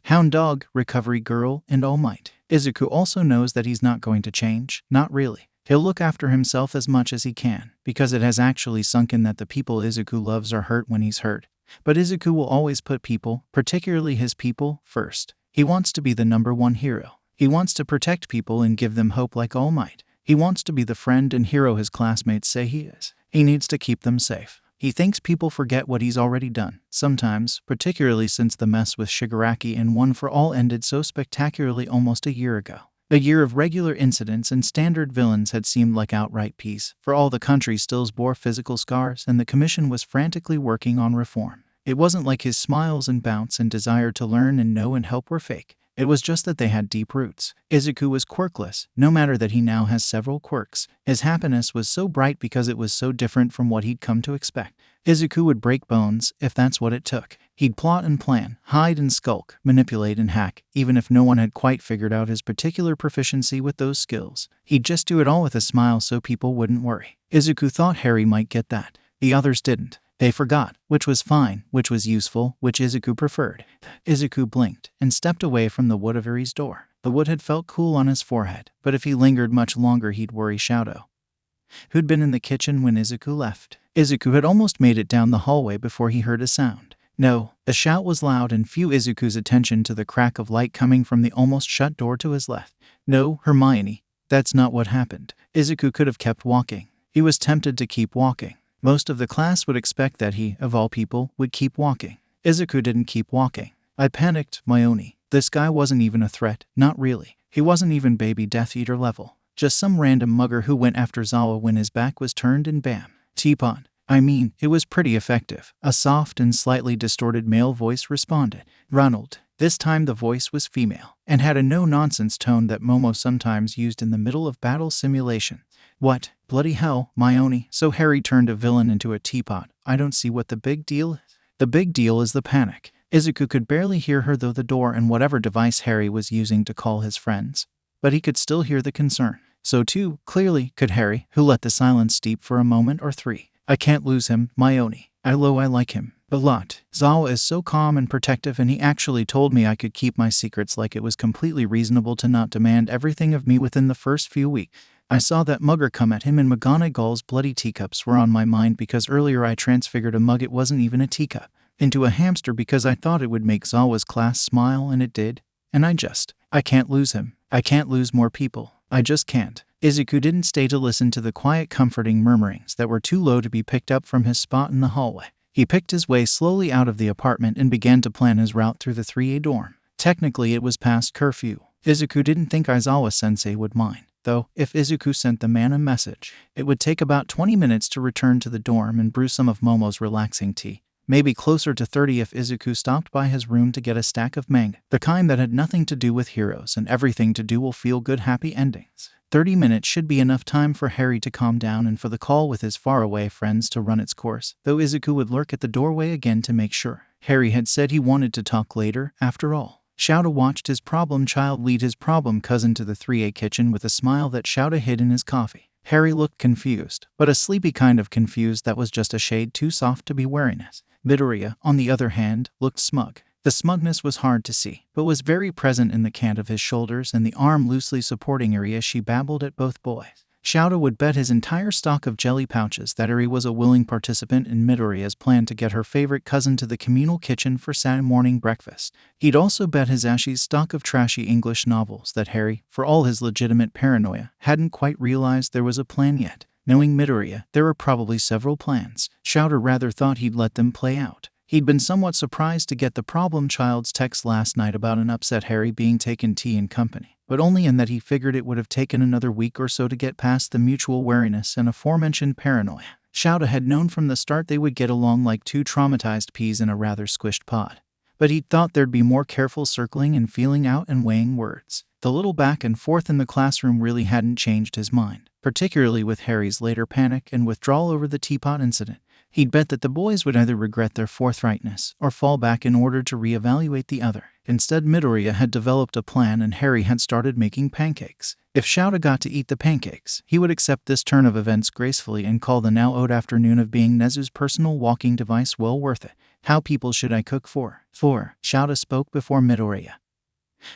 Hound Dog, Recovery Girl, and All Might. Izuku also knows that he's not going to change, not really. He'll look after himself as much as he can, because it has actually sunk in that the people Izuku loves are hurt when he's hurt. But Izuku will always put people, particularly his people, first. He wants to be the #1 hero. He wants to protect people and give them hope like All Might. He wants to be the friend and hero his classmates say he is. He needs to keep them safe. He thinks people forget what he's already done, sometimes, particularly since the mess with Shigaraki and One for All ended so spectacularly almost a year ago. A year of regular incidents and standard villains had seemed like outright peace, for all the country still bore physical scars, and the commission was frantically working on reform. It wasn't like his smiles and bounce and desire to learn and know and help were fake. It was just that they had deep roots. Izuku was quirkless, no matter that he now has several quirks. His happiness was so bright because it was so different from what he'd come to expect. Izuku would break bones, if that's what it took. He'd plot and plan, hide and skulk, manipulate and hack, even if no one had quite figured out his particular proficiency with those skills. He'd just do it all with a smile so people wouldn't worry. Izuku thought Harry might get that. The others didn't. They forgot, which was fine, which was useful, which Izuku preferred. Izuku blinked and stepped away from the wood of Erie's door. The wood had felt cool on his forehead, but if he lingered much longer he'd worry Shouta, who'd been in the kitchen when Izuku left. Izuku had almost made it down the hallway before he heard a sound. No, the shout was loud and drew Izuku's attention to the crack of light coming from the almost shut door to his left. No, Hermione, that's not what happened. Izuku could have kept walking. He was tempted to keep walking. Most of the class would expect that he, of all people, would keep walking. Izuku didn't keep walking. I panicked, Hermione. This guy wasn't even a threat, not really. He wasn't even baby Death Eater level. Just some random mugger who went after Zawa when his back was turned and bam. Teapot. I mean, it was pretty effective. A soft and slightly distorted male voice responded. Ronald. This time the voice was female, and had a no-nonsense tone that Momo sometimes used in the middle of battle simulation. What? Bloody hell, Hermione. So Harry turned a villain into a teapot. I don't see what the big deal is. The big deal is the panic. Izuku could barely hear her through the door and whatever device Harry was using to call his friends. But he could still hear the concern. So too, clearly, could Harry, who let the silence steep for a moment or 3. I can't lose him, Hermione. I like him a lot. Zawa is so calm and protective, and he actually told me I could keep my secrets, like it was completely reasonable to not demand everything of me within the first few weeks. I saw that mugger come at him, and McGonagall's bloody teacups were on my mind because earlier I transfigured a mug, it wasn't even a teacup, into a hamster because I thought it would make Zawa's class smile, and it did. And I can't lose him. I can't lose more people. I just can't. Izuku didn't stay to listen to the quiet, comforting murmurings that were too low to be picked up from his spot in the hallway. He picked his way slowly out of the apartment and began to plan his route through the 3A dorm. Technically, it was past curfew. Izuku didn't think Aizawa-sensei would mind. though, if Izuku sent the man a message. It would take about 20 minutes to return to the dorm and brew some of Momo's relaxing tea. Maybe closer to 30 if Izuku stopped by his room to get a stack of manga. The kind that had nothing to do with heroes and everything to do with feel-good happy endings. 30 minutes should be enough time for Harry to calm down and for the call with his faraway friends to run its course, though Izuku would lurk at the doorway again to make sure. Harry had said he wanted to talk later, after all. Shouta watched his problem child lead his problem cousin to the 3A kitchen with a smile that Shouta hid in his coffee. Harry looked confused, but a sleepy kind of confused that was just a shade too soft to be wariness. Midoriya, on the other hand, looked smug. The smugness was hard to see, but was very present in the cant of his shoulders and the arm loosely supporting Erie as she babbled at both boys. Shouta would bet his entire stock of jelly pouches that Erie was a willing participant in Midoriya's plan to get her favorite cousin to the communal kitchen for Saturday morning breakfast. He'd also bet his Ashi's stock of trashy English novels that Harry, for all his legitimate paranoia, hadn't quite realized there was a plan yet. Knowing Midoriya, there were probably several plans. Shouta rather thought he'd let them play out. He'd been somewhat surprised to get the problem child's text last night about an upset Harry being taken tea in company, but only in that he figured it would have taken another week or so to get past the mutual wariness and aforementioned paranoia. Shouta had known from the start they would get along like two traumatized peas in a rather squished pod. But he'd thought there'd be more careful circling and feeling out and weighing words. The little back and forth in the classroom really hadn't changed his mind, particularly with Harry's later panic and withdrawal over the teapot incident. He'd bet that the boys would either regret their forthrightness or fall back in order to reevaluate the other. Instead, Midoriya had developed a plan and Harry had started making pancakes. If Shouta got to eat the pancakes, he would accept this turn of events gracefully and call the now owed afternoon of being Nezu's personal walking device well worth it. How people should I cook for? Shouta spoke before Midoriya,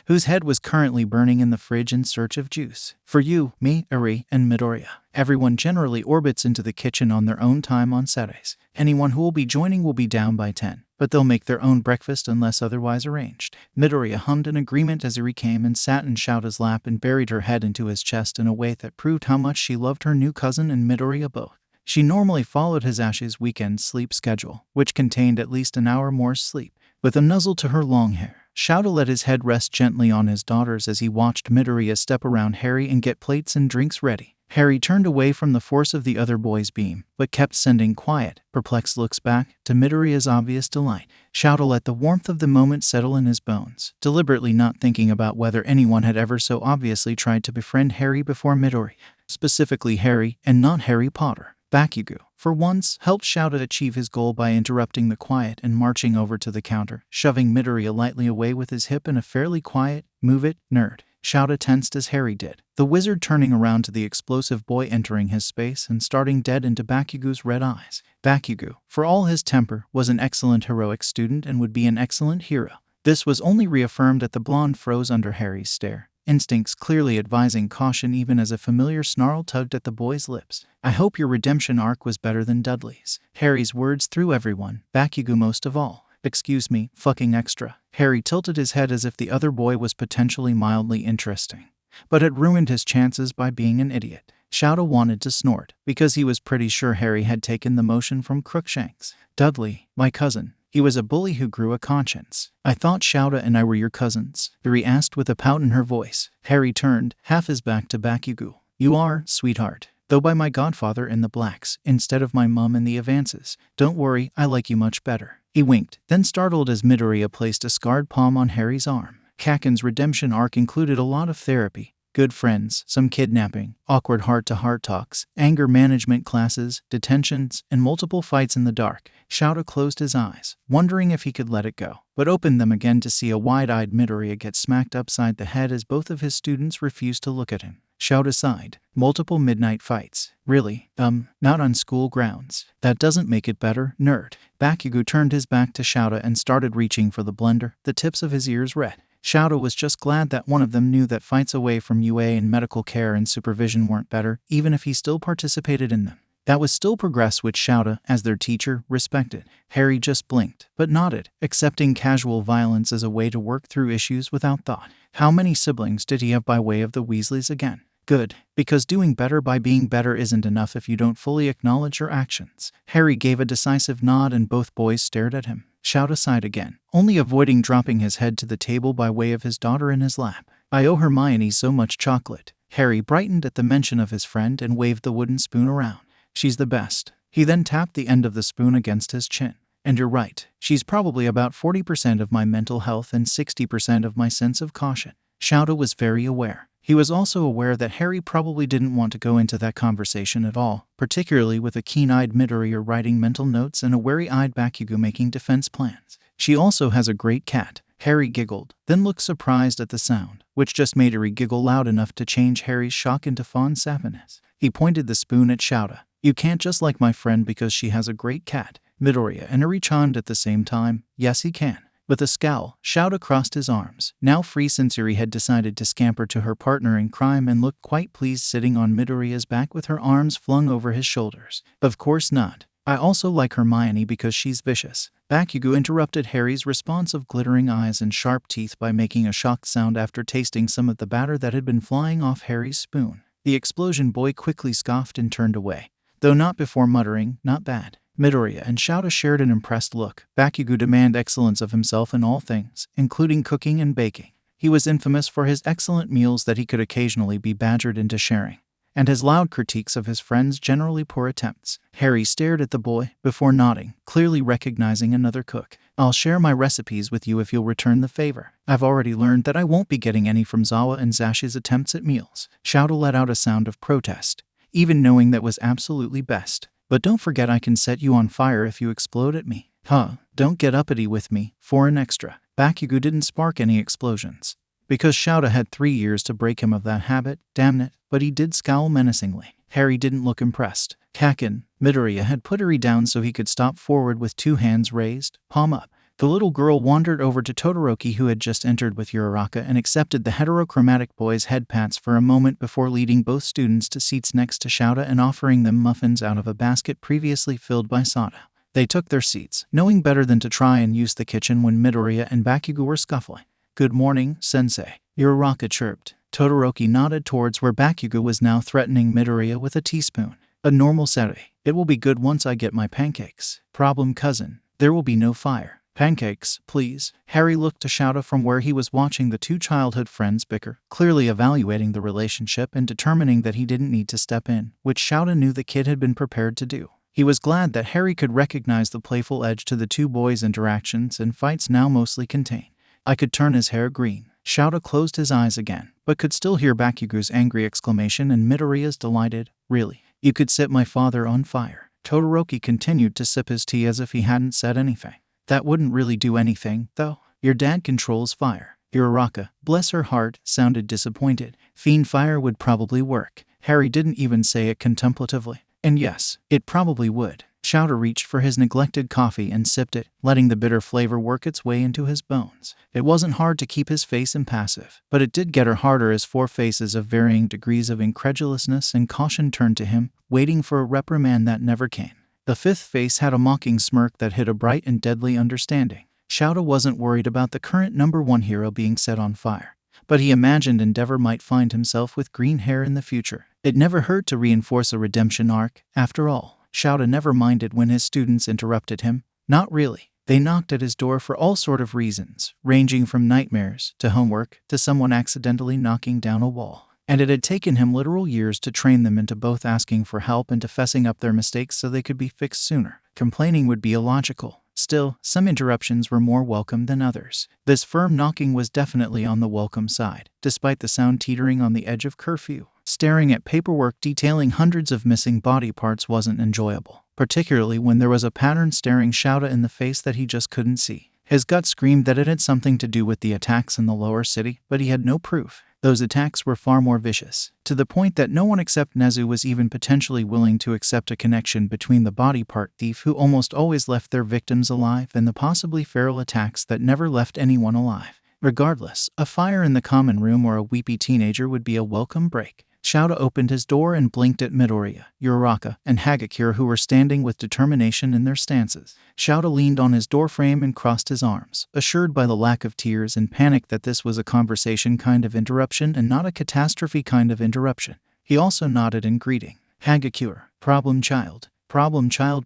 whose head was currently burning in the fridge in search of juice. For you, me, Erie, and Midoriya. Everyone generally orbits into the kitchen on their own time on Saturdays. Anyone who will be joining will be down by 10, but they'll make their own breakfast unless otherwise arranged. Midoriya hummed an agreement as Erie came and sat in Shouta's lap and buried her head into his chest in a way that proved how much she loved her new cousin and Midoriya both. She normally followed his Ash's weekend sleep schedule, which contained at least an hour more sleep. With a nuzzle to her long hair, Shouta let his head rest gently on his daughter's as he watched Midoriya step around Harry and get plates and drinks ready. Harry turned away from the force of the other boy's beam, but kept sending quiet, perplexed looks back, to Midoriya's obvious delight. Shouta let the warmth of the moment settle in his bones, deliberately not thinking about whether anyone had ever so obviously tried to befriend Harry before Midoriya. Specifically Harry, and not Harry Potter. Bakugo, for once, helped Shouta achieve his goal by interrupting the quiet and marching over to the counter, shoving Midoriya lightly away with his hip in a fairly quiet, "Move it, nerd." Shouta tensed as Harry did, the wizard turning around to the explosive boy entering his space and starting dead into Bakugo's red eyes. Bakugo, for all his temper, was an excellent heroic student and would be an excellent hero. This was only reaffirmed as the blonde froze under Harry's stare, instincts clearly advising caution even as a familiar snarl tugged at the boy's lips. "I hope your redemption arc was better than Dudley's." Harry's words threw everyone, Bakugo most of all. "Excuse me, fucking extra." Harry tilted his head as if the other boy was potentially mildly interesting, but had ruined his chances by being an idiot. Shouta wanted to snort, because he was pretty sure Harry had taken the motion from Crookshanks. "Dudley, my cousin. He was a bully who grew a conscience." "I thought Shouta and I were your cousins," Erie asked with a pout in her voice. Harry turned, half his back to Bakugo. "You are, sweetheart. Though by my godfather in the blacks, instead of my mum in the advances. Don't worry, I like you much better." He winked, then startled as Midoriya placed a scarred palm on Harry's arm. Kaken's redemption arc included a lot of therapy, good friends, some kidnapping, awkward heart-to-heart talks, anger management classes, detentions, and multiple fights in the dark. Shouta closed his eyes, wondering if he could let it go, but opened them again to see a wide-eyed Midoriya get smacked upside the head as both of his students refused to look at him. Shouta sighed. "Multiple midnight fights. Really? Not on school grounds. That doesn't make it better, nerd." Bakugo turned his back to Shouta and started reaching for the blender, the tips of his ears red. Shouta was just glad that one of them knew that fights away from UA and medical care and supervision weren't better, even if he still participated in them. That was still progress which Shouta, as their teacher, respected. Harry just blinked, but nodded, accepting casual violence as a way to work through issues without thought. How many siblings did he have by way of the Weasleys again? Good, because doing better by being better isn't enough if you don't fully acknowledge your actions. Harry gave a decisive nod and both boys stared at him. Shouta sighed again, only avoiding dropping his head to the table by way of his daughter in his lap. "I owe Hermione so much chocolate." Harry brightened at the mention of his friend and waved the wooden spoon around. She's the best. He then tapped the end of the spoon against his chin. And you're right, she's probably about 40% of my mental health and 60% of my sense of caution. Shouta was very aware. He was also aware that Harry probably didn't want to go into that conversation at all, particularly with a keen-eyed Midoriya writing mental notes and a wary-eyed Bakugo making defense plans. She also has a great cat. Harry giggled, then looked surprised at the sound, which just made Erie giggle loud enough to change Harry's shock into fond sappiness. He pointed the spoon at Shouta. You can't just like my friend because she has a great cat. Midoriya and Erie chimed at the same time. Yes, he can. With a scowl, Shouta crossed his arms, now free since Erie had decided to scamper to her partner in crime and looked quite pleased sitting on Midoriya's back with her arms flung over his shoulders. Of course not. I also like Hermione because she's vicious. Bakugo interrupted Harry's response of glittering eyes and sharp teeth by making a shocked sound after tasting some of the batter that had been flying off Harry's spoon. The explosion boy quickly scoffed and turned away, though not before muttering, "Not bad." Midoriya and Shouta shared an impressed look. Bakugo demanded excellence of himself in all things, including cooking and baking. He was infamous for his excellent meals that he could occasionally be badgered into sharing, and his loud critiques of his friends' generally poor attempts. Harry stared at the boy, before nodding, clearly recognizing another cook. I'll share my recipes with you if you'll return the favor. I've already learned that I won't be getting any from Zawa and Zash's attempts at meals. Shouta let out a sound of protest, even knowing that was absolutely best. But don't forget I can set you on fire if you explode at me. Huh, don't get uppity with me, for an extra. Bakugo didn't spark any explosions, because Shouta had 3 years to break him of that habit, damn it, but he did scowl menacingly. Harry didn't look impressed. Kakin, Midoriya had put Erie down so he could stop forward with 2 hands raised, palm up. The little girl wandered over to Todoroki who had just entered with Uraraka and accepted the heterochromatic boy's head pats for a moment before leading both students to seats next to Shouta and offering them muffins out of a basket previously filled by soda. They took their seats, knowing better than to try and use the kitchen when Midoriya and Bakugo were scuffling. Good morning, sensei. Uraraka chirped. Todoroki nodded towards where Bakugo was now threatening Midoriya with a teaspoon. A normal sere. It will be good once I get my pancakes. Problem cousin. There will be no fire. Pancakes, please. Harry looked to Shouta from where he was watching the 2 childhood friends bicker, clearly evaluating the relationship and determining that he didn't need to step in, which Shouta knew the kid had been prepared to do. He was glad that Harry could recognize the playful edge to the 2 boys' interactions and fights now mostly contained. I could turn his hair green. Shouta closed his eyes again, but could still hear Bakugo's angry exclamation and Midoriya's delighted, really? You could set my father on fire. Todoroki continued to sip his tea as if he hadn't said anything. That wouldn't really do anything, though. Your dad controls fire. Uraraka, bless her heart, sounded disappointed. Fiend fire would probably work. Harry didn't even say it contemplatively. And yes, it probably would. Shouta reached for his neglected coffee and sipped it, letting the bitter flavor work its way into his bones. It wasn't hard to keep his face impassive, but it did get her harder as 4 faces of varying degrees of incredulousness and caution turned to him, waiting for a reprimand that never came. The 5th face had a mocking smirk that hid a bright and deadly understanding. Shouta wasn't worried about the current #1 hero being set on fire, but he imagined Endeavor might find himself with green hair in the future. It never hurt to reinforce a redemption arc, after all. Shouta never minded when his students interrupted him. Not really. They knocked at his door for all sort of reasons, ranging from nightmares, to homework, to someone accidentally knocking down a wall. And it had taken him literal years to train them into both asking for help and to fessing up their mistakes so they could be fixed sooner. Complaining would be illogical. Still, some interruptions were more welcome than others. This firm knocking was definitely on the welcome side, despite the sound teetering on the edge of curfew. Staring at paperwork detailing hundreds of missing body parts wasn't enjoyable, particularly when there was a pattern staring Shouta in the face that he just couldn't see. His gut screamed that it had something to do with the attacks in the lower city, but he had no proof. Those attacks were far more vicious, to the point that no one except Nezu was even potentially willing to accept a connection between the body part thief who almost always left their victims alive and the possibly feral attacks that never left anyone alive. Regardless, a fire in the common room or a weepy teenager would be a welcome break. Shouta opened his door and blinked at Midoriya, Uraraka, and Hagakure who were standing with determination in their stances. Shouta leaned on his doorframe and crossed his arms, assured by the lack of tears and panic that this was a conversation kind of interruption and not a catastrophe kind of interruption. He also nodded in greeting. Hagakure, Problem Child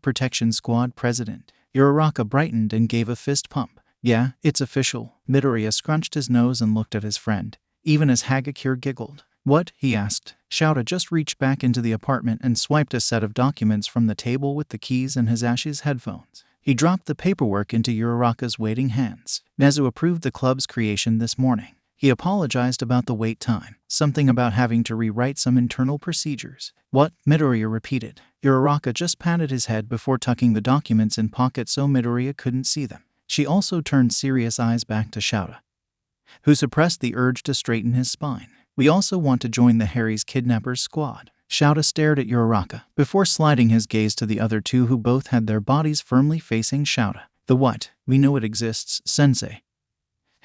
Protection Squad President. Uraraka brightened and gave a fist pump. Yeah, it's official. Midoriya scrunched his nose and looked at his friend, even as Hagakure giggled. What? He asked. Shouta just reached back into the apartment and swiped a set of documents from the table with the keys and Hisashi's headphones. He dropped the paperwork into Uraraka's waiting hands. Nezu approved the club's creation this morning. He apologized about the wait time, something about having to rewrite some internal procedures. What? Midoriya repeated. Uraraka just patted his head before tucking the documents in pocket so Midoriya couldn't see them. She also turned serious eyes back to Shouta, who suppressed the urge to straighten his spine. We also want to join the Harry's kidnappers squad. Shouta stared at Uraraka before sliding his gaze to the other two who both had their bodies firmly facing Shouta. The what? We know it exists, sensei.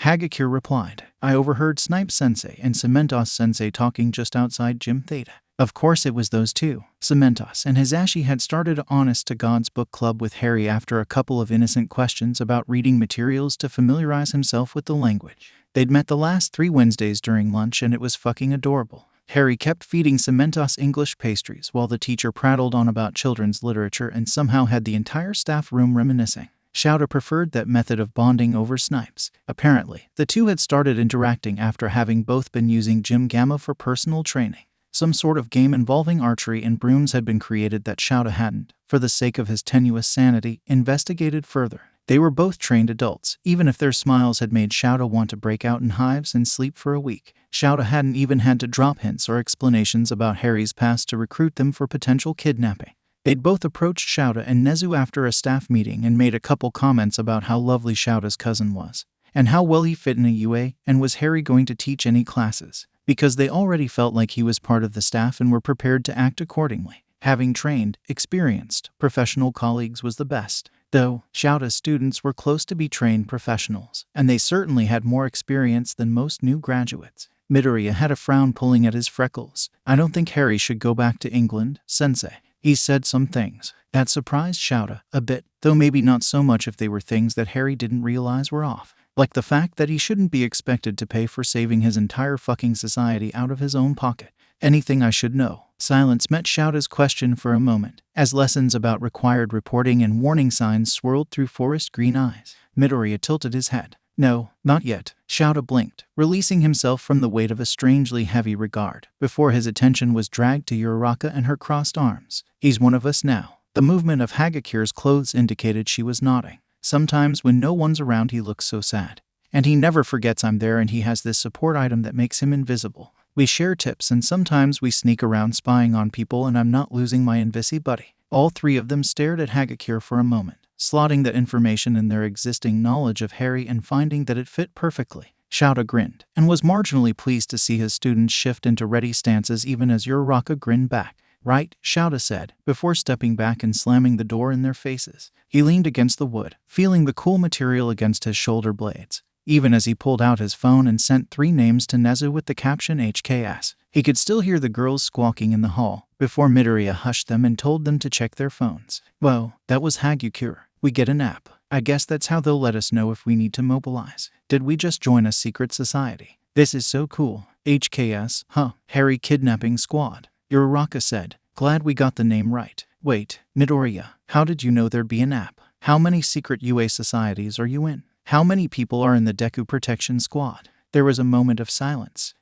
Hagakure replied. I overheard Snipe Sensei and Cementos Sensei talking just outside Gym Theta. Of course it was those two. Cementos and Hisashi had started an honest-to-God's book club with Harry after a couple of innocent questions about reading materials to familiarize himself with the language. They'd met the last 3 Wednesdays during lunch and it was fucking adorable. Harry kept feeding Cementos English pastries while the teacher prattled on about children's literature and somehow had the entire staff room reminiscing. Shouta preferred that method of bonding over Snipes. Apparently, the two had started interacting after having both been using Gym Gamma for personal training. Some sort of game involving archery and brooms had been created that Shouta hadn't, for the sake of his tenuous sanity, investigated further. They were both trained adults, even if their smiles had made Shouta want to break out in hives and sleep for a week. Shouta hadn't even had to drop hints or explanations about Harry's past to recruit them for potential kidnapping. They'd both approached Shouta and Nezu after a staff meeting and made a couple comments about how lovely Shouta's cousin was, and how well he fit in a UA, and was Harry going to teach any classes, because they already felt like he was part of the staff and were prepared to act accordingly. Having trained, experienced, professional colleagues was the best. Though, Shouta's students were close to be trained professionals, and they certainly had more experience than most new graduates. Midoriya had a frown pulling at his freckles. I don't think Harry should go back to England, sensei. He said some things that surprised Shouta a bit, though maybe not so much if they were things that Harry didn't realize were off. Like the fact that he shouldn't be expected to pay for saving his entire fucking society out of his own pocket. Anything I should know? Silence met Shouta's question for a moment, as lessons about required reporting and warning signs swirled through forest green eyes. Midoriya tilted his head. No, not yet. Shouta blinked, releasing himself from the weight of a strangely heavy regard, before his attention was dragged to Uraraka and her crossed arms. He's one of us now. The movement of Hagakure's clothes indicated she was nodding. Sometimes when no one's around he looks so sad. And he never forgets I'm there, and he has this support item that makes him invisible. We share tips and sometimes we sneak around spying on people, and I'm not losing my invisi buddy. All three of them stared at Hagakure for a moment, slotting that information in their existing knowledge of Harry and finding that it fit perfectly. Shouta grinned, and was marginally pleased to see his students shift into ready stances even as Uraraka grinned back. Right, Shouta said, before stepping back and slamming the door in their faces. He leaned against the wood, feeling the cool material against his shoulder blades, even as he pulled out his phone and sent 3 names to Nezu with the caption HKS. He could still hear the girls squawking in the hall, before Midoriya hushed them and told them to check their phones. Whoa, that was Hagakure. We get an app. I guess that's how they'll let us know if we need to mobilize. Did we just join a secret society? This is so cool. HKS, huh? Harry Kidnapping Squad. Uraraka said. Glad we got the name right. Wait, Midoriya, how did you know there'd be an app? How many secret UA societies are you in? How many people are in the Deku Protection Squad? There was a moment of silence.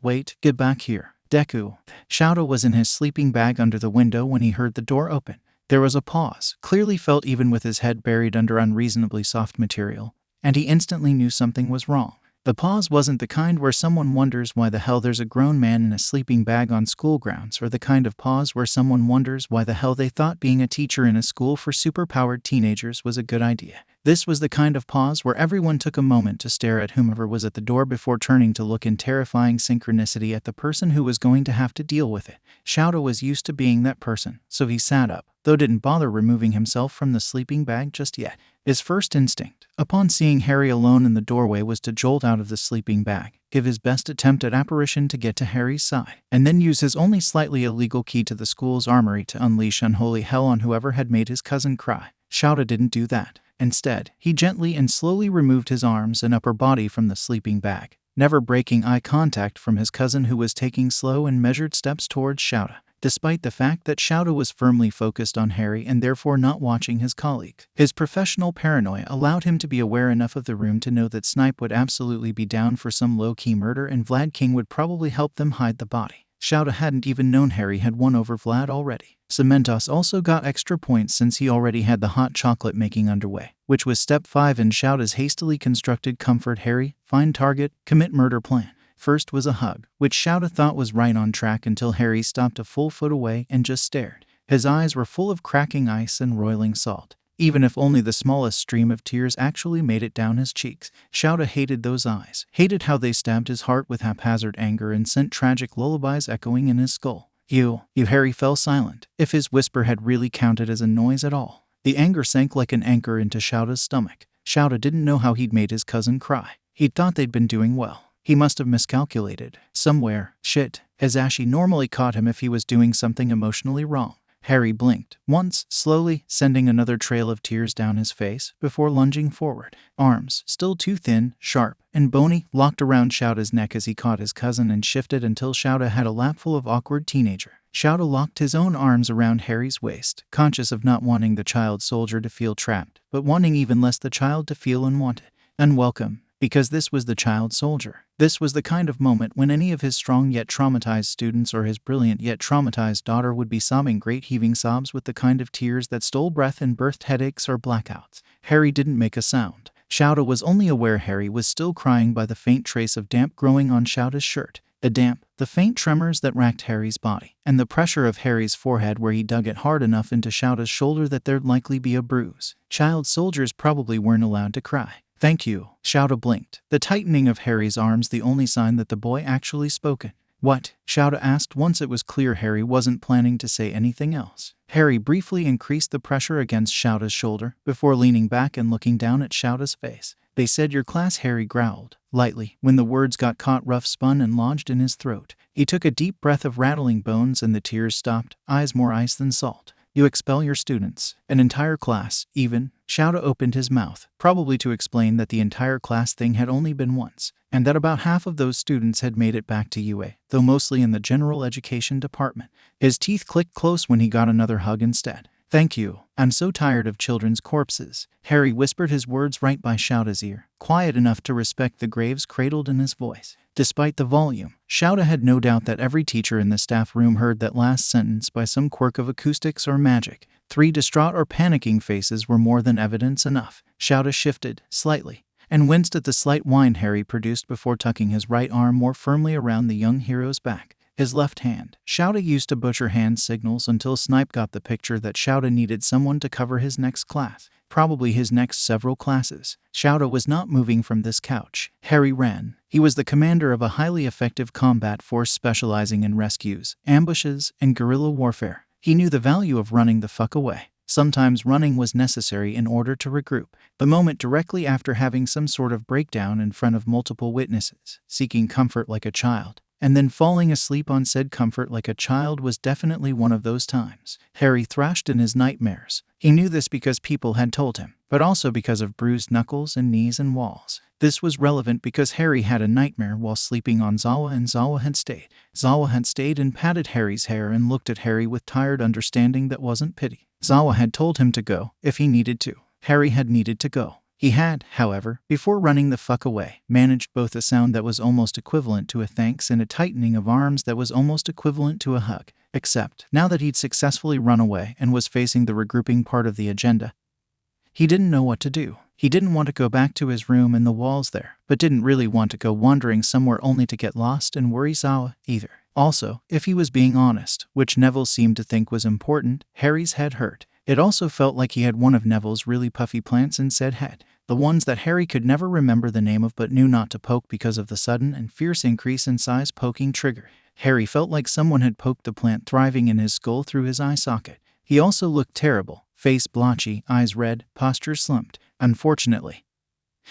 Wait, get back here. Deku. Shouta was in his sleeping bag under the window when he heard the door open. There was a pause, clearly felt even with his head buried under unreasonably soft material, and he instantly knew something was wrong. The pause wasn't the kind where someone wonders why the hell there's a grown man in a sleeping bag on school grounds, or the kind of pause where someone wonders why the hell they thought being a teacher in a school for superpowered teenagers was a good idea. This was the kind of pause where everyone took a moment to stare at whomever was at the door before turning to look in terrifying synchronicity at the person who was going to have to deal with it. Shouta was used to being that person, so he sat up, though didn't bother removing himself from the sleeping bag just yet. His first instinct, upon seeing Harry alone in the doorway, was to jolt out of the sleeping bag, give his best attempt at apparition to get to Harry's side, and then use his only slightly illegal key to the school's armory to unleash unholy hell on whoever had made his cousin cry. Shouta didn't do that. Instead, he gently and slowly removed his arms and upper body from the sleeping bag, never breaking eye contact from his cousin who was taking slow and measured steps towards Shouta, despite the fact that Shouta was firmly focused on Harry and therefore not watching his colleague. His professional paranoia allowed him to be aware enough of the room to know that Snipe would absolutely be down for some low-key murder and Vlad King would probably help them hide the body. Shouta hadn't even known Harry had won over Vlad already. Cementos also got extra points since he already had the hot chocolate making underway, which was step 5 in Shouta's hastily constructed comfort Harry, find target, commit murder plan. First was a hug, which Shouta thought was right on track until Harry stopped a full foot away and just stared. His eyes were full of cracking ice and roiling salt. Even if only the smallest stream of tears actually made it down his cheeks. Shouta hated those eyes, hated how they stabbed his heart with haphazard anger and sent tragic lullabies echoing in his skull. You, Harry fell silent, if his whisper had really counted as a noise at all. The anger sank like an anchor into Shouta's stomach. Shouta didn't know how he'd made his cousin cry. He'd thought they'd been doing well. He must have miscalculated. Somewhere, shit, as Ashy normally caught him if he was doing something emotionally wrong. Harry blinked once, slowly, sending another trail of tears down his face before lunging forward. Arms, still too thin, sharp, and bony, locked around Shouta's neck as he caught his cousin and shifted until Shouta had a lapful of awkward teenager. Shouta locked his own arms around Harry's waist, conscious of not wanting the child soldier to feel trapped, but wanting even less the child to feel unwanted, unwelcome. Because this was the child soldier. This was the kind of moment when any of his strong yet traumatized students or his brilliant yet traumatized daughter would be sobbing great heaving sobs with the kind of tears that stole breath and birthed headaches or blackouts. Harry didn't make a sound. Shouta was only aware Harry was still crying by the faint trace of damp growing on Shouta's shirt. The damp, the faint tremors that racked Harry's body, and the pressure of Harry's forehead where he dug it hard enough into Shouta's shoulder that there'd likely be a bruise. Child soldiers probably weren't allowed to cry. Thank you, Shouta blinked, the tightening of Harry's arms the only sign that the boy actually spoken. What? Shouta asked once it was clear Harry wasn't planning to say anything else. Harry briefly increased the pressure against Shouta's shoulder before leaning back and looking down at Shouta's face. They said your class, Harry growled, lightly, when the words got caught rough spun and lodged in his throat. He took a deep breath of rattling bones and the tears stopped, eyes more ice than salt. You expel your students. An entire class, even. Shouta opened his mouth, probably to explain that the entire class thing had only been once, and that about half of those students had made it back to UA, though mostly in the general education department. His teeth clicked close when he got another hug instead. Thank you. I'm so tired of children's corpses. Harry whispered his words right by Shouta's ear, quiet enough to respect the graves cradled in his voice. Despite the volume, Shouta had no doubt that every teacher in the staff room heard that last sentence by some quirk of acoustics or magic. 3 distraught or panicking faces were more than evidence enough. Shouta shifted, slightly, and winced at the slight whine Harry produced before tucking his right arm more firmly around the young hero's back. His left hand, Shouta used to butcher hand signals until Snipe got the picture that Shouta needed someone to cover his next class. Probably his next several classes. Shouta was not moving from this couch. Harry ran. He was the commander of a highly effective combat force specializing in rescues, ambushes, and guerrilla warfare. He knew the value of running the fuck away. Sometimes running was necessary in order to regroup. The moment directly after having some sort of breakdown in front of multiple witnesses, seeking comfort like a child, and then falling asleep on said comfort like a child was definitely one of those times. Harry thrashed in his nightmares. He knew this because people had told him, but also because of bruised knuckles and knees and walls. This was relevant because Harry had a nightmare while sleeping on Zawa and Zawa had stayed. Zawa had stayed and patted Harry's hair and looked at Harry with tired understanding that wasn't pity. Zawa had told him to go, if he needed to. Harry had needed to go. He had, however, before running the fuck away, managed both a sound that was almost equivalent to a thanks and a tightening of arms that was almost equivalent to a hug. Except, now that he'd successfully run away and was facing the regrouping part of the agenda, he didn't know what to do. He didn't want to go back to his room and the walls there, but didn't really want to go wandering somewhere only to get lost and worry Zawa, either. Also, if he was being honest, which Neville seemed to think was important, Harry's head hurt. It also felt like he had one of Neville's really puffy plants in said head. The ones that Harry could never remember the name of but knew not to poke because of the sudden and fierce increase in size poking trigger. Harry felt like someone had poked the plant thriving in his skull through his eye socket. He also looked terrible, face blotchy, eyes red, posture slumped. Unfortunately,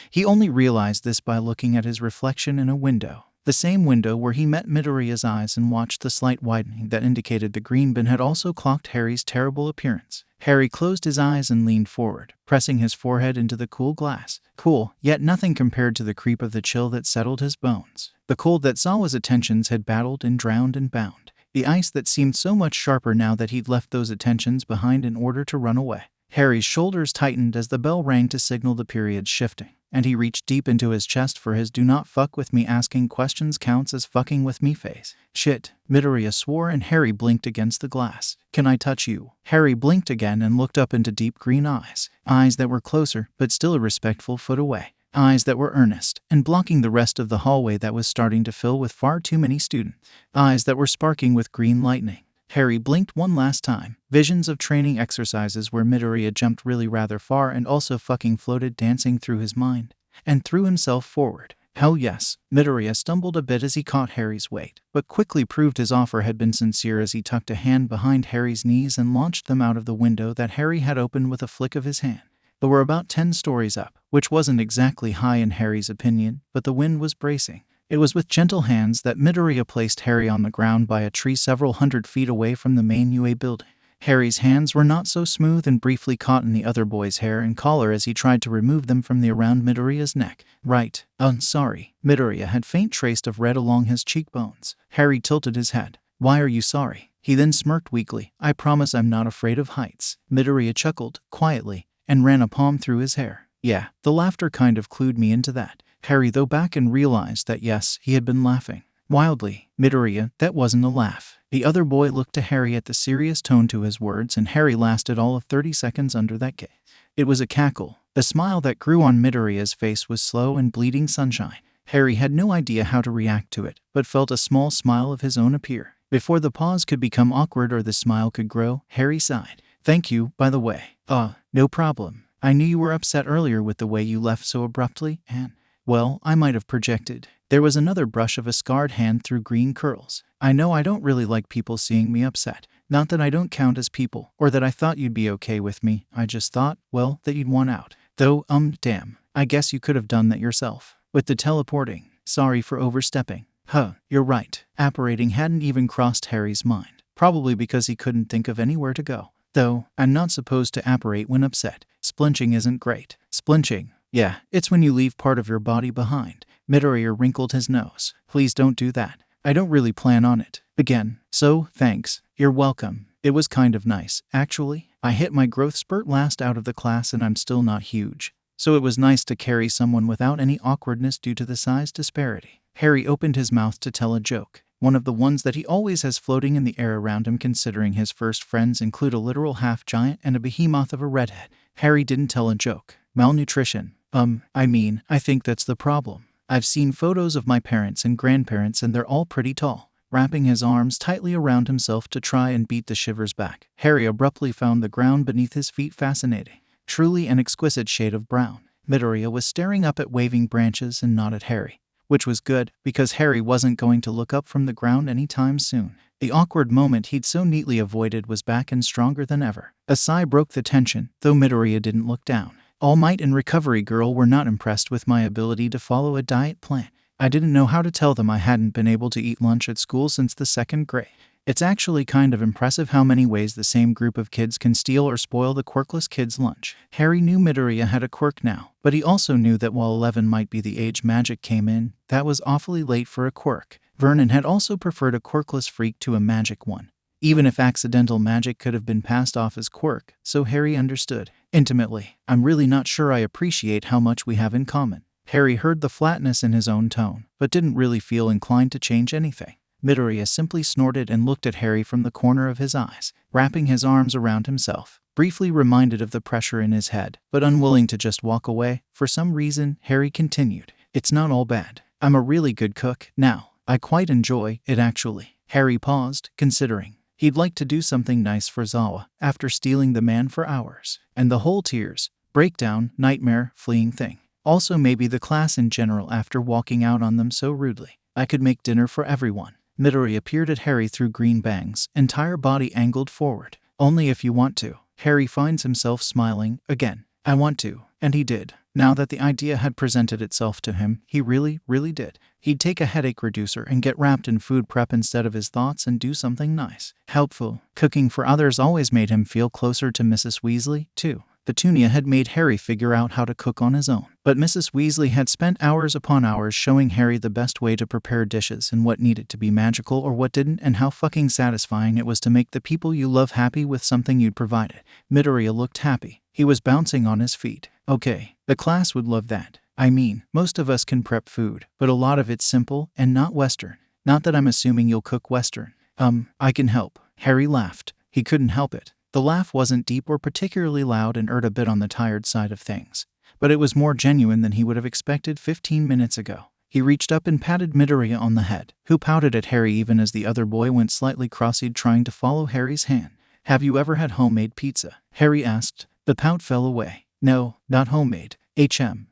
he only realized this by looking at his reflection in a window. The same window where he met Midoriya's eyes and watched the slight widening that indicated the green bin had also clocked Harry's terrible appearance. Harry closed his eyes and leaned forward, pressing his forehead into the cool glass. Cool, yet nothing compared to the creep of the chill that settled his bones. The cold that Zawa's attentions had battled and drowned and bound. The ice that seemed so much sharper now that he'd left those attentions behind in order to run away. Harry's shoulders tightened as the bell rang to signal the period's shifting, and he reached deep into his chest for his "do not fuck with me asking questions counts as fucking with me" face. Shit, Midoriya swore, and Harry blinked against the glass. Can I touch you? Harry blinked again and looked up into deep green eyes. Eyes that were closer, but still a respectful foot away. Eyes that were earnest, and blocking the rest of the hallway that was starting to fill with far too many students. Eyes that were sparking with green lightning. Harry blinked one last time. Visions of training exercises where Midoriya jumped really rather far and also fucking floated dancing through his mind, and threw himself forward. Hell yes. Midoriya stumbled a bit as he caught Harry's weight, but quickly proved his offer had been sincere as he tucked a hand behind Harry's knees and launched them out of the window that Harry had opened with a flick of his hand. They were about 10 stories up, which wasn't exactly high in Harry's opinion, but the wind was bracing. It was with gentle hands that Midoriya placed Harry on the ground by a tree several hundred feet away from the main UA building. Harry's hands were not so smooth and briefly caught in the other boy's hair and collar as he tried to remove them from the around Midoriya's neck. Right. Sorry. Midoriya had faint trace of red along his cheekbones. Harry tilted his head. Why are you sorry? He then smirked weakly. I promise I'm not afraid of heights. Midoriya chuckled, quietly, and ran a palm through his hair. Yeah, the laughter kind of clued me into that. Harry though back and realized that yes, he had been laughing. Wildly. Midoriya, that wasn't a laugh. The other boy looked to Harry at the serious tone to his words, and Harry lasted all of 30 seconds under that gaze. It was a cackle. The smile that grew on Midoriya's face was slow and bleeding sunshine. Harry had no idea how to react to it, but felt a small smile of his own appear. Before the pause could become awkward or the smile could grow, Harry sighed. Thank you, by the way. No problem. I knew you were upset earlier with the way you left so abruptly, and, well, I might have projected. There was another brush of a scarred hand through green curls. I know I don't really like people seeing me upset. Not that I don't count as people, or that I thought you'd be okay with me. I just thought, well, that you'd want out. Though, damn. I guess you could have done that yourself. With the teleporting. Sorry for overstepping. You're right. Apparating hadn't even crossed Harry's mind. Probably because he couldn't think of anywhere to go. Though, I'm not supposed to apparate when upset. Splinching isn't great. Splinching? Yeah, it's when you leave part of your body behind. Midoriya wrinkled his nose. Please don't do that. I don't really plan on it. Again. So, thanks. You're welcome. It was kind of nice, actually. I hit my growth spurt last out of the class and I'm still not huge. So it was nice to carry someone without any awkwardness due to the size disparity. Harry opened his mouth to tell a joke. One of the ones that he always has floating in the air around him, considering his first friends include a literal half-giant and a behemoth of a redhead. Harry didn't tell a joke. Malnutrition. I think that's the problem. I've seen photos of my parents and grandparents and they're all pretty tall. Wrapping his arms tightly around himself to try and beat the shivers back, Harry abruptly found the ground beneath his feet fascinating. Truly an exquisite shade of brown. Midoriya was staring up at waving branches and not at Harry. Which was good, because Harry wasn't going to look up from the ground anytime soon. The awkward moment he'd so neatly avoided was back and stronger than ever. A sigh broke the tension, though Midoriya didn't look down. All Might and Recovery Girl were not impressed with my ability to follow a diet plan. I didn't know how to tell them I hadn't been able to eat lunch at school since the 2nd grade. It's actually kind of impressive how many ways the same group of kids can steal or spoil the quirkless kid's lunch. Harry knew Midoriya had a quirk now, but he also knew that while 11 might be the age magic came in, that was awfully late for a quirk. Vernon had also preferred a quirkless freak to a magic one, even if accidental magic could have been passed off as quirk, so Harry understood. Intimately, I'm really not sure I appreciate how much we have in common. Harry heard the flatness in his own tone, but didn't really feel inclined to change anything. Midoriya simply snorted and looked at Harry from the corner of his eyes, wrapping his arms around himself, briefly reminded of the pressure in his head, but unwilling to just walk away. For some reason, Harry continued, It's not all bad. I'm a really good cook now. I quite enjoy it actually. Harry paused, considering. He'd like to do something nice for Zawa, after stealing the man for hours, and the whole tears, breakdown, nightmare, fleeing thing. Also maybe the class in general after walking out on them so rudely. I could make dinner for everyone. Midoriya peered at Harry through green bangs, entire body angled forward. Only if you want to. Harry finds himself smiling, again. I want to. And he did. Now that the idea had presented itself to him, he really did. He'd take a headache reducer and get wrapped in food prep instead of his thoughts and do something nice, helpful. Cooking for others always made him feel closer to Mrs. Weasley, too. Petunia had made Harry figure out how to cook on his own, but Mrs. Weasley had spent hours upon hours showing Harry the best way to prepare dishes and what needed to be magical or what didn't, and how fucking satisfying it was to make the people you love happy with something you'd provided. Midoriya looked happy. He was bouncing on his feet. Okay, the class would love that. I mean, most of us can prep food, but a lot of it's simple and not Western. Not that I'm assuming you'll cook Western. I can help. Harry laughed. He couldn't help it. The laugh wasn't deep or particularly loud and a bit on the tired side of things, but it was more genuine than he would have expected 15 minutes ago. He reached up and patted Midoriya on the head, who pouted at Harry even as the other boy went slightly cross-eyed trying to follow Harry's hand. Have you ever had homemade pizza? Harry asked. The pout fell away. No, not homemade.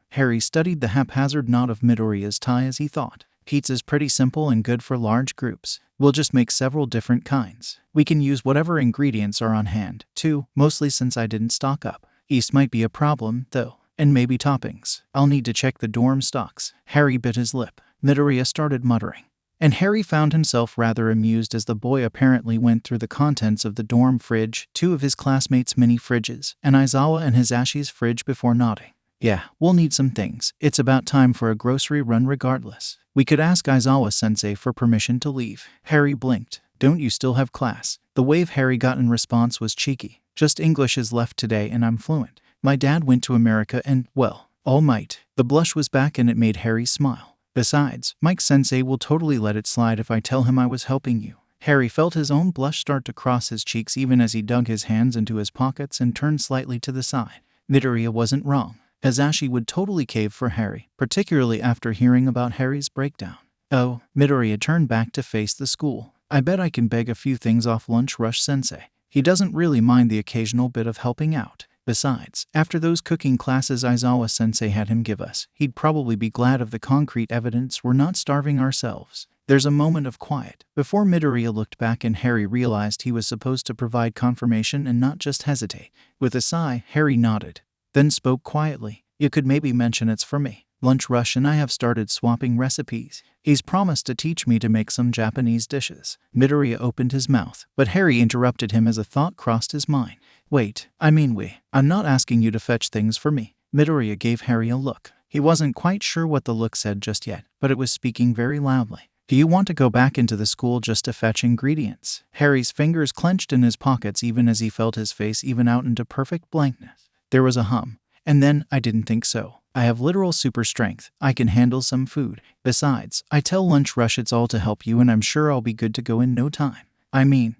Harry studied the haphazard knot of Midoriya's tie as he thought. Pizza's pretty simple and good for large groups. We'll just make several different kinds. We can use whatever ingredients are on hand, too, mostly since I didn't stock up. Yeast might be a problem, though, and maybe toppings. I'll need to check the dorm stocks. Harry bit his lip. Midoriya started muttering, and Harry found himself rather amused as the boy apparently went through the contents of the dorm fridge, 2 of his classmates' mini fridges, and Aizawa and Hisashi's fridge before nodding. Yeah, we'll need some things. It's about time for a grocery run regardless. We could ask Aizawa-sensei for permission to leave. Harry blinked. Don't you still have class? The wave Harry got in response was cheeky. Just English is left today and I'm fluent. My dad went to America and, well, all might. The blush was back and it made Harry smile. Besides, Mike-sensei will totally let it slide if I tell him I was helping you. Harry felt his own blush start to cross his cheeks even as he dug his hands into his pockets and turned slightly to the side. Midoriya wasn't wrong. Hisashi would totally cave for Harry, particularly after hearing about Harry's breakdown. Oh, Midoriya turned back to face the school. I bet I can beg a few things off Lunch Rush Sensei. He doesn't really mind the occasional bit of helping out. Besides, after those cooking classes Aizawa Sensei had him give us, he'd probably be glad of the concrete evidence we're not starving ourselves. There's a moment of quiet before Midoriya looked back and Harry realized he was supposed to provide confirmation and not just hesitate. With a sigh, Harry nodded, then spoke quietly. You could maybe mention it's for me. Lunch Rush and I have started swapping recipes. He's promised to teach me to make some Japanese dishes. Midoriya opened his mouth, but Harry interrupted him as a thought crossed his mind. Wait, I'm not asking you to fetch things for me. Midoriya gave Harry a look. He wasn't quite sure what the look said just yet, but it was speaking very loudly. Do you want to go back into the school just to fetch ingredients? Harry's fingers clenched in his pockets even as he felt his face even out into perfect blankness. There was a hum. And then, I didn't think so. I have literal super strength. I can handle some food. Besides, I tell Lunch Rush it's all to help you and I'm sure I'll be good to go in no time.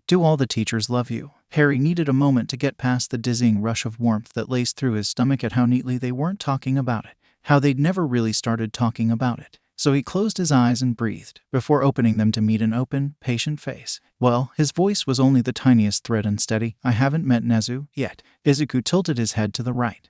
Do all the teachers love you? Harry needed a moment to get past the dizzying rush of warmth that laced through his stomach at how neatly they weren't talking about it. How they'd never really started talking about it. So he closed his eyes and breathed, before opening them to meet an open, patient face. Well, his voice was only the tiniest thread unsteady. I haven't met Nezu yet. Izuku tilted his head to the right.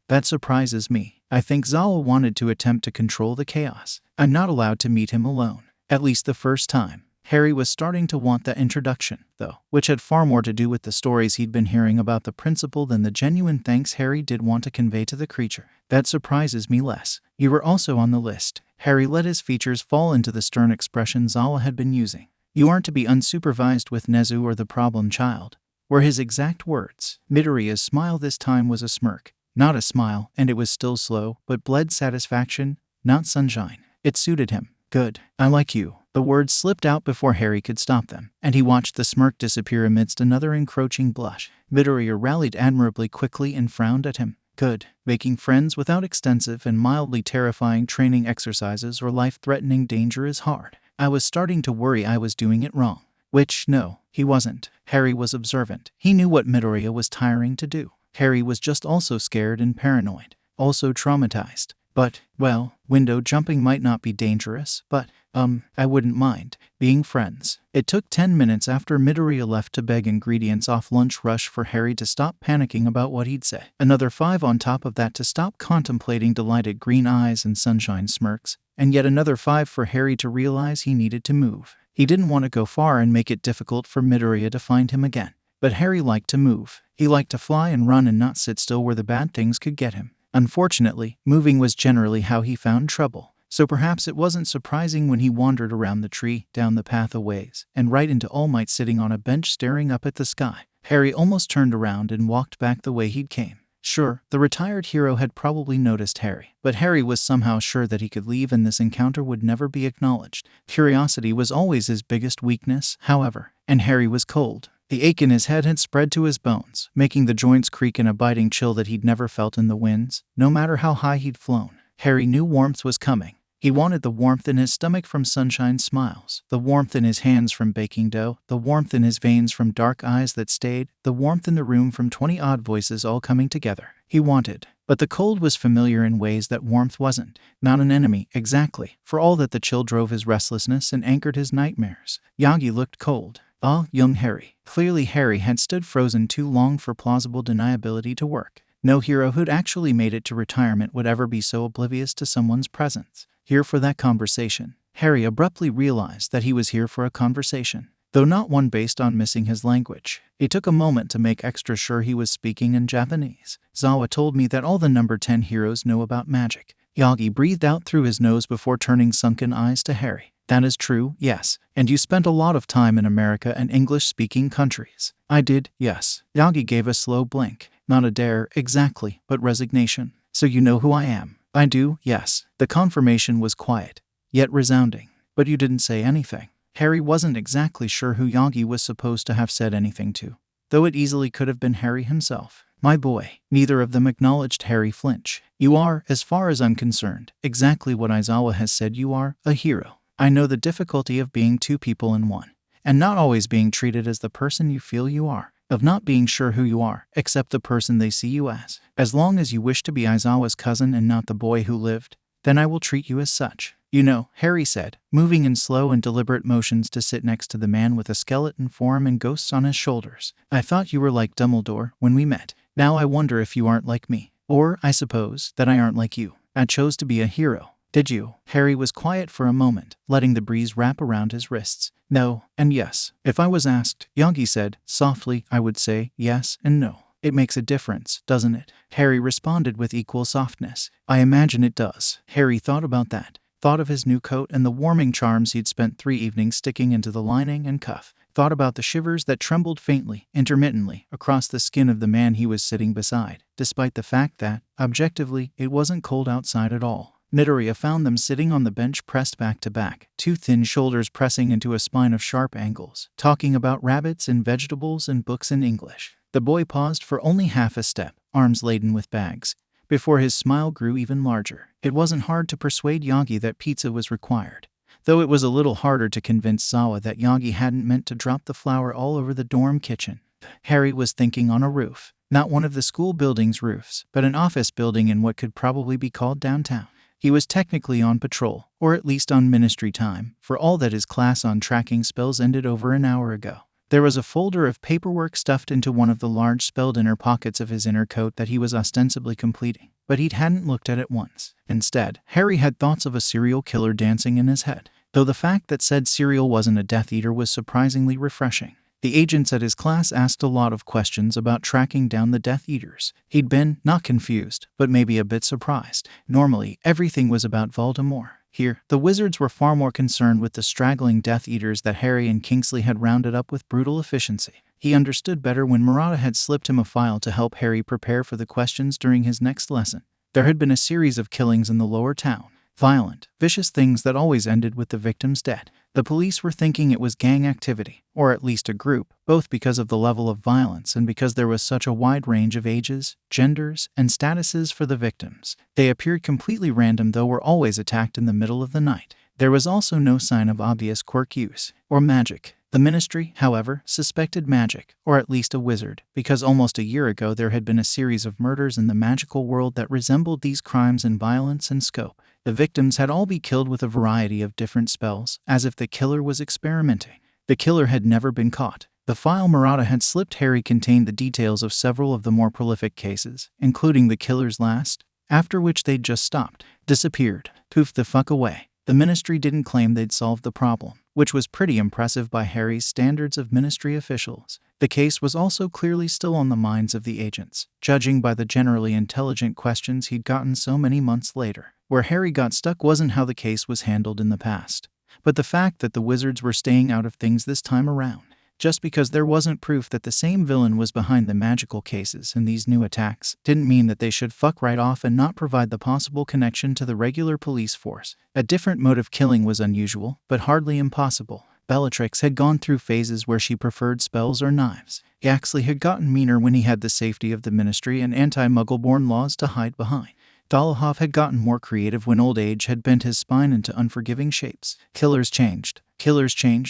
That surprises me. I think Zawa wanted to attempt to control the chaos. I'm not allowed to meet him alone. At least the first time. Harry was starting to want that introduction, though, which had far more to do with the stories he'd been hearing about the principal than the genuine thanks Harry did want to convey to the creature. That surprises me less. You were also on the list. Harry let his features fall into the stern expression Zawa had been using. You aren't to be unsupervised with Nezu or the problem child, were his exact words. Midoriya's smile this time was a smirk. Not a smile, and it was still slow, but bled satisfaction, not sunshine. It suited him. Good. I like you. The words slipped out before Harry could stop them, and he watched the smirk disappear amidst another encroaching blush. Midoriya rallied admirably quickly and frowned at him. Good. Making friends without extensive and mildly terrifying training exercises or life-threatening danger is hard. I was starting to worry I was doing it wrong. Which, no, he wasn't. Harry was observant. He knew what Midoriya was tiring to do. Harry was just also scared and paranoid, also traumatized. But, well, window jumping might not be dangerous, but, I wouldn't mind being friends. It took 10 minutes after Midoriya left to beg ingredients off Lunch Rush for Harry to stop panicking about what he'd say. Another 5 on top of that to stop contemplating delighted green eyes and sunshine smirks, and yet another 5 for Harry to realize he needed to move. He didn't want to go far and make it difficult for Midoriya to find him again. But Harry liked to move. He liked to fly and run and not sit still where the bad things could get him. Unfortunately, moving was generally how he found trouble. So perhaps it wasn't surprising when he wandered around the tree, down the path a ways, and right into All Might sitting on a bench staring up at the sky. Harry almost turned around and walked back the way he'd came. Sure, the retired hero had probably noticed Harry, but Harry was somehow sure that he could leave and this encounter would never be acknowledged. Curiosity was always his biggest weakness, however, and Harry was cold. The ache in his head had spread to his bones, making the joints creak in a biting chill that he'd never felt in the winds, no matter how high he'd flown. Harry knew warmth was coming. He wanted the warmth in his stomach from sunshine smiles, the warmth in his hands from baking dough, the warmth in his veins from dark eyes that stayed, the warmth in the room from 20 odd voices all coming together. He wanted. But the cold was familiar in ways that warmth wasn't. Not an enemy, exactly, for all that the chill drove his restlessness and anchored his nightmares. Yagi looked cold. Ah, young Harry. Clearly Harry had stood frozen too long for plausible deniability to work. No hero who'd actually made it to retirement would ever be so oblivious to someone's presence. Here for that conversation. Harry abruptly realized that he was here for a conversation, though not one based on missing his language. He took a moment to make extra sure he was speaking in Japanese. Zawa told me that all the number 10 heroes know about magic. Yagi breathed out through his nose before turning sunken eyes to Harry. That is true, yes. And you spent a lot of time in America and English-speaking countries. I did, yes. Yagi gave a slow blink. Not a dare, exactly, but resignation. So you know who I am. I do, yes. The confirmation was quiet, yet resounding. But you didn't say anything. Harry wasn't exactly sure who Yagi was supposed to have said anything to, though it easily could have been Harry himself. My boy. Neither of them acknowledged Harry flinch. You are, as far as I'm concerned, exactly what Aizawa has said you are, a hero. I know the difficulty of being two people in one, and not always being treated as the person you feel you are, of not being sure who you are, except the person they see you as. As long as you wish to be Aizawa's cousin and not the boy who lived, then I will treat you as such. You know, Harry said, moving in slow and deliberate motions to sit next to the man with a skeleton form and ghosts on his shoulders. I thought you were like Dumbledore when we met. Now I wonder if you aren't like me. Or, I suppose, that I aren't like you. I chose to be a hero. Did you? Harry was quiet for a moment, letting the breeze wrap around his wrists. No, and yes. If I was asked, Yagi said, softly, I would say yes and no. It makes a difference, doesn't it? Harry responded with equal softness. I imagine it does. Harry thought about that. Thought of his new coat and the warming charms he'd spent 3 evenings sticking into the lining and cuff. Thought about the shivers that trembled faintly, intermittently, across the skin of the man he was sitting beside, despite the fact that, objectively, it wasn't cold outside at all. Midoriya found them sitting on the bench pressed back to back, two thin shoulders pressing into a spine of sharp angles, talking about rabbits and vegetables and books in English. The boy paused for only half a step, arms laden with bags, before his smile grew even larger. It wasn't hard to persuade Yagi that pizza was required, though it was a little harder to convince Zawa that Yagi hadn't meant to drop the flour all over the dorm kitchen. Harry was thinking on a roof, not one of the school building's roofs, but an office building in what could probably be called downtown. He was technically on patrol, or at least on ministry time, for all that his class on tracking spells ended over an hour ago. There was a folder of paperwork stuffed into one of the large spelled inner pockets of his inner coat that he was ostensibly completing, but he hadn't looked at it once. Instead, Harry had thoughts of a serial killer dancing in his head, though the fact that said serial wasn't a Death Eater was surprisingly refreshing. The agents at his class asked a lot of questions about tracking down the Death Eaters. He'd been, not confused, but maybe a bit surprised. Normally, everything was about Voldemort. Here, the wizards were far more concerned with the straggling Death Eaters that Harry and Kingsley had rounded up with brutal efficiency. He understood better when Murata had slipped him a file to help Harry prepare for the questions during his next lesson. There had been a series of killings in the lower town. Violent, vicious things that always ended with the victims dead. The police were thinking it was gang activity, or at least a group, both because of the level of violence and because there was such a wide range of ages, genders, and statuses for the victims. They appeared completely random, though were always attacked in the middle of the night. There was also no sign of obvious quirk use, or magic. The Ministry, however, suspected magic, or at least a wizard, because almost a year ago there had been a series of murders in the magical world that resembled these crimes in violence and scope. The victims had all been killed with a variety of different spells, as if the killer was experimenting. The killer had never been caught. The file Murata had slipped Harry contained the details of several of the more prolific cases, including the killer's last, after which they'd just stopped, disappeared, poofed the fuck away. The Ministry didn't claim they'd solved the problem, which was pretty impressive by Harry's standards of Ministry officials. The case was also clearly still on the minds of the agents, judging by the generally intelligent questions he'd gotten so many months later. Where Harry got stuck wasn't how the case was handled in the past, but the fact that the wizards were staying out of things this time around. Just because there wasn't proof that the same villain was behind the magical cases and these new attacks didn't mean that they should fuck right off and not provide the possible connection to the regular police force. A different mode of killing was unusual, but hardly impossible. Bellatrix had gone through phases where she preferred spells or knives. Yaxley had gotten meaner when he had the safety of the Ministry and anti-Muggle-born laws to hide behind. Dolohov had gotten more creative when old age had bent his spine into unforgiving shapes. Killers changed,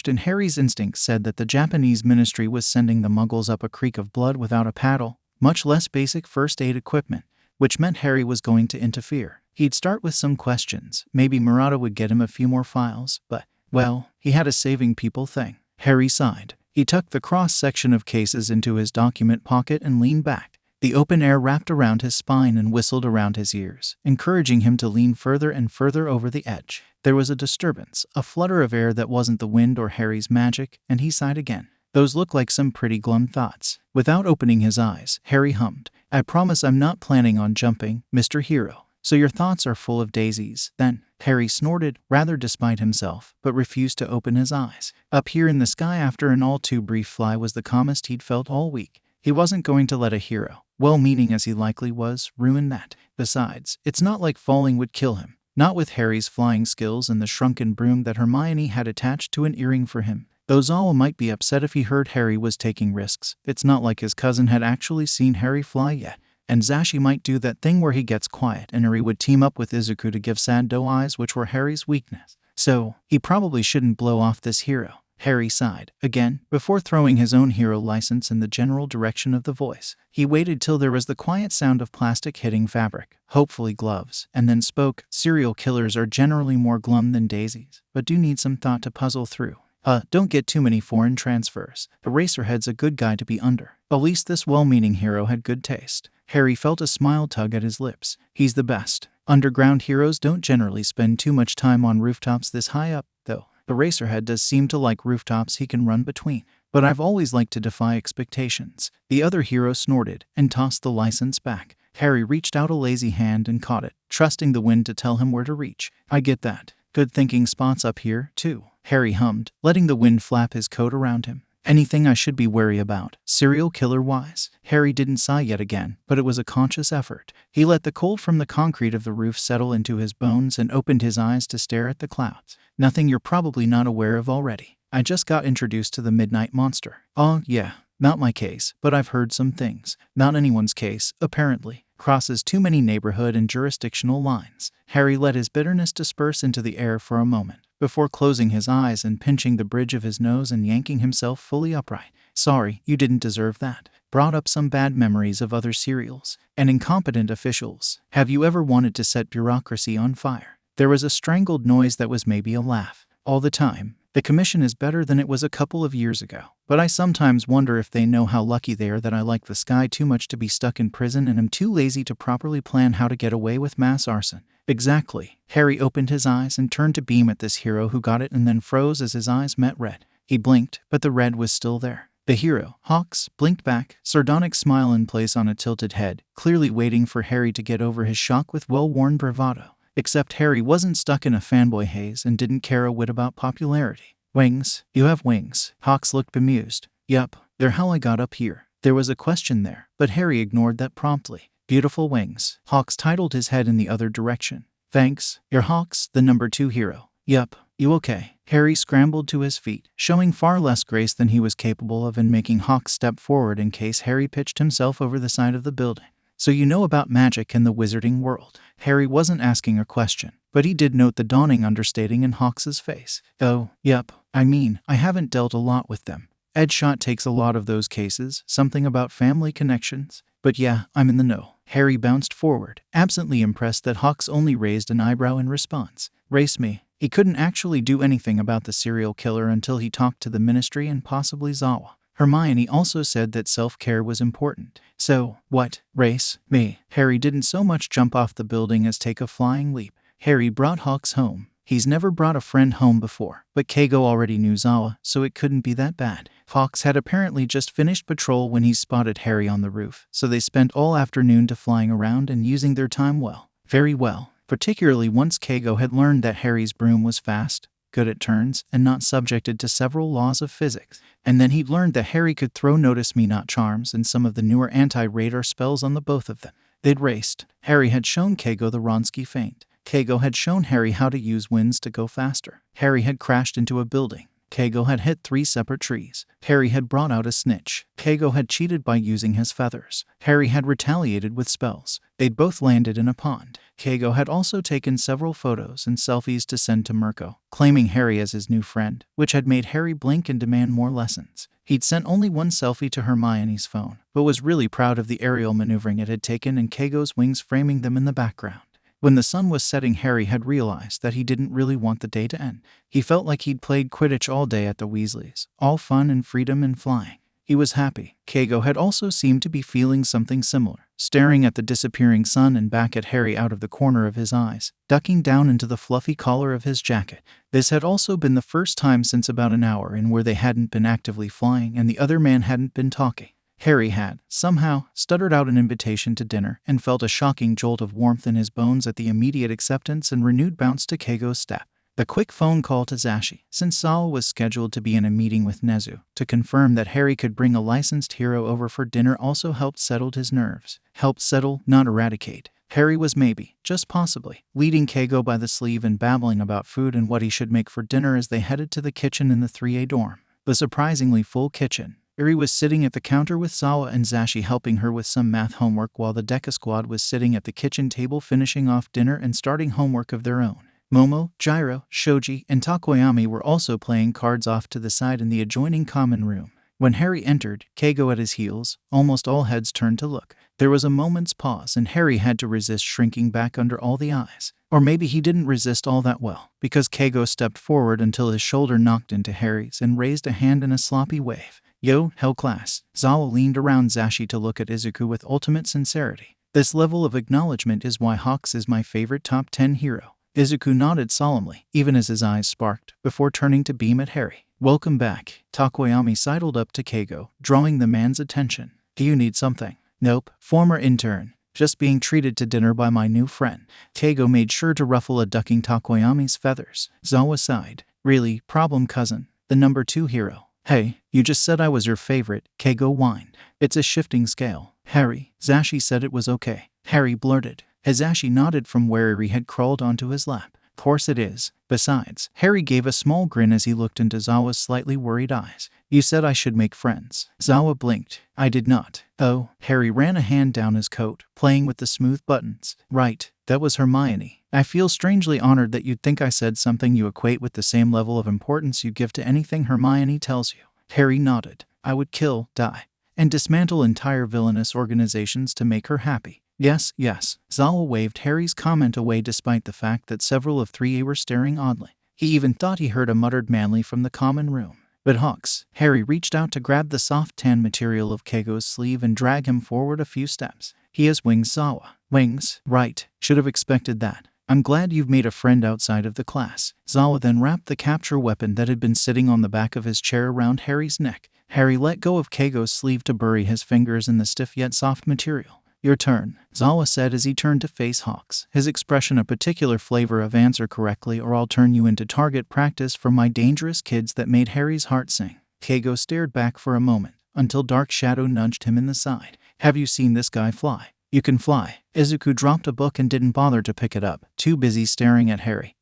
and Harry's instincts said that the Japanese Ministry was sending the Muggles up a creek of blood without a paddle, much less basic first aid equipment, which meant Harry was going to interfere. He'd start with some questions. Maybe Murata would get him a few more files, but, well, he had a saving people thing. Harry sighed. He tucked the cross-section of cases into his document pocket and leaned back. The open air wrapped around his spine and whistled around his ears, encouraging him to lean further and further over the edge. There was a disturbance, a flutter of air that wasn't the wind or Harry's magic, and he sighed again. Those looked like some pretty glum thoughts. Without opening his eyes, Harry hummed, "I promise I'm not planning on jumping, Mr. Hero. So your thoughts are full of daisies, then?" Harry snorted, rather despite himself, but refused to open his eyes. Up here in the sky after an all-too-brief fly was the calmest he'd felt all week. He wasn't going to let a hero, well-meaning as he likely was, ruin that. Besides, it's not like falling would kill him. Not with Harry's flying skills and the shrunken broom that Hermione had attached to an earring for him. Though Aizawa might be upset if he heard Harry was taking risks. It's not like his cousin had actually seen Harry fly yet. And Zashi might do that thing where he gets quiet and Erie would team up with Izuku to give sad doe eyes, which were Harry's weakness. So, he probably shouldn't blow off this hero. Harry sighed, again, before throwing his own hero license in the general direction of the voice. He waited till there was the quiet sound of plastic hitting fabric, hopefully gloves, and then spoke. Serial killers are generally more glum than daisies, but do need some thought to puzzle through. Don't get too many foreign transfers. Eraserhead's a good guy to be under. At least this well-meaning hero had good taste. Harry felt a smile tug at his lips. He's the best. Underground heroes don't generally spend too much time on rooftops this high up, though. Eraserhead does seem to like rooftops he can run between. But I've always liked to defy expectations. The other hero snorted and tossed the license back. Harry reached out a lazy hand and caught it, trusting the wind to tell him where to reach. I get that. Good thinking spots up here, too. Harry hummed, letting the wind flap his coat around him. Anything I should be wary about, serial killer-wise? Harry didn't sigh yet again, but it was a conscious effort. He let the cold from the concrete of the roof settle into his bones and opened his eyes to stare at the clouds. Nothing you're probably not aware of already. I just got introduced to the Midnight Monster. Oh, yeah. Not my case, but I've heard some things. Not anyone's case, apparently. Crosses too many neighborhood and jurisdictional lines. Harry let his bitterness disperse into the air for a moment, before closing his eyes and pinching the bridge of his nose and yanking himself fully upright. Sorry, you didn't deserve that. Brought up some bad memories of other serials and incompetent officials. Have you ever wanted to set bureaucracy on fire? There was a strangled noise that was maybe a laugh. All the time. The commission is better than it was a couple of years ago. But I sometimes wonder if they know how lucky they are that I like the sky too much to be stuck in prison and am too lazy to properly plan how to get away with mass arson. Exactly. Harry opened his eyes and turned to beam at this hero who got it and then froze as his eyes met red. He blinked, but the red was still there. The hero, Hawks, blinked back, sardonic smile in place on a tilted head, clearly waiting for Harry to get over his shock with well-worn bravado. Except Harry wasn't stuck in a fanboy haze and didn't care a whit about popularity. Wings? You have wings. Hawks looked bemused. Yup, they're how I got up here. There was a question there, but Harry ignored that promptly. Beautiful wings. Hawks titled his head in the other direction. Thanks. You're Hawks, the number 2 hero. Yup. You okay? Harry scrambled to his feet, showing far less grace than he was capable of and making Hawks step forward in case Harry pitched himself over the side of the building. So you know about magic in the wizarding world. Harry wasn't asking a question, but he did note the dawning understating in Hawks's face. Oh, yep. I mean, I haven't dealt a lot with them. Edshot takes a lot of those cases, something about family connections. But yeah, I'm in the know. Harry bounced forward, absently impressed that Hawks only raised an eyebrow in response. Race me. He couldn't actually do anything about the serial killer until he talked to the Ministry and possibly Aizawa. Hermione also said that self-care was important. So, what? Race? Me. Harry didn't so much jump off the building as take a flying leap. Harry brought Hawks home, He's never brought a friend home before, but Keigo already knew Zawa, so it couldn't be that bad. Hawks had apparently just finished patrol when he spotted Harry on the roof, so they spent all afternoon to flying around and using their time well. Very well, particularly once Keigo had learned that Harry's broom was fast, good at turns, and not subjected to several laws of physics. And then he'd learned that Harry could throw Notice Me Not charms and some of the newer anti-radar spells on the both of them. They'd raced. Harry had shown Keigo the Ronsky feint. Keigo had shown Harry how to use winds to go faster. Harry had crashed into a building. Keigo had hit 3 separate trees. Harry had brought out a snitch. Keigo had cheated by using his feathers. Harry had retaliated with spells. They'd both landed in a pond. Keigo had also taken several photos and selfies to send to Mirko, claiming Harry as his new friend, which had made Harry blink and demand more lessons. He'd sent only one selfie to Hermione's phone, but was really proud of the aerial maneuvering it had taken and Keigo's wings framing them in the background. When the sun was setting, Harry had realized that he didn't really want the day to end. He felt like he'd played Quidditch all day at the Weasleys, all fun and freedom and flying. He was happy. Keigo had also seemed to be feeling something similar, staring at the disappearing sun and back at Harry out of the corner of his eyes, ducking down into the fluffy collar of his jacket. This had also been the first time since about an hour in where they hadn't been actively flying and the other man hadn't been talking. Harry had, somehow, stuttered out an invitation to dinner and felt a shocking jolt of warmth in his bones at the immediate acceptance and renewed bounce to Keigo's step. The quick phone call to Zashi, since Sawa was scheduled to be in a meeting with Nezu, to confirm that Harry could bring a licensed hero over for dinner also helped settle his nerves. Helped settle, not eradicate. Harry was maybe, just possibly, leading Keigo by the sleeve and babbling about food and what he should make for dinner as they headed to the kitchen in the 3A dorm. The surprisingly full kitchen. Erie was sitting at the counter with Sawa and Zashi helping her with some math homework while the Deku squad was sitting at the kitchen table finishing off dinner and starting homework of their own. Momo, Gyro, Shoji, and Takoyami were also playing cards off to the side in the adjoining common room. When Harry entered, Keigo at his heels, almost all heads turned to look. There was a moment's pause and Harry had to resist shrinking back under all the eyes. Or maybe he didn't resist all that well, because Keigo stepped forward until his shoulder knocked into Harry's and raised a hand in a sloppy wave. Yo, hell class. Zawa leaned around Zashi to look at Izuku with ultimate sincerity. This level of acknowledgement is why Hawks is my favorite top 10 hero. Izuku nodded solemnly, even as his eyes sparked, before turning to beam at Harry. Welcome back. Takoyami sidled up to Keigo, drawing the man's attention. Do you need something? Nope, former intern. Just being treated to dinner by my new friend. Keigo made sure to ruffle a ducking Takoyami's feathers. Zawa sighed. Really, problem cousin. The number 2 hero. Hey, you just said I was your favorite, Keigo whined. It's a shifting scale. Harry, Zashi said it was okay. Harry blurted. Zashi nodded from where Erie had crawled onto his lap. Course it is. Besides, Harry gave a small grin as he looked into Zawa's slightly worried eyes. You said I should make friends. Zawa blinked. I did not. Oh, Harry ran a hand down his coat, playing with the smooth buttons. Right, that was Hermione. I feel strangely honored that you'd think I said something you equate with the same level of importance you give to anything Hermione tells you. Harry nodded. I would kill, die, and dismantle entire villainous organizations to make her happy. Yes, yes. Zawa waved Harry's comment away despite the fact that several of 3A were staring oddly. He even thought he heard a muttered manly from the common room. But Hawks, Harry reached out to grab the soft tan material of Keigo's sleeve and drag him forward a few steps. He has wings, Zawa. Wings, right. Should have expected that. I'm glad you've made a friend outside of the class. Zawa then wrapped the capture weapon that had been sitting on the back of his chair around Harry's neck. Harry let go of Keigo's sleeve to bury his fingers in the stiff yet soft material. Your turn, Zawa said as he turned to face Hawks, his expression a particular flavor of answer correctly or I'll turn you into target practice for my dangerous kids that made Harry's heart sing. Keigo stared back for a moment, until Dark Shadow nudged him in the side. Have you seen this guy fly? You can fly. Izuku dropped a book and didn't bother to pick it up, too busy staring at Harry,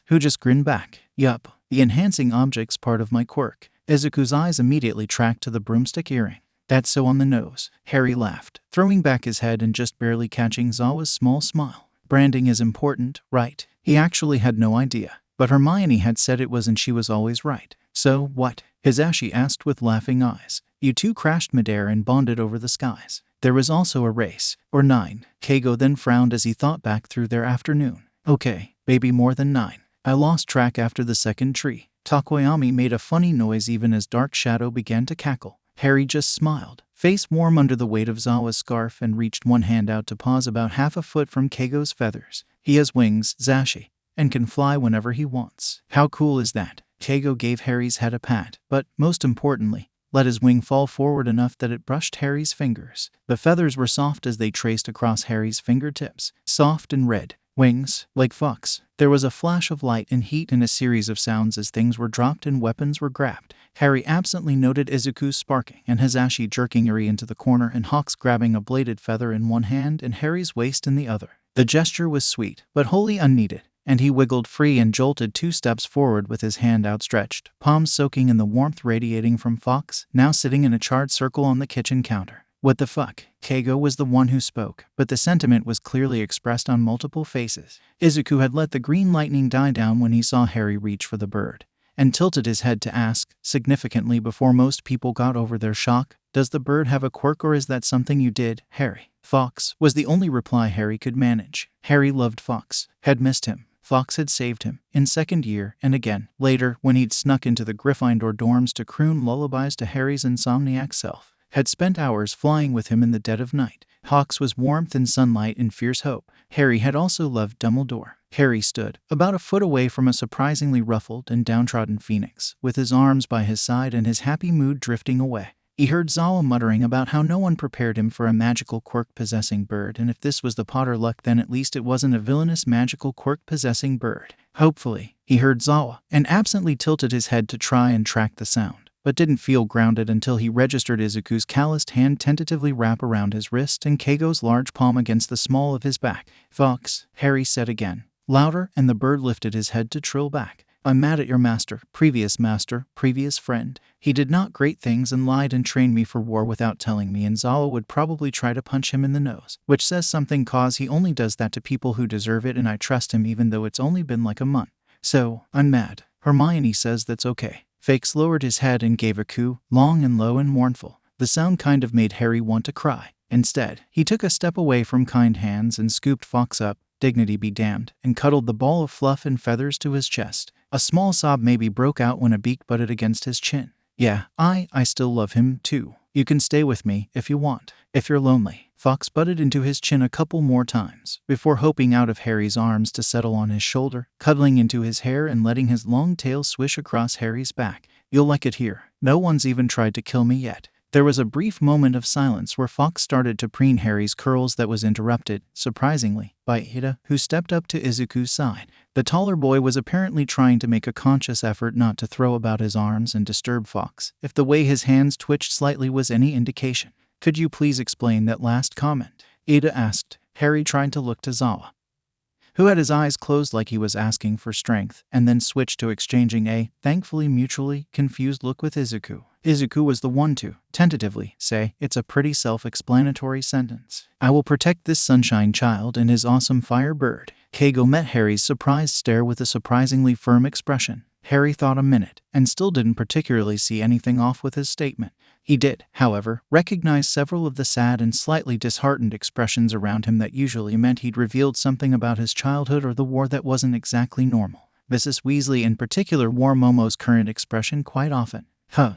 who just grinned back. Yup, the enhancing objects part of my quirk. Izuku's eyes immediately tracked to the broomstick earring. That's so on the nose. Harry laughed, throwing back his head and just barely catching Zawa's small smile. Branding is important, right? He actually had no idea, but Hermione had said it was and she was always right. So, what? Hizashi asked with laughing eyes. You two crashed midair and bonded over the skies. There was also a race, or 9. Keigo then frowned as he thought back through their afternoon. Okay, maybe more than 9. I lost track after the second tree. Takoyami made a funny noise even as Dark Shadow began to cackle. Harry just smiled, face warm under the weight of Zawa's scarf and reached one hand out to pause about half a foot from Keigo's feathers. He has wings, Zashi. and can fly whenever he wants. How cool is that? Keigo gave Harry's head a pat, but, most importantly, let his wing fall forward enough that it brushed Harry's fingers. The feathers were soft as they traced across Harry's fingertips, soft and red. Wings, like Fox. There was a flash of light and heat and a series of sounds as things were dropped and weapons were grabbed. Harry absently noted Izuku's sparking and Hisashi jerking Erie into the corner and Hawks grabbing a bladed feather in one hand and Harry's waist in the other. The gesture was sweet, but wholly unneeded, and he wiggled free and jolted 2 steps forward with his hand outstretched, palms soaking in the warmth radiating from Fox, now sitting in a charred circle on the kitchen counter. What the fuck? Keigo was the one who spoke, but the sentiment was clearly expressed on multiple faces. Izuku had let the green lightning die down when he saw Harry reach for the bird, and tilted his head to ask, significantly before most people got over their shock, "Does the bird have a quirk or is that something you did, Harry?" Fox was the only reply Harry could manage. Harry loved Fox, had missed him. Fox had saved him, in second year, and again, later, when he'd snuck into the Gryffindor dorms to croon lullabies to Harry's insomniac self. Had spent hours flying with him in the dead of night. Hawks was warmth and sunlight and fierce hope. Harry had also loved Dumbledore. Harry stood, about a foot away from a surprisingly ruffled and downtrodden phoenix, with his arms by his side and his happy mood drifting away. He heard Zawa muttering about how no one prepared him for a magical quirk-possessing bird, and if this was the Potter luck then at least it wasn't a villainous magical quirk-possessing bird. Hopefully, he heard Zawa, and absently tilted his head to try and track the sound, but didn't feel grounded until he registered Izuku's calloused hand tentatively wrap around his wrist and Keigo's large palm against the small of his back. "Fox," Harry said again, louder, and the bird lifted his head to trill back. "I'm mad at your master, previous friend. He did not great things and lied and trained me for war without telling me, and Zawa would probably try to punch him in the nose, which says something cause he only does that to people who deserve it and I trust him even though it's only been like a month. So, I'm mad. Hermione says that's okay." Fakes lowered his head and gave a coo, long and low and mournful. The sound kind of made Harry want to cry. Instead, he took a step away from kind hands and scooped Fox up, dignity be damned, and cuddled the ball of fluff and feathers to his chest. A small sob maybe broke out when a beak butted against his chin. "Yeah, I still love him, too. You can stay with me, if you want. If you're lonely." Fox butted into his chin a couple more times, before hopping out of Harry's arms to settle on his shoulder, cuddling into his hair and letting his long tail swish across Harry's back. "You'll like it here. No one's even tried to kill me yet." There was a brief moment of silence where Fox started to preen Harry's curls that was interrupted, surprisingly, by Ida, who stepped up to Izuku's side. The taller boy was apparently trying to make a conscious effort not to throw about his arms and disturb Fox, if the way his hands twitched slightly was any indication. "Could you please explain that last comment?" Ida asked. Harry tried to look to Zawa, who had his eyes closed like he was asking for strength, and then switched to exchanging a, thankfully mutually, confused look with Izuku. Izuku was the one to, tentatively, say, "It's a pretty self-explanatory sentence. I will protect this sunshine child and his awesome fire bird." Keigo met Harry's surprised stare with a surprisingly firm expression. Harry thought a minute, and still didn't particularly see anything off with his statement. He did, however, recognize several of the sad and slightly disheartened expressions around him that usually meant he'd revealed something about his childhood or the war that wasn't exactly normal. Mrs. Weasley in particular wore Momo's current expression quite often.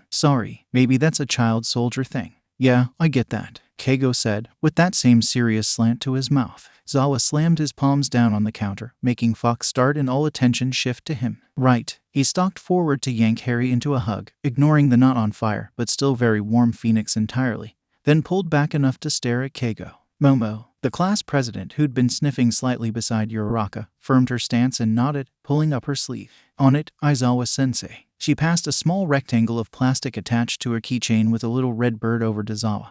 Sorry, maybe that's a child soldier thing." "Yeah, I get that," Keigo said, with that same serious slant to his mouth. Zawa slammed his palms down on the counter, making Fox start and all attention shift to him. "Right." He stalked forward to yank Harry into a hug, ignoring the not on fire but still very warm phoenix entirely, then pulled back enough to stare at Keigo. Momo, the class president who'd been sniffing slightly beside Uraraka, firmed her stance and nodded, pulling up her sleeve. On it, Aizawa-sensei. She passed a small rectangle of plastic attached to a keychain with a little red bird over to Zawa,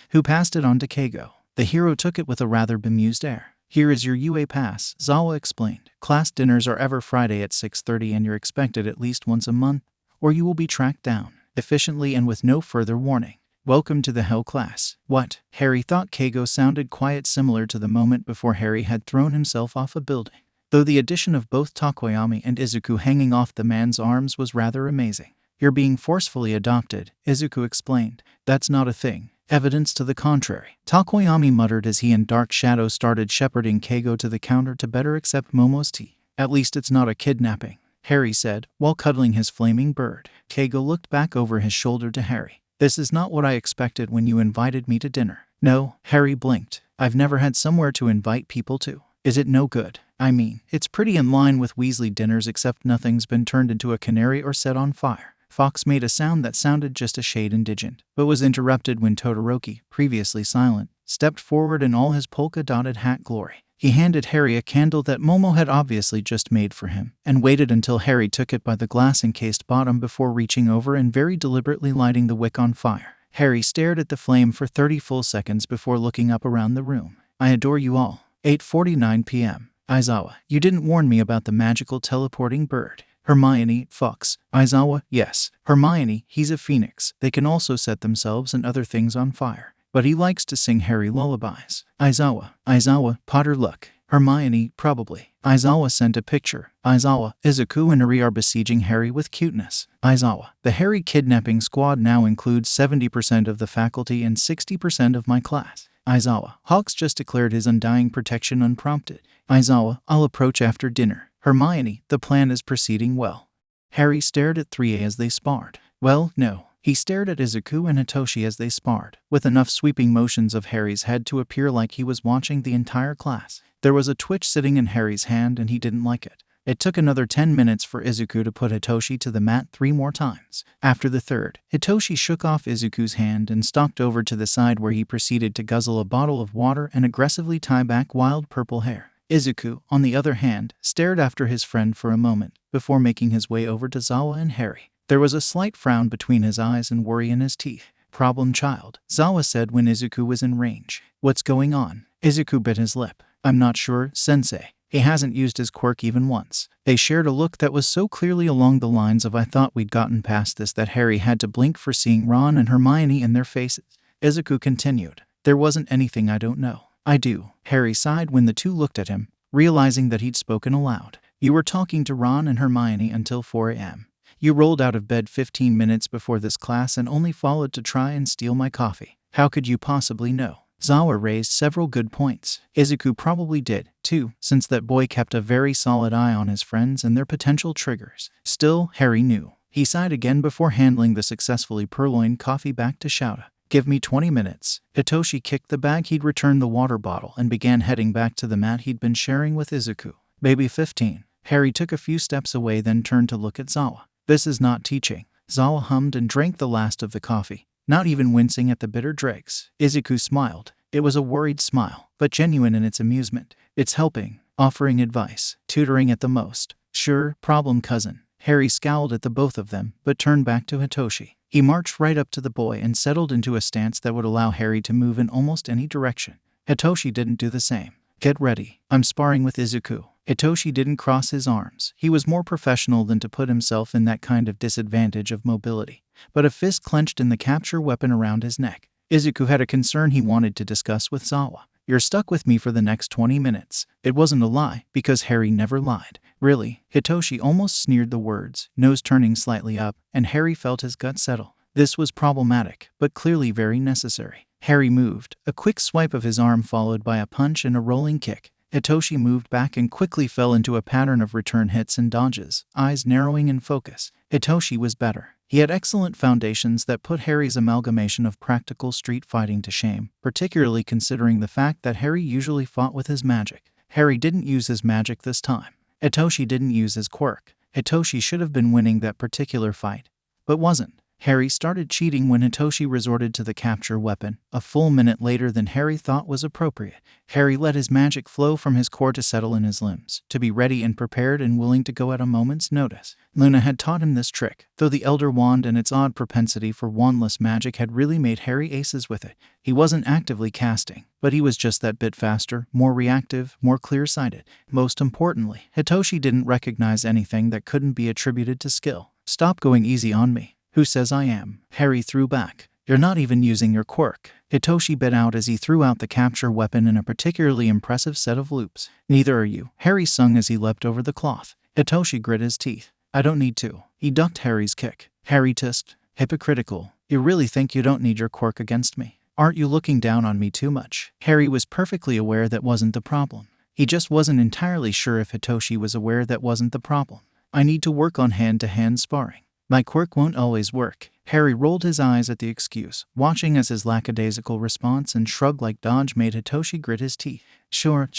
who passed it on to Keigo. The hero took it with a rather bemused air. "Here is your UA pass," Zawa explained. "Class dinners are ever Friday at 6:30 and you're expected at least once a month, or you will be tracked down, efficiently and with no further warning. Welcome to the Hell class." "What?" Harry thought Keigo sounded quite similar to the moment before Harry had thrown himself off a building, though the addition of both Takoyami and Izuku hanging off the man's arms was rather amazing. "You're being forcefully adopted," Izuku explained. "That's not a thing. Evidence to the contrary," Takoyami muttered as he and Dark Shadow started shepherding Keigo to the counter to better accept Momo's tea. "At least it's not a kidnapping," Harry said, while cuddling his flaming bird. Keigo looked back over his shoulder to Harry. "This is not what I expected when you invited me to dinner." "No," Harry blinked. "I've never had somewhere to invite people to. Is it no good?" I mean, it's pretty in line with Weasley dinners except nothing's been turned into a canary or set on fire. Fox made a sound that sounded just a shade indigent, but was interrupted when Todoroki, previously silent, stepped forward in all his polka-dotted hat glory. He handed Harry a candle that Momo had obviously just made for him, and waited until Harry took it by the glass-encased bottom before reaching over and very deliberately lighting the wick on fire. Harry stared at the flame for 30 full seconds before looking up around the room. I adore you all. 8:49 p.m. Aizawa, you didn't warn me about the magical teleporting bird. Hermione, Fox. Aizawa, yes. Hermione, he's a phoenix. They can also set themselves and other things on fire. But he likes to sing Harry lullabies. Aizawa, Potter look. Hermione, probably. Aizawa sent a picture. Aizawa, Izuku and Erie are besieging Harry with cuteness. Aizawa, the Harry kidnapping squad now includes 70% of the faculty and 60% of my class. Aizawa, Hawks just declared his undying protection unprompted. Aizawa, I'll approach after dinner. Hermione, the plan is proceeding well. Harry stared at 3A as they sparred. Well, no. He stared at Izuku and Hitoshi as they sparred, with enough sweeping motions of Harry's head to appear like he was watching the entire class. There was a twitch sitting in Harry's hand and he didn't like it. It took another 10 minutes for Izuku to put Hitoshi to the mat 3 more times. After the third, Hitoshi shook off Izuku's hand and stalked over to the side where he proceeded to guzzle a bottle of water and aggressively tie back wild purple hair. Izuku, on the other hand, stared after his friend for a moment, before making his way over to Zawa and Harry. There was a slight frown between his eyes and worry in his teeth. Problem child, Zawa said when Izuku was in range. What's going on? Izuku bit his lip. I'm not sure, sensei. He hasn't used his quirk even once. They shared a look that was so clearly along the lines of I thought we'd gotten past this that Harry had to blink for seeing Ron and Hermione in their faces. Izuku continued. There wasn't anything I don't know. I do. Harry sighed when the two looked at him, realizing that he'd spoken aloud. You were talking to Ron and Hermione until 4 a.m. You rolled out of bed 15 minutes before this class and only followed to try and steal my coffee. How could you possibly know? Zawa raised several good points. Izuku probably did, too, since that boy kept a very solid eye on his friends and their potential triggers. Still, Harry knew. He sighed again before handling the successfully purloined coffee back to Shouta. Give me 20 minutes. Hitoshi kicked the bag he'd returned the water bottle and began heading back to the mat he'd been sharing with Izuku. Maybe 15. Harry took a few steps away then turned to look at Zawa. This is not teaching. Zawa hummed and drank the last of the coffee, not even wincing at the bitter dregs. Izuku smiled. It was a worried smile, but genuine in its amusement. It's helping, offering advice, tutoring at the most. Sure, problem cousin. Harry scowled at the both of them, but turned back to Hitoshi. He marched right up to the boy and settled into a stance that would allow Harry to move in almost any direction. Hitoshi didn't do the same. Get ready. I'm sparring with Izuku. Hitoshi didn't cross his arms. He was more professional than to put himself in that kind of disadvantage of mobility. But a fist clenched in the capture weapon around his neck. Izuku had a concern he wanted to discuss with Zawa. You're stuck with me for the next 20 minutes. It wasn't a lie, because Harry never lied. Really, Hitoshi almost sneered the words, nose turning slightly up, and Harry felt his gut settle. This was problematic, but clearly very necessary. Harry moved, a quick swipe of his arm followed by a punch and a rolling kick. Hitoshi moved back and quickly fell into a pattern of return hits and dodges, eyes narrowing in focus. Hitoshi was better. He had excellent foundations that put Harry's amalgamation of practical street fighting to shame, particularly considering the fact that Harry usually fought with his magic. Harry didn't use his magic this time. Hitoshi didn't use his quirk. Hitoshi should have been winning that particular fight, but wasn't. Harry started cheating when Hitoshi resorted to the capture weapon, a full minute later than Harry thought was appropriate. Harry let his magic flow from his core to settle in his limbs, to be ready and prepared and willing to go at a moment's notice. Luna had taught him this trick, though the Elder Wand and its odd propensity for wandless magic had really made Harry aces with it. He wasn't actively casting, but he was just that bit faster, more reactive, more clear-sighted. Most importantly, Hitoshi didn't recognize anything that couldn't be attributed to skill. Stop going easy on me. Who says I am? Harry threw back. You're not even using your quirk. Hitoshi bit out as he threw out the capture weapon in a particularly impressive set of loops. Neither are you, Harry sung as he leapt over the cloth. Hitoshi grit his teeth. I don't need to. He ducked Harry's kick. Harry tisked. Hypocritical. You really think you don't need your quirk against me? Aren't you looking down on me too much? Harry was perfectly aware that wasn't the problem. He just wasn't entirely sure if Hitoshi was aware that wasn't the problem. I need to work on hand-to-hand sparring. My quirk won't always work. Harry rolled his eyes at the excuse, watching as his lackadaisical response and shrug like dodge made Hitoshi grit his teeth. Sure,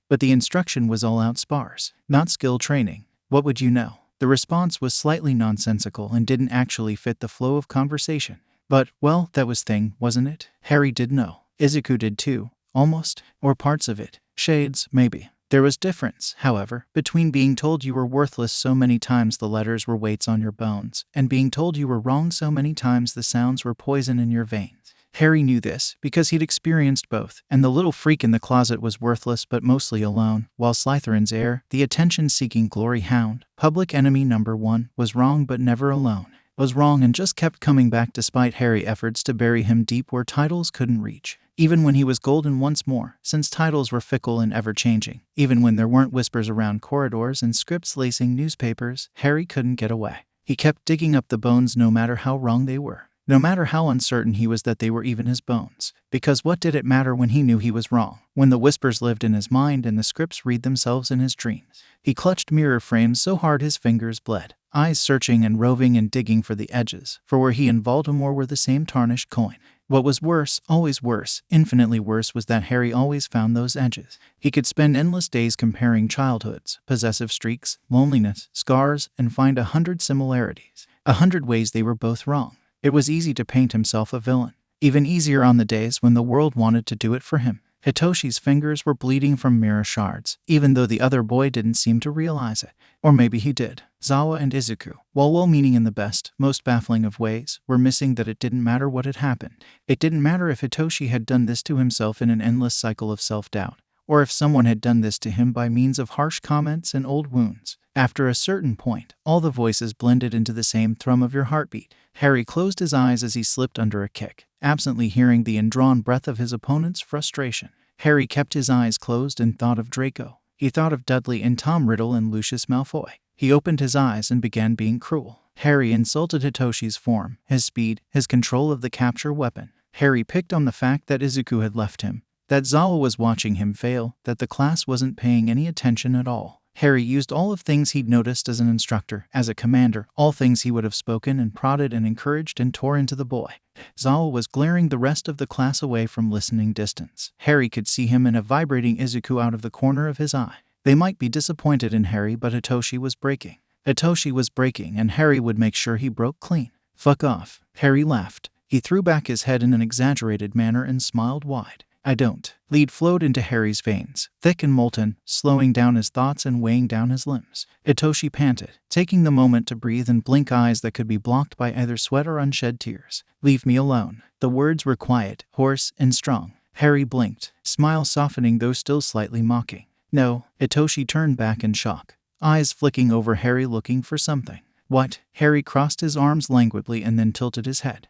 but the instruction was all out spars, not skill training. What would you know? The response was slightly nonsensical and didn't actually fit the flow of conversation. But, well, that was thing, wasn't it? Harry did know. Izuku did too. Almost. Or parts of it. Shades, maybe. There was difference, however, between being told you were worthless so many times the letters were weights on your bones, and being told you were wrong so many times the sounds were poison in your veins. Harry knew this, because he'd experienced both, and the little freak in the closet was worthless but mostly alone, while Slytherin's heir, the attention-seeking glory hound, public enemy number 1, was wrong but never alone. Was wrong and just kept coming back despite Harry's efforts to bury him deep where titles couldn't reach. Even when he was golden once more, since titles were fickle and ever-changing. Even when there weren't whispers around corridors and scripts lacing newspapers, Harry couldn't get away. He kept digging up the bones no matter how wrong they were. No matter how uncertain he was that they were even his bones. Because what did it matter when he knew he was wrong? When the whispers lived in his mind and the scripts read themselves in his dreams. He clutched mirror frames so hard his fingers bled. Eyes searching and roving and digging for the edges. For where he and Voldemort were the same tarnished coin. What was worse, always worse, infinitely worse was that Harry always found those edges. He could spend endless days comparing childhoods, possessive streaks, loneliness, scars, and find 100 similarities. 100 ways they were both wrong. It was easy to paint himself a villain. Even easier on the days when the world wanted to do it for him. Hitoshi's fingers were bleeding from mirror shards, even though the other boy didn't seem to realize it. Or maybe he did. Aizawa and Izuku, while well-meaning in the best, most baffling of ways, were missing that it didn't matter what had happened. It didn't matter if Hitoshi had done this to himself in an endless cycle of self-doubt, or if someone had done this to him by means of harsh comments and old wounds. After a certain point, all the voices blended into the same thrum of your heartbeat. Harry closed his eyes as he slipped under a kick, absently hearing the indrawn breath of his opponent's frustration. Harry kept his eyes closed and thought of Draco. He thought of Dudley and Tom Riddle and Lucius Malfoy. He opened his eyes and began being cruel. Harry insulted Hitoshi's form, his speed, his control of the capture weapon. Harry picked on the fact that Izuku had left him, that Aizawa was watching him fail, that the class wasn't paying any attention at all. Harry used all of things he'd noticed as an instructor, as a commander, all things he would have spoken and prodded and encouraged and tore into the boy. Aizawa was glaring the rest of the class away from listening distance. Harry could see him and a vibrating Izuku out of the corner of his eye. They might be disappointed in Harry, but Hitoshi was breaking. Hitoshi was breaking, and Harry would make sure he broke clean. Fuck off. Harry laughed. He threw back his head in an exaggerated manner and smiled wide. I don't. Lead flowed into Harry's veins, thick and molten, slowing down his thoughts and weighing down his limbs. Hitoshi panted, taking the moment to breathe and blink eyes that could be blocked by either sweat or unshed tears. Leave me alone. The words were quiet, hoarse, and strong. Harry blinked, smile softening though still slightly mocking. No. Hitoshi turned back in shock, eyes flicking over Harry looking for something. What? Harry crossed his arms languidly and then tilted his head.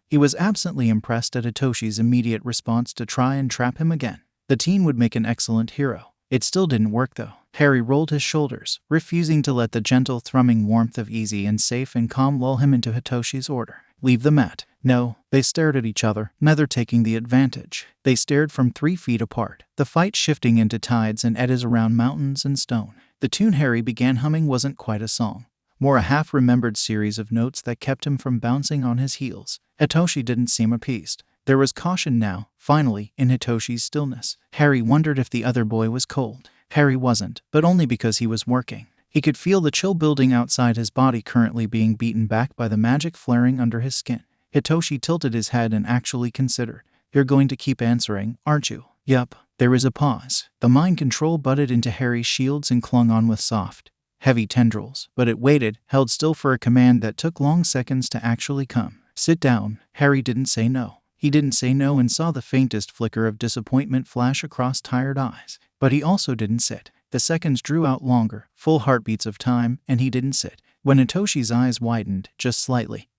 He was absently impressed at Hitoshi's immediate response to try and trap him again. The teen would make an excellent hero. It still didn't work though. Harry rolled his shoulders, refusing to let the gentle thrumming warmth of easy and safe and calm lull him into Hitoshi's order. Leave the mat. No. They stared at each other, neither taking the advantage. They stared from 3 feet apart, the fight shifting into tides and eddies around mountains and stone. The tune Harry began humming wasn't quite a song, more a half-remembered series of notes that kept him from bouncing on his heels. Hitoshi didn't seem appeased. There was caution now, finally, in Hitoshi's stillness. Harry wondered if the other boy was cold. Harry wasn't, but only because he was working. He could feel the chill building outside his body currently being beaten back by the magic flaring under his skin. Hitoshi tilted his head and actually considered. You're going to keep answering, aren't you? Yup. There was a pause. The mind control butted into Harry's shields and clung on with soft, heavy tendrils, but it waited, held still for a command that took long seconds to actually come. Sit down. Harry didn't say no. He didn't say no and saw the faintest flicker of disappointment flash across tired eyes. But he also didn't sit. The seconds drew out longer, full heartbeats of time, and he didn't sit. When Hitoshi's eyes widened, just slightly,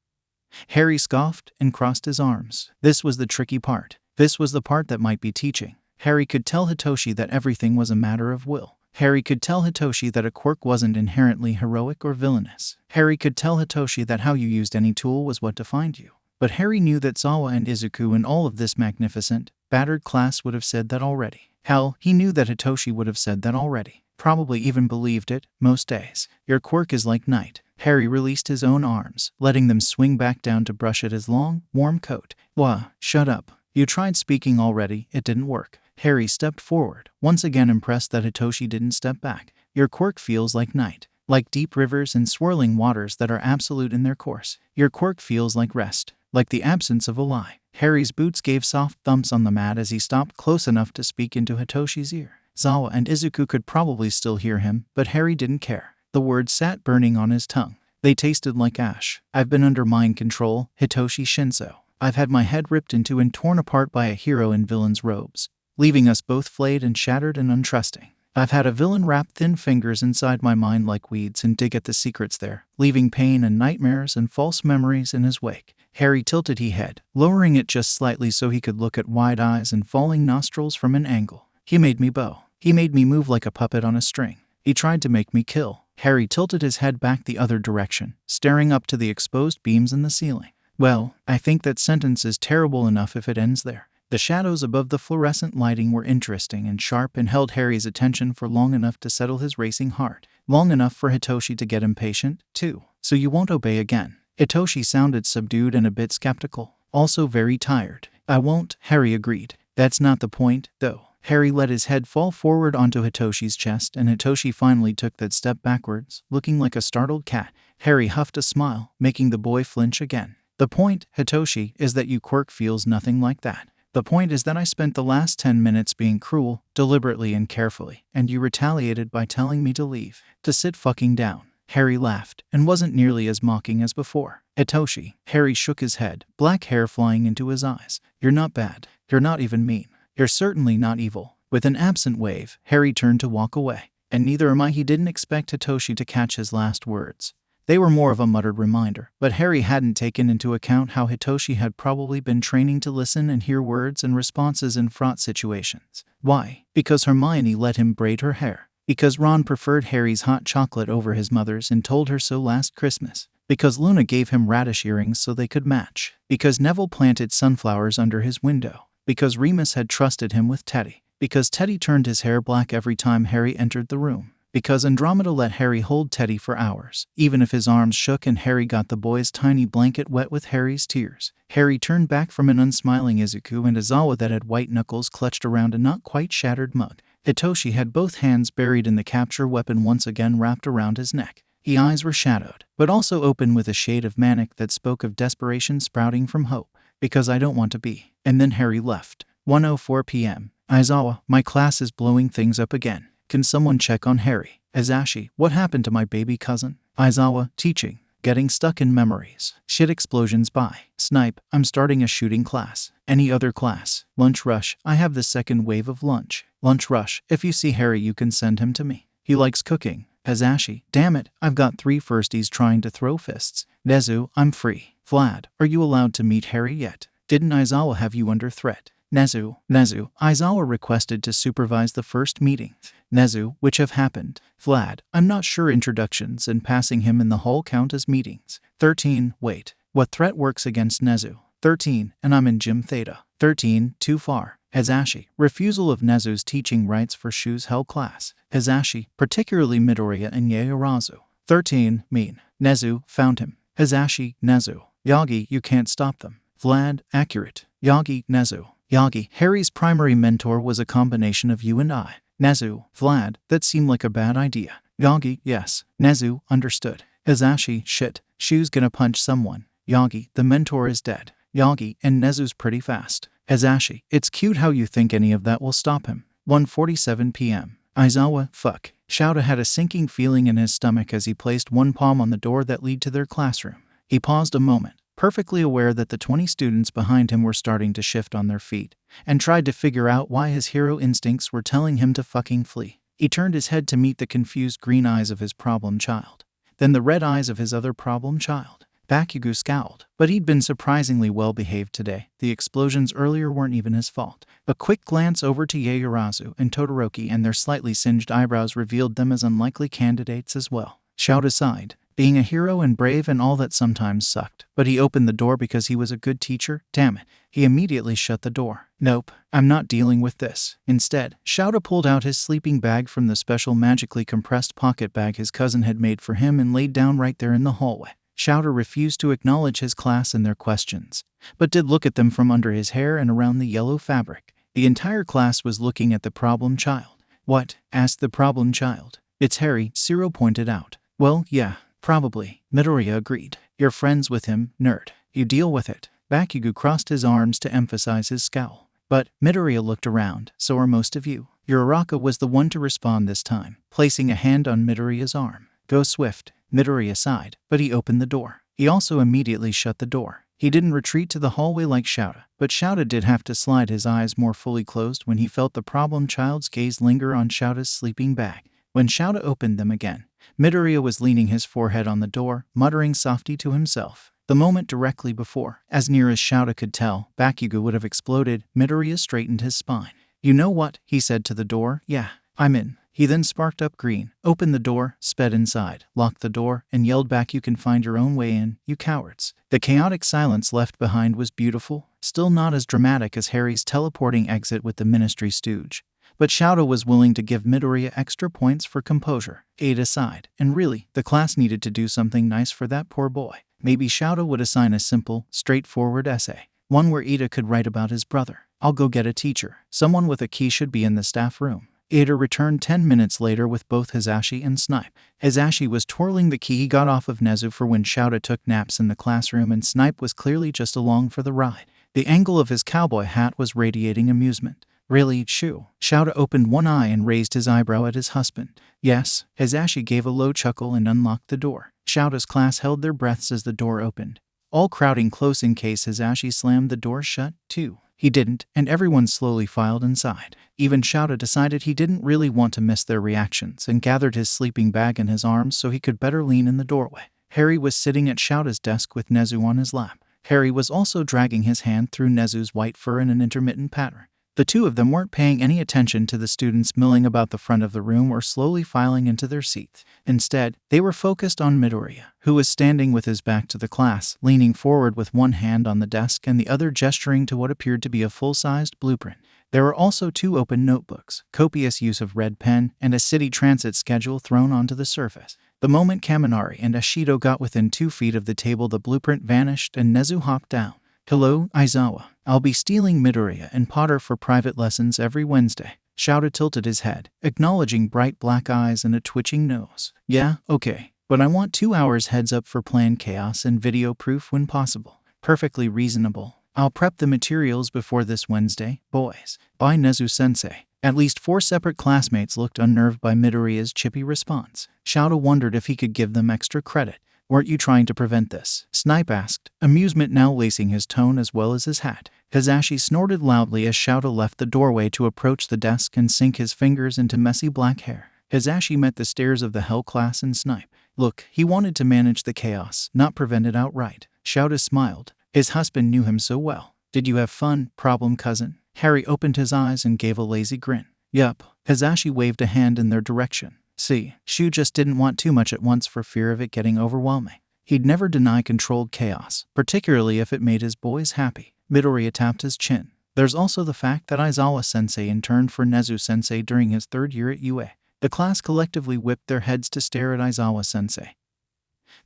Harry scoffed and crossed his arms. This was the tricky part. This was the part that might be teaching. Harry could tell Hitoshi that everything was a matter of will. Harry could tell Hitoshi that a quirk wasn't inherently heroic or villainous. Harry could tell Hitoshi that how you used any tool was what defined you. But Harry knew that Aizawa and Izuku and all of this magnificent, battered class would have said that already. Hell, he knew that Hitoshi would have said that already. probably even believed it, most days. Your quirk is like night. Harry released his own arms, letting them swing back down to brush at his long, warm coat. Wah, shut up. You tried speaking already, it didn't work. Harry stepped forward, once again impressed that Hitoshi didn't step back. Your quirk feels like night, like deep rivers and swirling waters that are absolute in their course. Your quirk feels like rest, like the absence of a lie. Harry's boots gave soft thumps on the mat as he stopped close enough to speak into Hitoshi's ear. Aizawa and Izuku could probably still hear him, but Harry didn't care. The words sat burning on his tongue. They tasted like ash. I've been under mind control, Hitoshi Shinso. I've had my head ripped into and torn apart by a hero in villain's robes, leaving us both flayed and shattered and untrusting. I've had a villain wrap thin fingers inside my mind like weeds and dig at the secrets there, leaving pain and nightmares and false memories in his wake. Harry tilted his head, lowering it just slightly so he could look at wide eyes and falling nostrils from an angle. He made me bow. He made me move like a puppet on a string. He tried to make me kill. Harry tilted his head back the other direction, staring up to the exposed beams in the ceiling. Well, I think that sentence is terrible enough if it ends there. The shadows above the fluorescent lighting were interesting and sharp and held Harry's attention for long enough to settle his racing heart. Long enough for Hitoshi to get impatient, too. So you won't obey again. Hitoshi sounded subdued and a bit skeptical. Also very tired. I won't, Harry agreed. That's not the point, though. Harry let his head fall forward onto Hitoshi's chest, and Hitoshi finally took that step backwards, looking like a startled cat. Harry huffed a smile, making the boy flinch again. The point, Hitoshi, is that your quirk feels nothing like that. The point is that I spent the last 10 minutes being cruel, deliberately and carefully, and you retaliated by telling me to leave, to sit fucking down. Harry laughed, and wasn't nearly as mocking as before. Hitoshi, Harry shook his head, black hair flying into his eyes. You're not bad. You're not even mean. You're certainly not evil. With an absent wave, Harry turned to walk away. And neither am I. He didn't expect Hitoshi to catch his last words. They were more of a muttered reminder, but Harry hadn't taken into account how Hitoshi had probably been training to listen and hear words and responses in fraught situations. Why? Because Hermione let him braid her hair. Because Ron preferred Harry's hot chocolate over his mother's and told her so last Christmas. Because Luna gave him radish earrings so they could match. Because Neville planted sunflowers under his window. Because Remus had trusted him with Teddy. Because Teddy turned his hair black every time Harry entered the room. Because Andromeda let Harry hold Teddy for hours, even if his arms shook and Harry got the boy's tiny blanket wet with Harry's tears. Harry turned back from an unsmiling Izuku and Aizawa that had white knuckles clutched around a not quite shattered mug. Hitoshi had both hands buried in the capture weapon once again wrapped around his neck. His eyes were shadowed, but also open with a shade of manic that spoke of desperation sprouting from hope. Because I don't want to be. And then Harry left. 1:04 p.m. Aizawa, my class is blowing things up again. Can someone check on Harry? Azashi, what happened to my baby cousin? Aizawa, teaching. Getting stuck in memories. Shit explosions by. Snipe, I'm starting a shooting class. Any other class? Lunch rush, I have the second wave of lunch. Lunch rush, if you see Harry you can send him to me. He likes cooking. Azashi, damn it, I've got 3 firsties trying to throw fists. Nezu, I'm free. Vlad, are you allowed to meet Harry yet? Didn't Aizawa have you under threat? Nezu, Aizawa requested to supervise the first meetings. Nezu, which have happened. Vlad, I'm not sure introductions and passing him in the hall count as meetings. 13, wait. What threat works against Nezu? 13, and I'm in Gym Theta. 13, too far. Azashi, refusal of Nezu's teaching rights for Shu's Hell class. Azashi, particularly Midoriya and Yaoyorozu. 13, mean. Nezu, found him. Azashi, Nezu. Yagi, you can't stop them. Vlad, accurate. Yagi, Nezu. Yagi, Harry's primary mentor was a combination of you and I. Nezu, Vlad, that seemed like a bad idea. Yagi, yes. Nezu, understood. Azashi, shit, Shu's gonna punch someone. Yagi, the mentor is dead. Yagi, and Nezu's pretty fast. Azashi, it's cute how you think any of that will stop him. 1:47 p.m. Aizawa, fuck. Shouta had a sinking feeling in his stomach as he placed one palm on the door that led to their classroom. He paused a moment, perfectly aware that the 20 students behind him were starting to shift on their feet, and tried to figure out why his hero instincts were telling him to fucking flee. He turned his head to meet the confused green eyes of his problem child, then the red eyes of his other problem child. Bakugo scowled, but he'd been surprisingly well behaved today. The explosions earlier weren't even his fault. A quick glance over to Yaoyorozu and Todoroki and their slightly singed eyebrows revealed them as unlikely candidates as well. Shouta sighed. being a hero and brave and all that sometimes sucked. But he opened the door because he was a good teacher? Damn it. He immediately shut the door. Nope, I'm not dealing with this. Instead, Shouta pulled out his sleeping bag from the special magically compressed pocket bag his cousin had made for him and laid down right there in the hallway. Shouta refused to acknowledge his class and their questions, but did look at them from under his hair and around the yellow fabric. The entire class was looking at the problem child. What? Asked the problem child. It's Harry, Ciro pointed out. Well, yeah, probably, Midoriya agreed. You're friends with him, nerd. You deal with it. Bakugo crossed his arms to emphasize his scowl. But Midoriya looked around. So are most of you. Uraraka was the one to respond this time, placing a hand on Midoriya's arm. Go swift. Midoriya sighed, but he opened the door. He also immediately shut the door. He didn't retreat to the hallway like Shouta, but Shouta did have to slide his eyes more fully closed when he felt the problem child's gaze linger on Shouta's sleeping bag. When Shouta opened them again, Midoriya was leaning his forehead on the door, muttering softly to himself. The moment directly before, as near as Shouta could tell, Bakugo would have exploded. Midoriya straightened his spine. You know what? He said to the door. Yeah, I'm in. He then sparked up green, opened the door, sped inside, locked the door, and yelled back, you can find your own way in, you cowards. The chaotic silence left behind was beautiful, still not as dramatic as Harry's teleporting exit with the Ministry Stooge. But Shouta was willing to give Midoriya extra points for composure. Ada sighed, and really, the class needed to do something nice for that poor boy. Maybe Shouta would assign a simple, straightforward essay, one where Ida could write about his brother. I'll go get a teacher. Someone with a key should be in the staff room. Ida returned 10 minutes later with both Hisashi and Snipe. Hisashi was twirling the key he got off of Nezu for when Shouta took naps in the classroom, and Snipe was clearly just along for the ride. The angle of his cowboy hat was radiating amusement. Really, Shu? Shouta opened one eye and raised his eyebrow at his husband. Yes. Hisashi gave a low chuckle and unlocked the door. Shouta's class held their breaths as the door opened, all crowding close in case Hisashi slammed the door shut, too. He didn't, and everyone slowly filed inside. Even Shouta decided he didn't really want to miss their reactions and gathered his sleeping bag in his arms so he could better lean in the doorway. Harry was sitting at Shouta's desk with Nezu on his lap. Harry was also dragging his hand through Nezu's white fur in an intermittent pattern. The two of them weren't paying any attention to the students milling about the front of the room or slowly filing into their seats. Instead, they were focused on Midoriya, who was standing with his back to the class, leaning forward with one hand on the desk and the other gesturing to what appeared to be a full-sized blueprint. There were also 2 open notebooks, copious use of red pen, and a city transit schedule thrown onto the surface. The moment Kaminari and Ashido got within 2 feet of the table, the blueprint vanished and Nezu hopped down. Hello, Aizawa. I'll be stealing Midoriya and Potter for private lessons every Wednesday. Shouta tilted his head, acknowledging bright black eyes and a twitching nose. Yeah, okay. But I want 2 hours heads up for planned chaos and video proof when possible. Perfectly reasonable. I'll prep the materials before this Wednesday, boys. Bye, Nezu-sensei. At least 4 separate classmates looked unnerved by Midoriya's chippy response. Shouta wondered if he could give them extra credit. Weren't you trying to prevent this? Snipe asked, amusement now lacing his tone as well as his hat. Hisashi snorted loudly as Shouta left the doorway to approach the desk and sink his fingers into messy black hair. Hisashi met the stares of the Hell class and Snipe. Look, he wanted to manage the chaos, not prevent it outright. Shouta smiled. His husband knew him so well. Did you have fun, problem cousin? Harry opened his eyes and gave a lazy grin. Yup. Hisashi waved a hand in their direction. See, Shu just didn't want too much at once for fear of it getting overwhelming. He'd never deny controlled chaos, particularly if it made his boys happy. Midoriya tapped his chin. There's also the fact that Aizawa-sensei interned for Nezu-sensei during his 3rd year at UA. The class collectively whipped their heads to stare at Aizawa-sensei,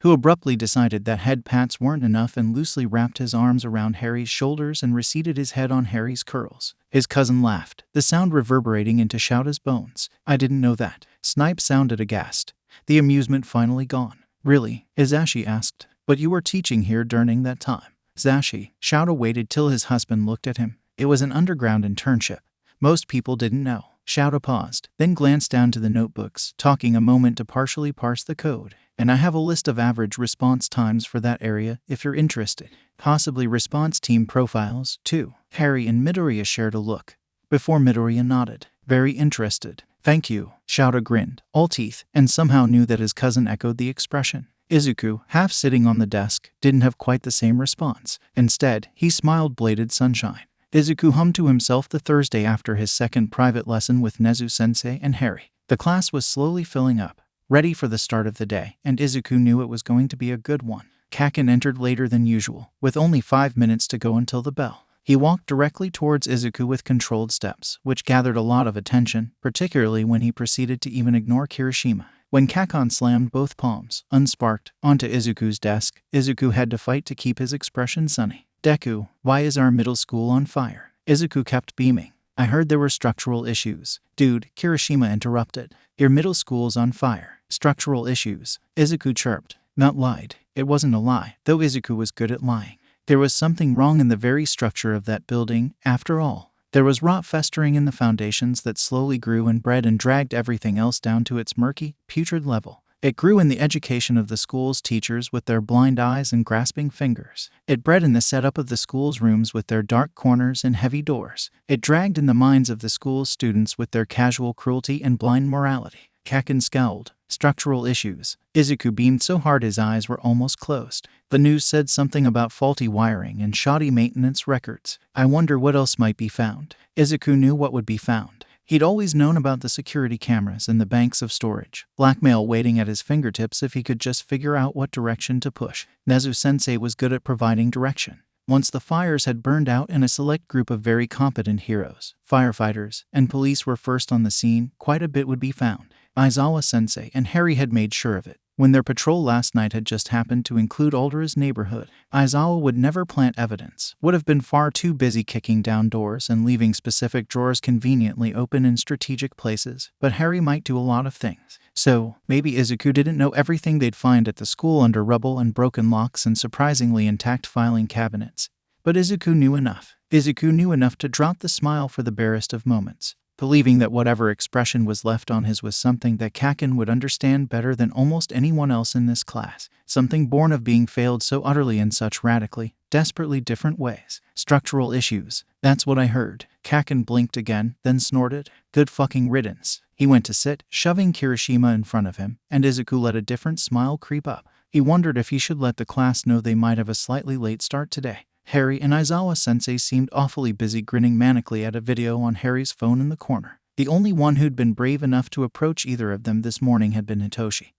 who abruptly decided that head pats weren't enough and loosely wrapped his arms around Harry's shoulders and receded his head on Harry's curls. His cousin laughed, the sound reverberating into Shouta's bones. I didn't know that. Snipe sounded aghast, the amusement finally gone. Really? Hisashi asked. But you were teaching here during that time. Hisashi. Shouta waited till his husband looked at him. It was an underground internship. Most people didn't know. Shouta paused, then glanced down to the notebooks, talking a moment to partially parse the code. And I have a list of average response times for that area if you're interested. Possibly response team profiles, too. Harry and Midoriya shared a look, before Midoriya nodded. Very interested. Thank you. Shouta grinned, all teeth, and somehow knew that his cousin echoed the expression. Izuku, half sitting on the desk, didn't have quite the same response. Instead, he smiled bladed sunshine. Izuku hummed to himself the Thursday after his second private lesson with Nezu-sensei and Harry. The class was slowly filling up. ready for the start of the day, and Izuku knew it was going to be a good one. Kaken entered later than usual, with only 5 minutes to go until the bell. He walked directly towards Izuku with controlled steps, which gathered a lot of attention, particularly when he proceeded to even ignore Kirishima. When Kaken slammed both palms, unsparked, onto Izuku's desk, Izuku had to fight to keep his expression sunny. "Deku, why is our middle school on fire?" Izuku kept beaming. "I heard there were structural issues." "Dude," Kirishima interrupted. "Your middle school's on fire." "Structural issues," Izuku chirped. Not lied. It wasn't a lie, though Izuku was good at lying. There was something wrong in the very structure of that building, after all. There was rot festering in the foundations that slowly grew and bred and dragged everything else down to its murky, putrid level. It grew in the education of the school's teachers with their blind eyes and grasping fingers. It bred in the setup of the school's rooms with their dark corners and heavy doors. It dragged in the minds of the school's students with their casual cruelty and blind morality. Kaken scowled. "Structural issues." Izuku beamed so hard his eyes were almost closed. The news said something about faulty wiring and shoddy maintenance records. I wonder what else might be found. Izuku knew what would be found. He'd always known about the security cameras and the banks of storage, blackmail waiting at his fingertips if he could just figure out what direction to push. Nezu-sensei was good at providing direction. Once the fires had burned out and a select group of very competent heroes, firefighters, and police were first on the scene, quite a bit would be found. Aizawa-sensei and Harry had made sure of it. When their patrol last night had just happened to include Aldera's neighborhood, Aizawa would never plant evidence, would have been far too busy kicking down doors and leaving specific drawers conveniently open in strategic places, but Harry might do a lot of things. So, maybe Izuku didn't know everything they'd find at the school under rubble and broken locks and surprisingly intact filing cabinets. But Izuku knew enough. Izuku knew enough to drop the smile for the barest of moments, believing that whatever expression was left on his was something that Kaken would understand better than almost anyone else in this class, something born of being failed so utterly in such radically, desperately different ways. Structural issues. That's what I heard. Kaken blinked again, then snorted. Good fucking riddance. He went to sit, shoving Kirishima in front of him, and Izuku let a different smile creep up. He wondered if he should let the class know they might have a slightly late start today. Harry and Aizawa-sensei seemed awfully busy grinning manically at a video on Harry's phone in the corner. The only one who'd been brave enough to approach either of them this morning had been Hitoshi,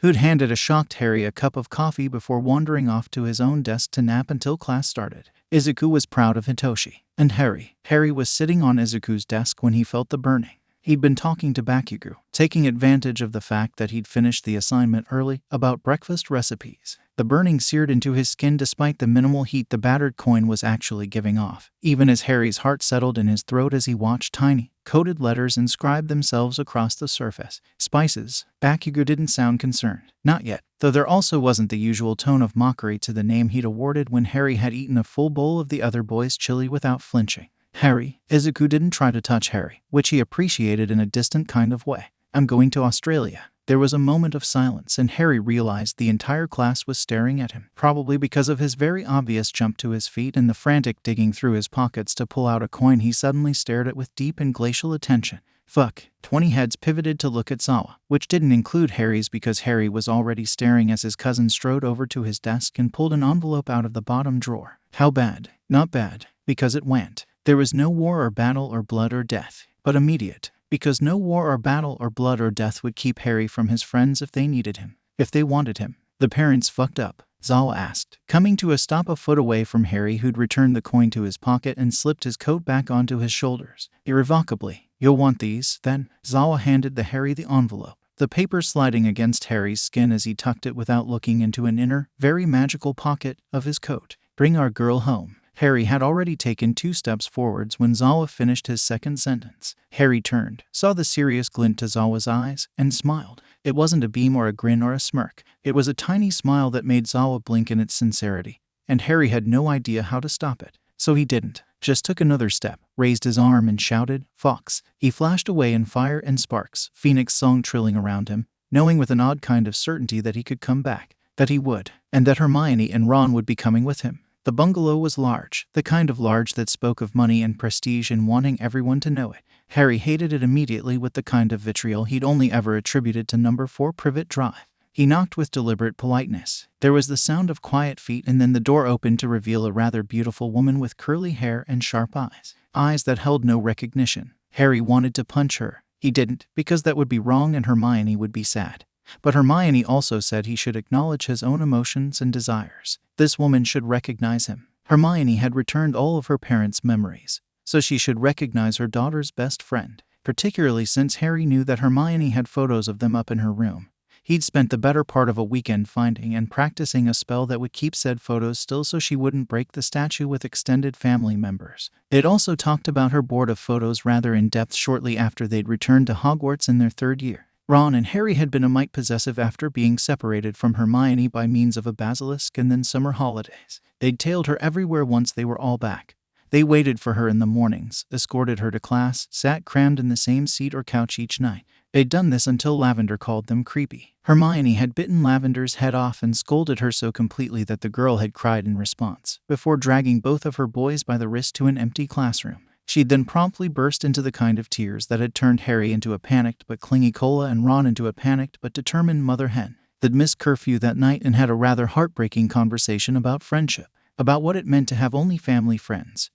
who'd handed a shocked Harry a cup of coffee before wandering off to his own desk to nap until class started. Izuku was proud of Hitoshi. And Harry. Harry was sitting on Izuku's desk when he felt the burning. He'd been talking to Bakugo, taking advantage of the fact that he'd finished the assignment early, about breakfast recipes. The burning seared into his skin despite the minimal heat the battered coin was actually giving off, even as Harry's heart settled in his throat as he watched tiny, coded letters inscribe themselves across the surface. Spices. Bakugo didn't sound concerned. Not yet, though there also wasn't the usual tone of mockery to the name he'd awarded when Harry had eaten a full bowl of the other boys' chili without flinching. Harry. Izuku didn't try to touch Harry, which he appreciated in a distant kind of way. I'm going to Australia. There was a moment of silence and Harry realized the entire class was staring at him, probably because of his very obvious jump to his feet and the frantic digging through his pockets to pull out a coin he suddenly stared at with deep and glacial attention. Fuck. 20 heads pivoted to look at Zawa, which didn't include Harry's because Harry was already staring as his cousin strode over to his desk and pulled an envelope out of the bottom drawer. How bad? Not bad, because it went. There was no war or battle or blood or death, but immediate, because no war or battle or blood or death would keep Harry from his friends if they needed him, if they wanted him. The parents fucked up, Zawa asked, coming to a stop a foot away from Harry who'd returned the coin to his pocket and slipped his coat back onto his shoulders. Irrevocably. You'll want these, then? Zawa handed Harry the envelope, the paper sliding against Harry's skin as he tucked it without looking into an inner, very magical pocket of his coat. Bring our girl home. Harry had already taken 2 steps forwards when Zawa finished his second sentence. Harry turned, saw the serious glint to Zawa's eyes, and smiled. It wasn't a beam or a grin or a smirk. It was a tiny smile that made Zawa blink in its sincerity, and Harry had no idea how to stop it. So he didn't. Just took another step, raised his arm and shouted, "Fox." He flashed away in fire and sparks, Phoenix song trilling around him, knowing with an odd kind of certainty that he could come back, that he would, and that Hermione and Ron would be coming with him. The bungalow was large, the kind of large that spoke of money and prestige and wanting everyone to know it. Harry hated it immediately with the kind of vitriol he'd only ever attributed to number 4 Privet Drive. He knocked with deliberate politeness. There was the sound of quiet feet and then the door opened to reveal a rather beautiful woman with curly hair and sharp eyes. Eyes that held no recognition. Harry wanted to punch her, He didn't, because that would be wrong and Hermione would be sad. But Hermione also said he should acknowledge his own emotions and desires. This woman should recognize him. Hermione had returned all of her parents' memories, so she should recognize her daughter's best friend, particularly since Harry knew that Hermione had photos of them up in her room. He'd spent the better part of a weekend finding and practicing a spell that would keep said photos still so she wouldn't break the statue with extended family members. It also talked about her board of photos rather in depth shortly after they'd returned to Hogwarts in their 3rd year. Ron and Harry had been a mite possessive after being separated from Hermione by means of a basilisk and then summer holidays. They'd tailed her everywhere once they were all back. They waited for her in the mornings, escorted her to class, sat crammed in the same seat or couch each night. They'd done this until Lavender called them creepy. Hermione had bitten Lavender's head off and scolded her so completely that the girl had cried in response, before dragging both of her boys by the wrist to an empty classroom. She'd then promptly burst into the kind of tears that had turned Harry into a panicked but clingy Cola and Ron into a panicked but determined mother hen. They'd missed curfew that night and had a rather heartbreaking conversation about friendship, about what it meant to have only family friends,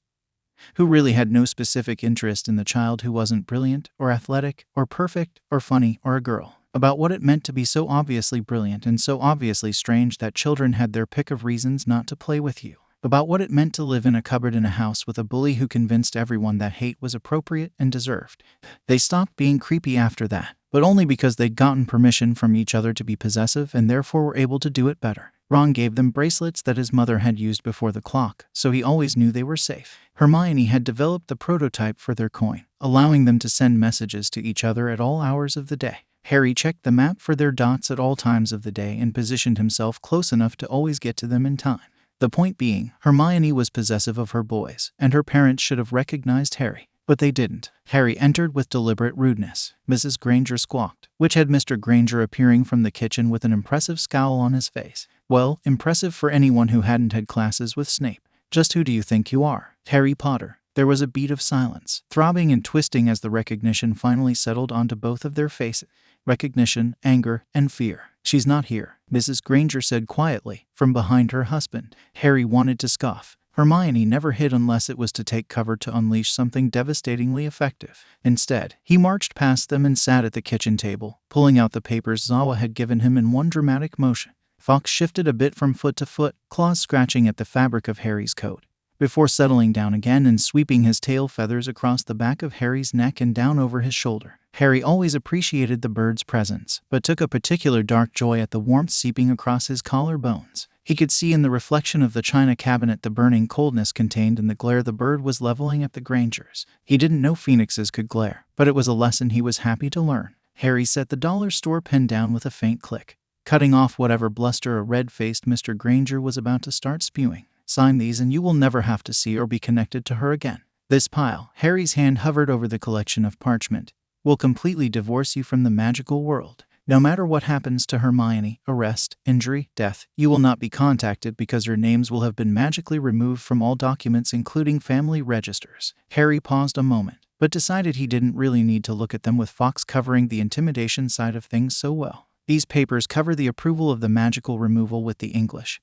who really had no specific interest in the child who wasn't brilliant or athletic or perfect or funny or a girl, about what it meant to be so obviously brilliant and so obviously strange that children had their pick of reasons not to play with you, about what it meant to live in a cupboard in a house with a bully who convinced everyone that hate was appropriate and deserved. They stopped being creepy after that, but only because they'd gotten permission from each other to be possessive and therefore were able to do it better. Ron gave them bracelets that his mother had used before the clock, so he always knew they were safe. Hermione had developed the prototype for their coin, allowing them to send messages to each other at all hours of the day. Harry checked the map for their dots at all times of the day and positioned himself close enough to always get to them in time. The point being, Hermione was possessive of her boys, and her parents should have recognized Harry. But they didn't. Harry entered with deliberate rudeness. Mrs. Granger squawked, which had Mr. Granger appearing from the kitchen with an impressive scowl on his face. Well, impressive for anyone who hadn't had classes with Snape. Just who do you think you are? Harry Potter. There was a beat of silence, throbbing and twisting as the recognition finally settled onto both of their faces. Recognition, anger, and fear. She's not here, Mrs. Granger said quietly, from behind her husband. Harry wanted to scoff. Hermione never hid unless it was to take cover to unleash something devastatingly effective. Instead, he marched past them and sat at the kitchen table, pulling out the papers Aizawa had given him in one dramatic motion. Fox shifted a bit from foot to foot, claws scratching at the fabric of Harry's coat, before settling down again and sweeping his tail feathers across the back of Harry's neck and down over his shoulder. Harry always appreciated the bird's presence, but took a particular dark joy at the warmth seeping across his collarbones. He could see in the reflection of the china cabinet the burning coldness contained in the glare the bird was leveling at the Grangers. He didn't know phoenixes could glare, but it was a lesson he was happy to learn. Harry set the dollar store pen down with a faint click, cutting off whatever bluster a red-faced Mr. Granger was about to start spewing. Sign these and you will never have to see or be connected to her again. This pile, Harry's hand hovered over the collection of parchment, will completely divorce you from the magical world. No matter what happens to Hermione, arrest, injury, death, you will not be contacted because your names will have been magically removed from all documents including family registers. Harry paused a moment, but decided he didn't really need to look at them with Fox covering the intimidation side of things so well. These papers cover the approval of the magical removal with the English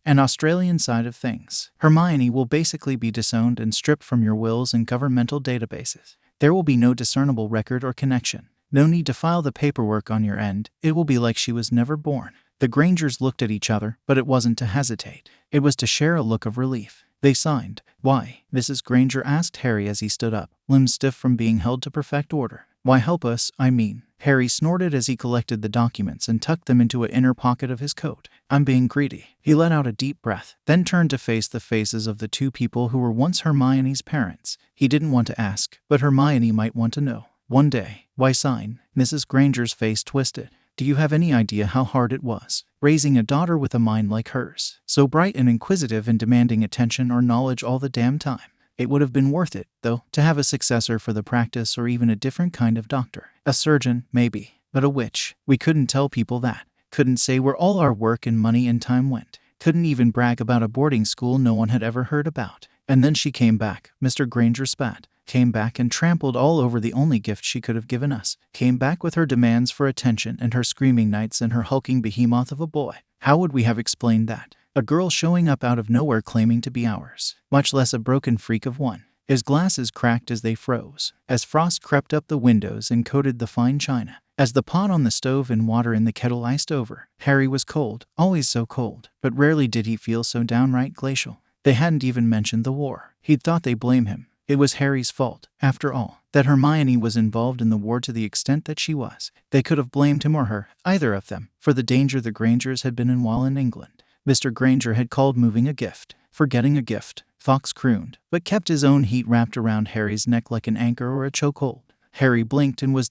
and Australian side of things. Hermione will basically be disowned and stripped from your wills and governmental databases. There will be no discernible record or connection. No need to file the paperwork on your end. It will be like she was never born. The Grangers looked at each other, but it wasn't to hesitate. It was to share a look of relief. They signed. Why? Mrs. Granger asked Harry as he stood up, limbs stiff from being held to perfect order. Why help us, I mean. Harry snorted as he collected the documents and tucked them into an inner pocket of his coat. I'm being greedy. He let out a deep breath, then turned to face the faces of the two people who were once Hermione's parents. He didn't want to ask, but Hermione might want to know. One day. Why sign? Mrs. Granger's face twisted. Do you have any idea how hard it was, raising a daughter with a mind like hers, so bright and inquisitive and demanding attention or knowledge all the damn time? It would have been worth it, though, to have a successor for the practice or even a different kind of doctor. A surgeon, maybe, but a witch. We couldn't tell people that. Couldn't say where all our work and money and time went. Couldn't even brag about a boarding school no one had ever heard about. And then she came back, Mr. Granger spat. Came back and trampled all over the only gift she could have given us. Came back with her demands for attention and her screaming knights and her hulking behemoth of a boy. How would we have explained that? A girl showing up out of nowhere claiming to be ours, much less a broken freak of one. His glasses cracked as they froze, as frost crept up the windows and coated the fine china. As the pot on the stove and water in the kettle iced over, Harry was cold, always so cold, but rarely did he feel so downright glacial. They hadn't even mentioned the war. He'd thought they'd blame him. It was Harry's fault, after all, that Hermione was involved in the war to the extent that she was. They could have blamed him or her, either of them, for the danger the Grangers had been in while in England. Mr. Granger had called moving a gift, forgetting a gift, Fox crooned, but kept his own heat wrapped around Harry's neck like an anchor or a chokehold. Harry blinked and was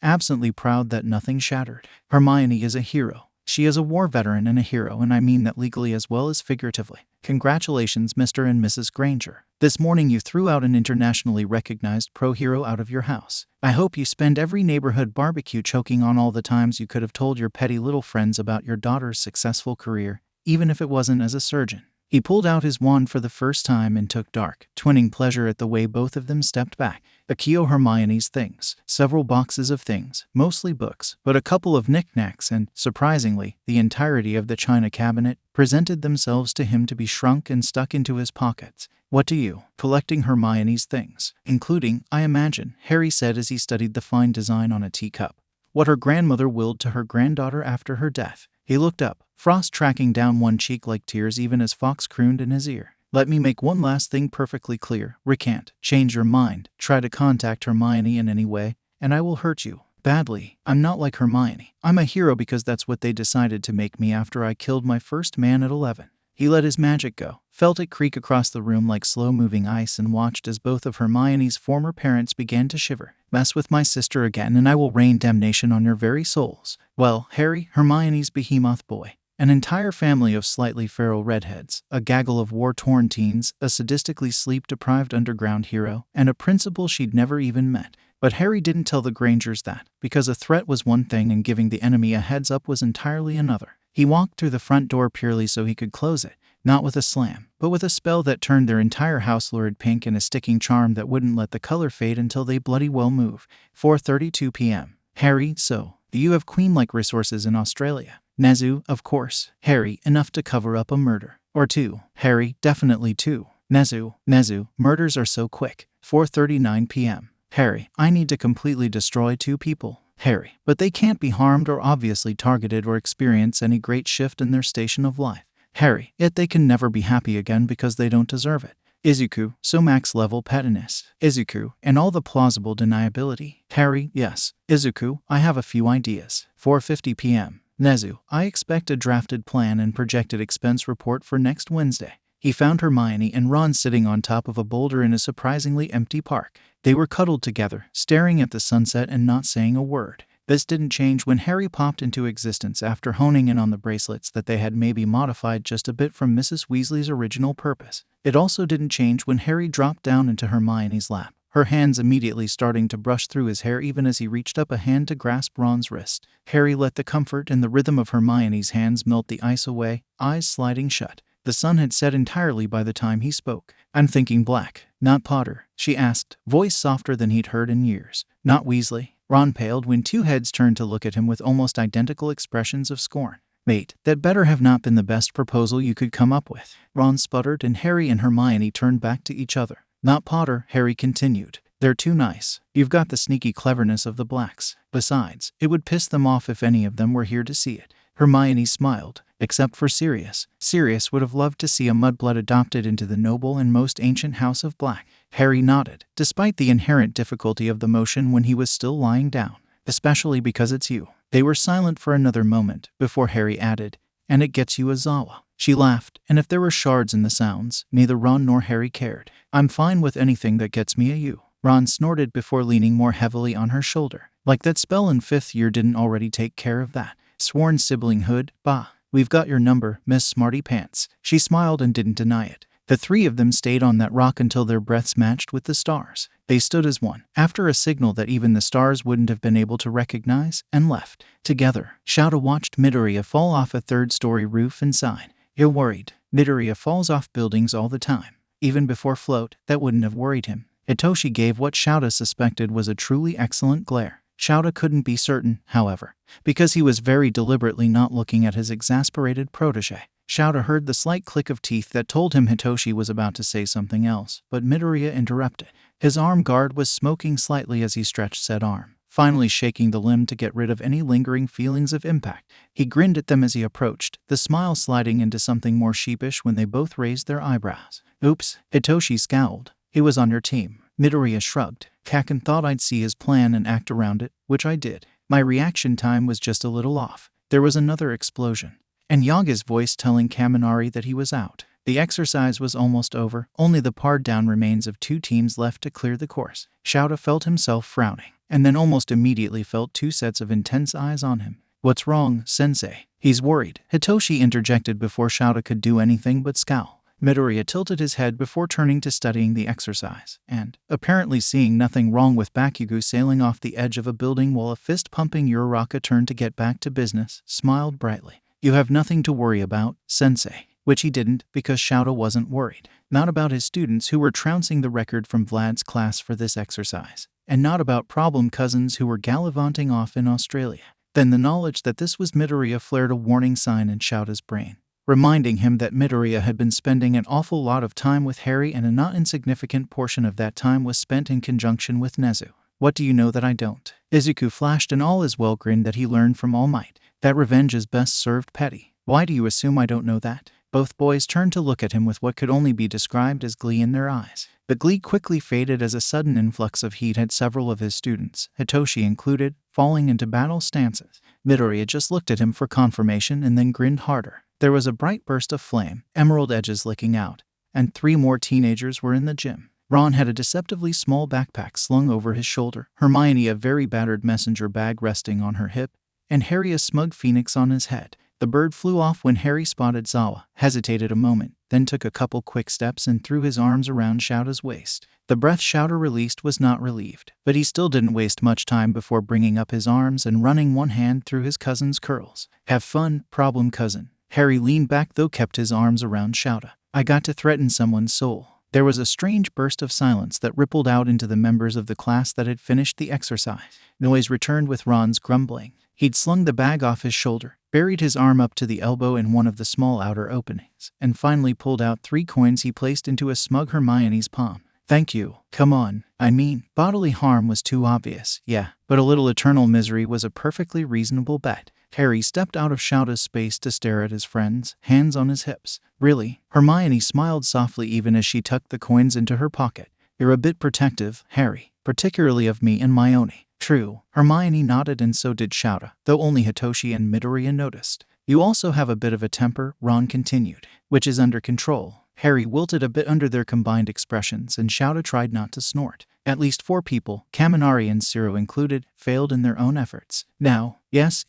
absently proud that nothing shattered. Hermione is a hero. She is a war veteran and a hero, and I mean that legally as well as figuratively. Congratulations, Mr. and Mrs. Granger. This morning you threw out an internationally recognized pro-hero out of your house. I hope you spend every neighborhood barbecue choking on all the times you could have told your petty little friends about your daughter's successful career, even if it wasn't as a surgeon. He pulled out his wand for the first time and took dark, twinning pleasure at the way both of them stepped back. Akio Hermione's things, several boxes of things, mostly books, but a couple of knickknacks and, surprisingly, the entirety of the china cabinet, presented themselves to him to be shrunk and stuck into his pockets. What do you? Collecting Hermione's things, including, I imagine, Harry said as he studied the fine design on a teacup. What her grandmother willed to her granddaughter after her death. He looked up, frost tracking down one cheek like tears even as Fox crooned in his ear. Let me make one last thing perfectly clear. Recant, change your mind, try to contact Hermione in any way, and I will hurt you. Badly. I'm not like Hermione. I'm a hero because that's what they decided to make me after I killed my first man at 11. He let his magic go, felt it creak across the room like slow-moving ice and watched as both of Hermione's former parents began to shiver. Mess with my sister again and I will rain damnation on your very souls. Well, Harry, Hermione's behemoth boy. An entire family of slightly feral redheads, a gaggle of war-torn teens, a sadistically sleep-deprived underground hero, and a principal she'd never even met. But Harry didn't tell the Grangers that, because a threat was one thing and giving the enemy a heads-up was entirely another. He walked through the front door purely so he could close it, not with a slam, but with a spell that turned their entire house lurid pink and a sticking charm that wouldn't let the color fade until they bloody well move. 4:32 p.m. Harry, so, you have queen-like resources in Australia. Nezu, of course. Harry, enough to cover up a murder. Or two. Harry, definitely two. Nezu, murders are so quick. 4:39 p.m. Harry, I need to completely destroy two people. Harry, but they can't be harmed or obviously targeted or experience any great shift in their station of life. Harry, yet they can never be happy again because they don't deserve it. Izuku, so max-level pettiness. Izuku, and all the plausible deniability. Harry, yes. Izuku, I have a few ideas. 4:50 p.m. Nezu, I expect a drafted plan and projected expense report for next Wednesday. He found Hermione and Ron sitting on top of a boulder in a surprisingly empty park. They were cuddled together, staring at the sunset and not saying a word. This didn't change when Harry popped into existence after honing in on the bracelets that they had maybe modified just a bit from Mrs. Weasley's original purpose. It also didn't change when Harry dropped down into Hermione's lap, her hands immediately starting to brush through his hair even as he reached up a hand to grasp Ron's wrist. Harry let the comfort and the rhythm of Hermione's hands melt the ice away, eyes sliding shut. The sun had set entirely by the time he spoke. I'm thinking Black, not Potter, she asked, voice softer than he'd heard in years. Not Weasley. Ron paled when two heads turned to look at him with almost identical expressions of scorn. Mate, that better have not been the best proposal you could come up with. Ron sputtered and Harry and Hermione turned back to each other. Not Potter, Harry continued. They're too nice. You've got the sneaky cleverness of the Blacks. Besides, it would piss them off if any of them were here to see it. Hermione smiled, except for Sirius. Sirius would have loved to see a mudblood adopted into the noble and most ancient house of Black. Harry nodded, despite the inherent difficulty of the motion when he was still lying down. Especially because it's you. They were silent for another moment, before Harry added, and it gets you Aizawa. She laughed, and if there were shards in the sounds, neither Ron nor Harry cared. I'm fine with anything that gets me a you. Ron snorted before leaning more heavily on her shoulder. Like that spell in 5th year didn't already take care of that. Sworn sibling hood, bah. We've got your number, Miss Smarty Pants. She smiled and didn't deny it. The three of them stayed on that rock until their breaths matched with the stars. They stood as one, after a signal that even the stars wouldn't have been able to recognize, and left. Together, Shouta watched Midoriya fall off a 3rd-story roof and sighed. You're worried. Midoriya falls off buildings all the time. Even before Float, that wouldn't have worried him. Itoshi gave what Shouta suspected was a truly excellent glare. Shouta couldn't be certain, however, because he was very deliberately not looking at his exasperated protege. Shouta heard the slight click of teeth that told him Hitoshi was about to say something else, but Midoriya interrupted. His arm guard was smoking slightly as he stretched said arm, finally shaking the limb to get rid of any lingering feelings of impact. He grinned at them as he approached, the smile sliding into something more sheepish when they both raised their eyebrows. Oops, Hitoshi scowled. He was on your team. Midoriya shrugged. Kaken thought I'd see his plan and act around it, which I did. My reaction time was just a little off. There was another explosion, and Yaga's voice telling Kaminari that he was out. The exercise was almost over, only the pared-down remains of 2 teams left to clear the course. Shouta felt himself frowning, and then almost immediately felt 2 sets of intense eyes on him. What's wrong, sensei? He's worried. Hitoshi interjected before Shouta could do anything but scowl. Midoriya tilted his head before turning to studying the exercise, and, apparently seeing nothing wrong with Bakugo sailing off the edge of a building while a fist-pumping Uraraka turned to get back to business, smiled brightly. You have nothing to worry about, sensei. Which he didn't, because Shouta wasn't worried. Not about his students who were trouncing the record from Vlad's class for this exercise, and not about problem cousins who were gallivanting off in Australia. Then the knowledge that this was Midoriya flared a warning sign in Shouta's brain, reminding him that Midoriya had been spending an awful lot of time with Harry, and a not insignificant portion of that time was spent in conjunction with Nezu. What do you know that I don't? Izuku flashed an all-is-well grin that he learned from All Might. That revenge is best served petty. Why do you assume I don't know that? Both boys turned to look at him with what could only be described as glee in their eyes. The glee quickly faded as a sudden influx of heat had several of his students, Hitoshi included, falling into battle stances. Midoriya just looked at him for confirmation and then grinned harder. There was a bright burst of flame, emerald edges licking out, and 3 more teenagers were in the gym. Ron had a deceptively small backpack slung over his shoulder, Hermione a very battered messenger bag resting on her hip, and Harry a smug phoenix on his head. The bird flew off when Harry spotted Zawa, hesitated a moment, then took a couple quick steps and threw his arms around Shouta's waist. The breath Shouta released was not relieved, but he still didn't waste much time before bringing up his arms and running one hand through his cousin's curls. Have fun, problem cousin. Harry leaned back though kept his arms around Shouta. I got to threaten someone's soul. There was a strange burst of silence that rippled out into the members of the class that had finished the exercise. Noise returned with Ron's grumbling. He'd slung the bag off his shoulder, buried his arm up to the elbow in one of the small outer openings, and finally pulled out 3 coins he placed into a smug Hermione's palm. Thank you. Come on. I mean, bodily harm was too obvious, yeah, but a little eternal misery was a perfectly reasonable bet. Harry stepped out of Shouta's space to stare at his friends, hands on his hips. Really? Hermione smiled softly even as she tucked the coins into her pocket. You're a bit protective, Harry, particularly of me and Myone. True. Hermione nodded and so did Shouta, though only Hitoshi and Midoriya noticed. You also have a bit of a temper, Ron continued, which is under control. Harry wilted a bit under their combined expressions and Shouta tried not to snort. At least 4 people, Kaminari and Zero included, failed in their own efforts. Now, yes,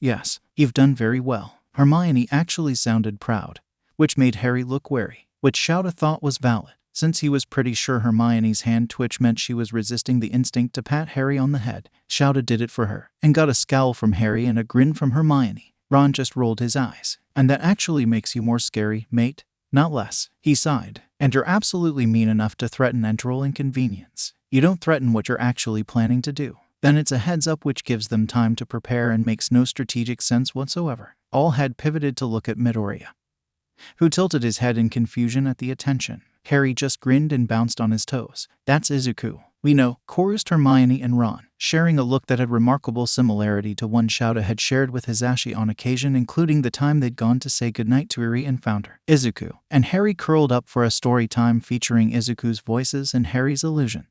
you've done very well. Hermione actually sounded proud, which made Harry look wary, which Shouta thought was valid, since he was pretty sure Hermione's hand twitch meant she was resisting the instinct to pat Harry on the head. Shouta did it for her, and got a scowl from Harry and a grin from Hermione. Ron just rolled his eyes. And that actually makes you more scary, mate. Not less. He sighed. And you're absolutely mean enough to threaten enteral inconvenience. You don't threaten what you're actually planning to do. Then it's a heads up which gives them time to prepare and makes no strategic sense whatsoever. All had pivoted to look at Midoriya, who tilted his head in confusion at the attention. Harry just grinned and bounced on his toes. That's Izuku. We know, chorused Hermione and Ron, sharing a look that had remarkable similarity to one Shouta had shared with Hisashi on occasion, including the time they'd gone to say goodnight to Erie and found her. Izuku. And Harry curled up for a story time featuring Izuku's voices and Harry's illusions.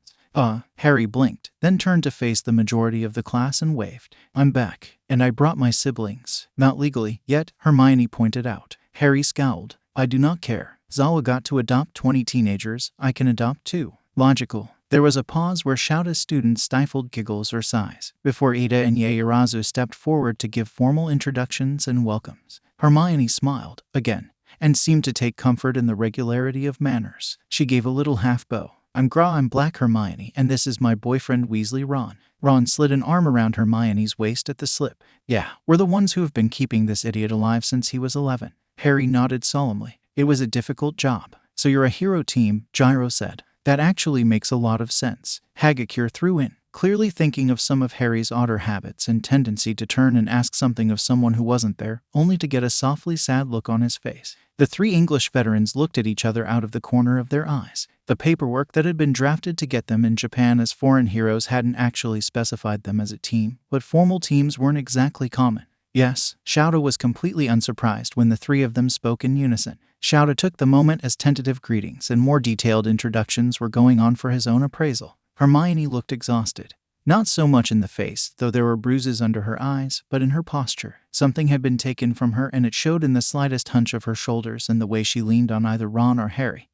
Harry blinked, then turned to face the majority of the class and waved. I'm back, and I brought my siblings. Not legally, yet, Hermione pointed out. Harry scowled. I do not care. Zawa got to adopt 20 teenagers, I can adopt 2. Logical. There was a pause where Shouta's students stifled giggles or sighs, before Ida and Yaoyorozu stepped forward to give formal introductions and welcomes. Hermione smiled, again, and seemed to take comfort in the regularity of manners. She gave a little half-bow. I'm Black Hermione, and this is my boyfriend Weasley Ron. Ron slid an arm around Hermione's waist at the slip. Yeah, we're the ones who have been keeping this idiot alive since he was 11. Harry nodded solemnly. It was a difficult job. So you're a hero team, Gyro said. That actually makes a lot of sense. Hagakure threw in. clearly thinking of some of Harry's odder habits and tendency to turn and ask something of someone who wasn't there, only to get a softly sad look on his face. The three English veterans looked at each other out of the corner of their eyes. The paperwork that had been drafted to get them in Japan as foreign heroes hadn't actually specified them as a team, but formal teams weren't exactly common. Yes, Shouta was completely unsurprised when the three of them spoke in unison. Shouta took the moment as tentative greetings and more detailed introductions were going on for his own appraisal. Hermione looked exhausted. Not so much in the face, though there were bruises under her eyes, but in her posture. Something had been taken from her, and it showed in the slightest hunch of her shoulders and the way she leaned on either Ron or Harry,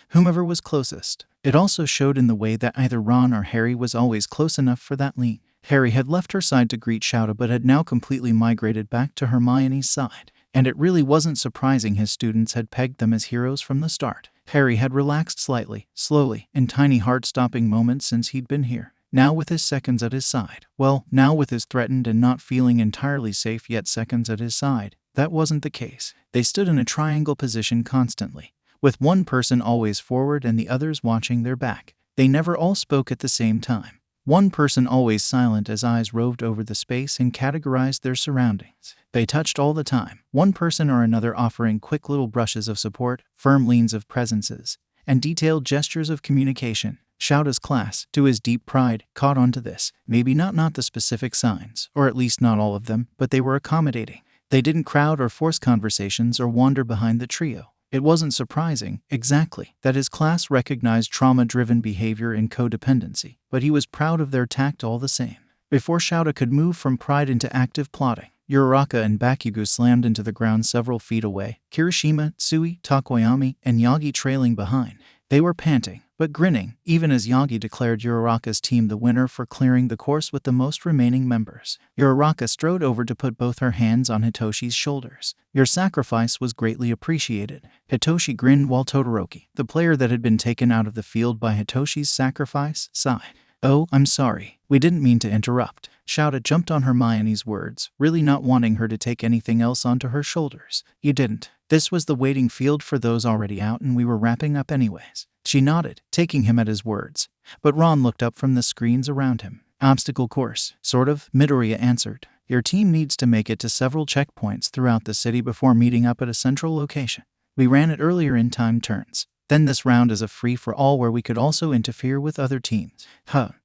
whomever was closest. It also showed in the way that either Ron or Harry was always close enough for that lean. Harry had left her side to greet Shouta but had now completely migrated back to Hermione's side. And it really wasn't surprising his students had pegged them as heroes from the start. Harry had relaxed slightly, slowly, in tiny heart-stopping moments since he'd been here. Now with his seconds at his side. Well, now with his threatened and not feeling entirely safe yet seconds at his side. That wasn't the case. They stood in a triangle position constantly, with one person always forward and the others watching their back. They never all spoke at the same time. One person always silent as eyes roved over the space and categorized their surroundings. They touched all the time, one person or another offering quick little brushes of support, firm leans of presences, and detailed gestures of communication. Shouta's class, to his deep pride, caught on to this. Maybe not the specific signs, or at least not all of them, but they were accommodating. They didn't crowd or force conversations or wander behind the trio. It wasn't surprising, exactly, that his class recognized trauma-driven behavior and codependency, but he was proud of their tact all the same. Before Shouta could move from pride into active plotting, Uraraka and Bakugo slammed into the ground several feet away, Kirishima, Tsui, Takoyami, and Yagi trailing behind. They were panting, but grinning, even as Yagi declared Uraraka's team the winner for clearing the course with the most remaining members. Uraraka strode over to put both her hands on Hitoshi's shoulders. Your sacrifice was greatly appreciated. Hitoshi grinned while Todoroki, the player that had been taken out of the field by Hitoshi's sacrifice, sighed. Oh, I'm sorry. We didn't mean to interrupt. Shouta jumped on Hermione's words, really not wanting her to take anything else onto her shoulders. You didn't. This was the waiting field for those already out and we were wrapping up anyways. She nodded, taking him at his words. But Ron looked up from the screens around him. Obstacle course, sort of, Midoriya answered. Your team needs to make it to several checkpoints throughout the city before meeting up at a central location. We ran it earlier in time turns. Then this round is a free-for-all where we could also interfere with other teams.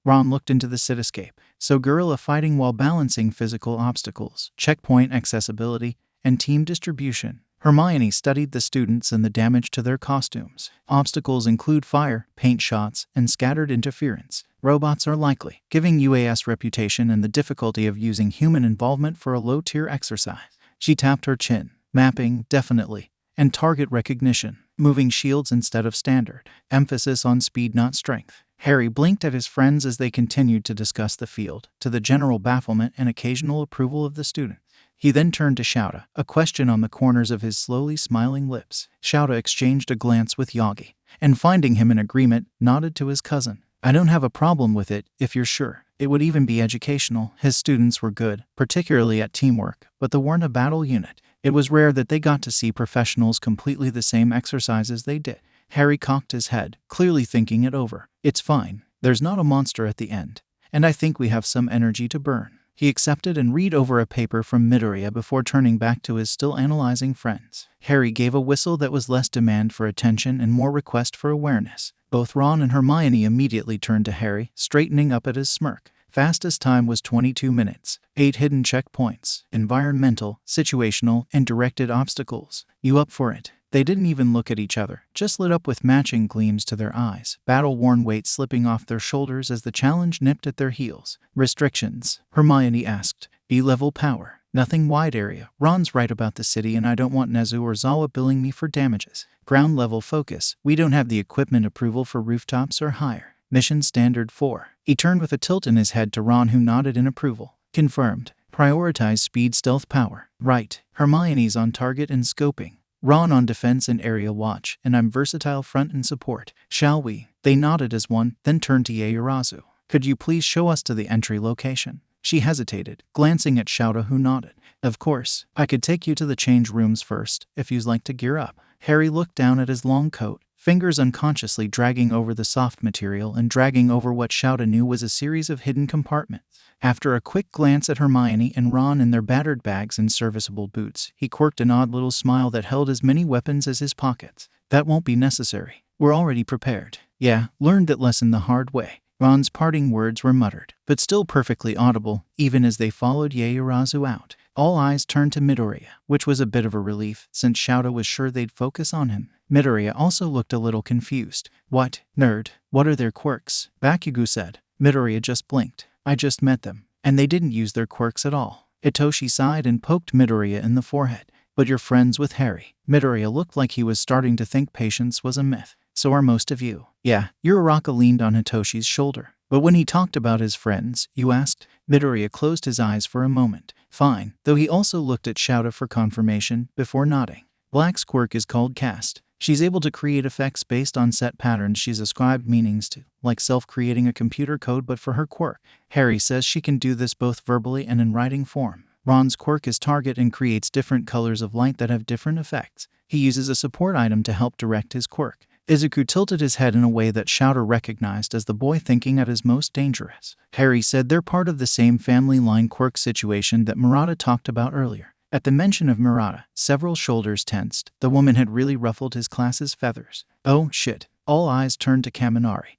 Ron looked into the cityscape. So guerrilla fighting while balancing physical obstacles, checkpoint accessibility, and team distribution. Hermione studied the students and the damage to their costumes. Obstacles include fire, paint shots, and scattered interference. Robots are likely, giving UAS reputation and the difficulty of using human involvement for a low-tier exercise. She tapped her chin. Mapping, definitely. And target recognition. Moving shields instead of standard. Emphasis on speed, not strength. Harry blinked at his friends as they continued to discuss the field, to the general bafflement and occasional approval of the students. He then turned to Shouta, a question on the corners of his slowly smiling lips. Shouta exchanged a glance with Yagi, and finding him in agreement, nodded to his cousin. I don't have a problem with it, if you're sure. It would even be educational. His students were good, particularly at teamwork, but they weren't a battle unit. It was rare that they got to see professionals completely the same exercises they did. Harry cocked his head, clearly thinking it over. It's fine. There's not a monster at the end. And I think we have some energy to burn. He accepted and read over a paper from Midoriya before turning back to his still analyzing friends. Harry gave a whistle that was less demand for attention and more request for awareness. Both Ron and Hermione immediately turned to Harry, straightening up at his smirk. Fastest time was 22 minutes. 8 hidden checkpoints. Environmental, situational, and directed obstacles. You up for it? They didn't even look at each other, just lit up with matching gleams to their eyes, battle-worn weight slipping off their shoulders as the challenge nipped at their heels. Restrictions? Hermione asked. B-level power. Nothing wide area. Ron's right about the city and I don't want Nezu or Zawa billing me for damages. Ground level focus. We don't have the equipment approval for rooftops or higher. Mission standard 4. He turned with a tilt in his head to Ron, who nodded in approval. Confirmed. Prioritize speed, stealth, power. Right. Hermione's on target and scoping. Ron on defense and area watch, and I'm versatile front and support. Shall we? They nodded as one, then turned to Yaoyorozu. Could you please show us to the entry location? She hesitated, glancing at Shouta, who nodded. Of course. I could take you to the change rooms first, if you'd like to gear up. Harry looked down at his long coat, fingers unconsciously dragging over the soft material and dragging over what Shouta knew was a series of hidden compartments. After a quick glance at Hermione and Ron in their battered bags and serviceable boots, he quirked an odd little smile that held as many weapons as his pockets. That won't be necessary. We're already prepared. Yeah, learned that lesson the hard way. Ron's parting words were muttered, but still perfectly audible, even as they followed Yaoyorozu out. All eyes turned to Midoriya, which was a bit of a relief, since Shouta was sure they'd focus on him. Midoriya also looked a little confused. What? Nerd. What are their quirks? Bakugo said. Midoriya just blinked. I just met them, and they didn't use their quirks at all. Itoshi sighed and poked Midoriya in the forehead. But you're friends with Harry. Midoriya looked like he was starting to think patience was a myth. So are most of you. Yeah, Uraraka leaned on Hitoshi's shoulder. But when he talked about his friends, you asked? Midoriya closed his eyes for a moment. Fine, though he also looked at Shouta for confirmation, before nodding. Black's quirk is called Cast. She's able to create effects based on set patterns she's ascribed meanings to, like self-creating a computer code but for her quirk. Harry says she can do this both verbally and in writing form. Ron's quirk is Target and creates different colors of light that have different effects. He uses a support item to help direct his quirk. Izuku tilted his head in a way that Shouta recognized as the boy thinking at his most dangerous. Harry said they're part of the same family line quirk situation that Murata talked about earlier. At the mention of Murata, several shoulders tensed. The woman had really ruffled his class's feathers. Oh, shit. All eyes turned to Kaminari,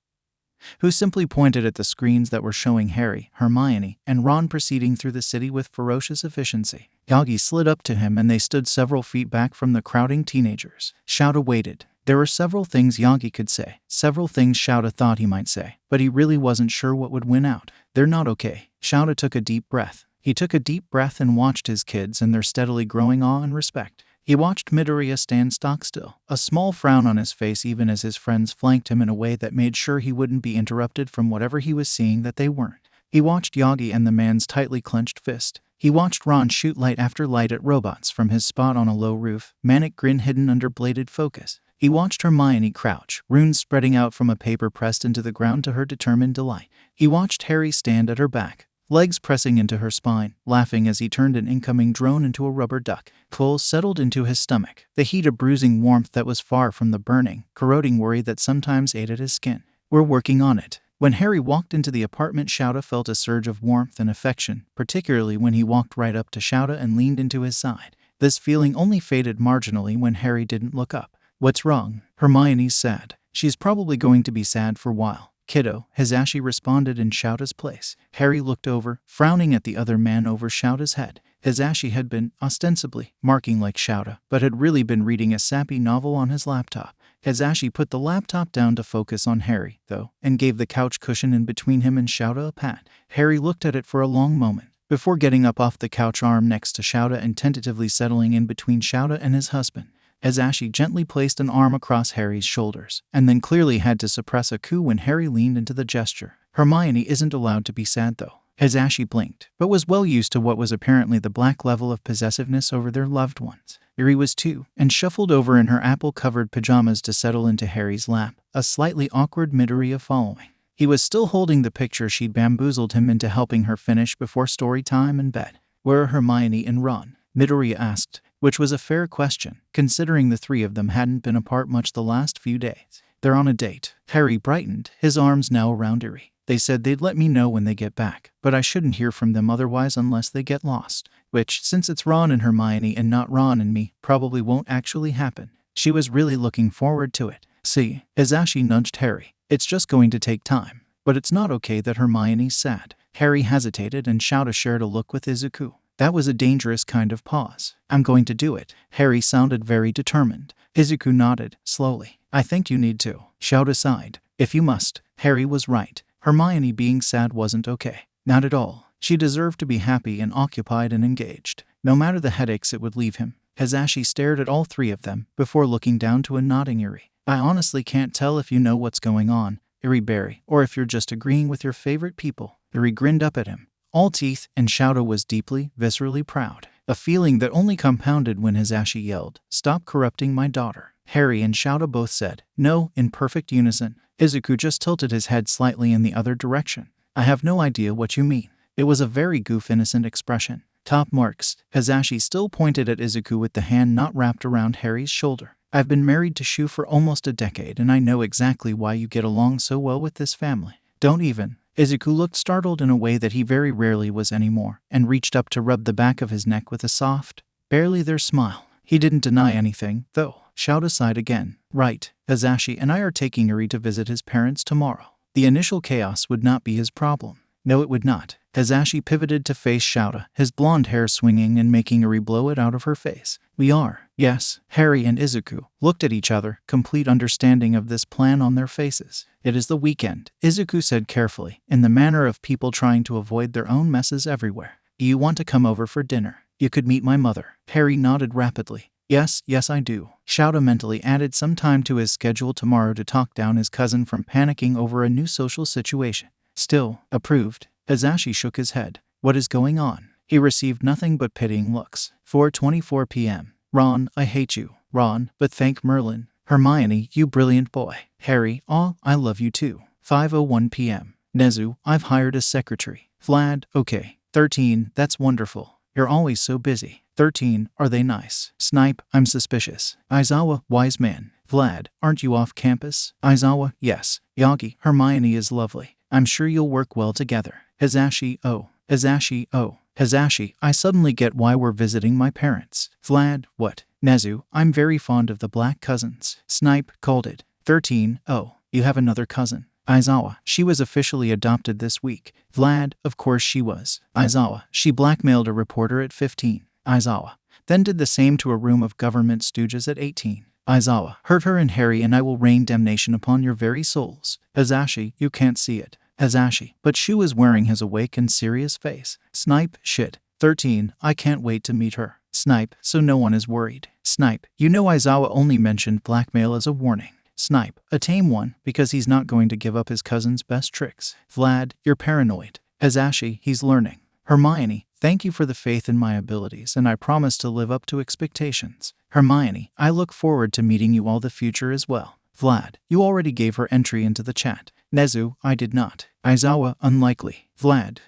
who simply pointed at the screens that were showing Harry, Hermione, and Ron proceeding through the city with ferocious efficiency. Yagi slid up to him and they stood several feet back from the crowding teenagers. Shouta waited. There were several things Yagi could say, several things Shouta thought he might say, but he really wasn't sure what would win out. They're not okay. Shouta took a deep breath. He took a deep breath and watched his kids and their steadily growing awe and respect. He watched Midoriya stand stock still, a small frown on his face even as his friends flanked him in a way that made sure he wouldn't be interrupted from whatever he was seeing that they weren't. He watched Yagi and the man's tightly clenched fist. He watched Ron shoot light after light at robots from his spot on a low roof, manic grin hidden under bladed focus. He watched Hermione crouch, runes spreading out from a paper pressed into the ground to her determined delight. He watched Harry stand at her back, legs pressing into her spine, laughing as he turned an incoming drone into a rubber duck. Cold settled into his stomach, the heat a bruising warmth that was far from the burning, corroding worry that sometimes ate at his skin. We're working on it. When Harry walked into the apartment, Shouta felt a surge of warmth and affection, particularly when he walked right up to Shouta and leaned into his side. This feeling only faded marginally when Harry didn't look up. What's wrong? Hermione's sad. She's probably going to be sad for a while. Kiddo, Hisashi responded in Shouta's place. Harry looked over, frowning at the other man over Shouta's head. Hisashi had been, ostensibly, marking like Shouta, but had really been reading a sappy novel on his laptop. Hisashi put the laptop down to focus on Harry, though, and gave the couch cushion in between him and Shouta a pat. Harry looked at it for a long moment, before getting up off the couch arm next to Shouta and tentatively settling in between Shouta and his husband. Hisashi gently placed an arm across Harry's shoulders, and then clearly had to suppress a coo when Harry leaned into the gesture. Hermione isn't allowed to be sad though. Hisashi blinked, but was well used to what was apparently the black level of possessiveness over their loved ones. Erie was too, and shuffled over in her apple-covered pajamas to settle into Harry's lap, a slightly awkward Midoriya following. He was still holding the picture she'd bamboozled him into helping her finish before story time in bed. Where are Hermione and Ron? Midoriya asked, which was a fair question, considering the three of them hadn't been apart much the last few days. They're on a date. Harry brightened, his arms now around Erie. They said they'd let me know when they get back, but I shouldn't hear from them otherwise unless they get lost. Which, since it's Ron and Hermione and not Ron and me, probably won't actually happen. She was really looking forward to it. See, Hisashi nudged Harry. It's just going to take time. But it's not okay that Hermione's sad. Harry hesitated and Shouta shared a look with Izuku. That was a dangerous kind of pause. I'm going to do it. Harry sounded very determined. Izuku nodded, slowly. I think you need to. Shouta sighed. If you must. Harry was right. Hermione being sad wasn't okay. Not at all. She deserved to be happy and occupied and engaged, no matter the headaches it would leave him. Hisashi stared at all three of them, before looking down to a nodding Erie. I honestly can't tell if you know what's going on, Erie Berry, or if you're just agreeing with your favorite people. Erie grinned up at him, all teeth, and Shouta was deeply, viscerally proud. A feeling that only compounded when Hisashi yelled, "Stop corrupting my daughter." Harry and Shouta both said, "No," in perfect unison. Izuku just tilted his head slightly in the other direction. I have no idea what you mean. It was a very goof-innocent expression. Top marks. Hisashi still pointed at Izuku with the hand not wrapped around Harry's shoulder. I've been married to Shu for almost a decade and I know exactly why you get along so well with this family. Don't even. Izuku looked startled in a way that he very rarely was anymore and reached up to rub the back of his neck with a soft, barely there smile. He didn't deny anything, though. Shouta sighed again. Right, Azashi and I are taking Erie to visit his parents tomorrow. The initial chaos would not be his problem. No, it would not. Azashi pivoted to face Shouta, his blonde hair swinging and making Erie blow it out of her face. We are. Yes. Harry and Izuku looked at each other, complete understanding of this plan on their faces. It is the weekend, Izuku said carefully, in the manner of people trying to avoid their own messes everywhere. Do you want to come over for dinner? You could meet my mother. Harry nodded rapidly. Yes, I do. Shouta mentally added some time to his schedule tomorrow to talk down his cousin from panicking over a new social situation. Still, approved. Azashi shook his head. What is going on? He received nothing but pitying looks. 4:24 p.m. Ron, I hate you. Ron, but thank Merlin. Hermione, you brilliant boy. Harry, aw, I love you too. 5:01 p.m. Nezu, I've hired a secretary. Vlad, okay. 13, that's wonderful. You're always so busy. 13, are they nice? Snipe, I'm suspicious. Aizawa, wise man. Vlad, aren't you off campus? Aizawa, yes. Yagi, Hermione is lovely. I'm sure you'll work well together. Hazashi, oh. Hazashi, oh. Hazashi, I suddenly get why we're visiting my parents. Vlad, what? Nezu, I'm very fond of the black cousins. Snipe, called it. 13, oh. You have another cousin. Aizawa, she was officially adopted this week. Vlad, of course she was. Aizawa, she blackmailed a reporter at 15. Aizawa, then did the same to a room of government stooges at 18. Aizawa, hurt her and Harry and I will rain damnation upon your very souls. Hazashi, you can't see it. Hazashi, but Shu is wearing his awake and serious face. Snipe, shit. 13, I can't wait to meet her. Snipe, so no one is worried. Snipe, you know Aizawa only mentioned blackmail as a warning. Snipe, a tame one, because he's not going to give up his cousin's best tricks. Vlad, you're paranoid. Hazashi, he's learning. Hermione, thank you for the faith in my abilities and I promise to live up to expectations. Hermione, I look forward to meeting you all the future as well. Vlad, you already gave her entry into the chat. Nezu, I did not. Aizawa, unlikely. Vlad,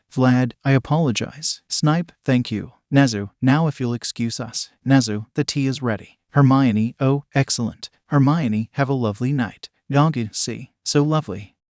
I apologize. Snipe, thank you. Nezu, now if you'll excuse us. Nezu, the tea is ready. Hermione, oh, excellent. Hermione, have a lovely night. Yagi, see, so lovely.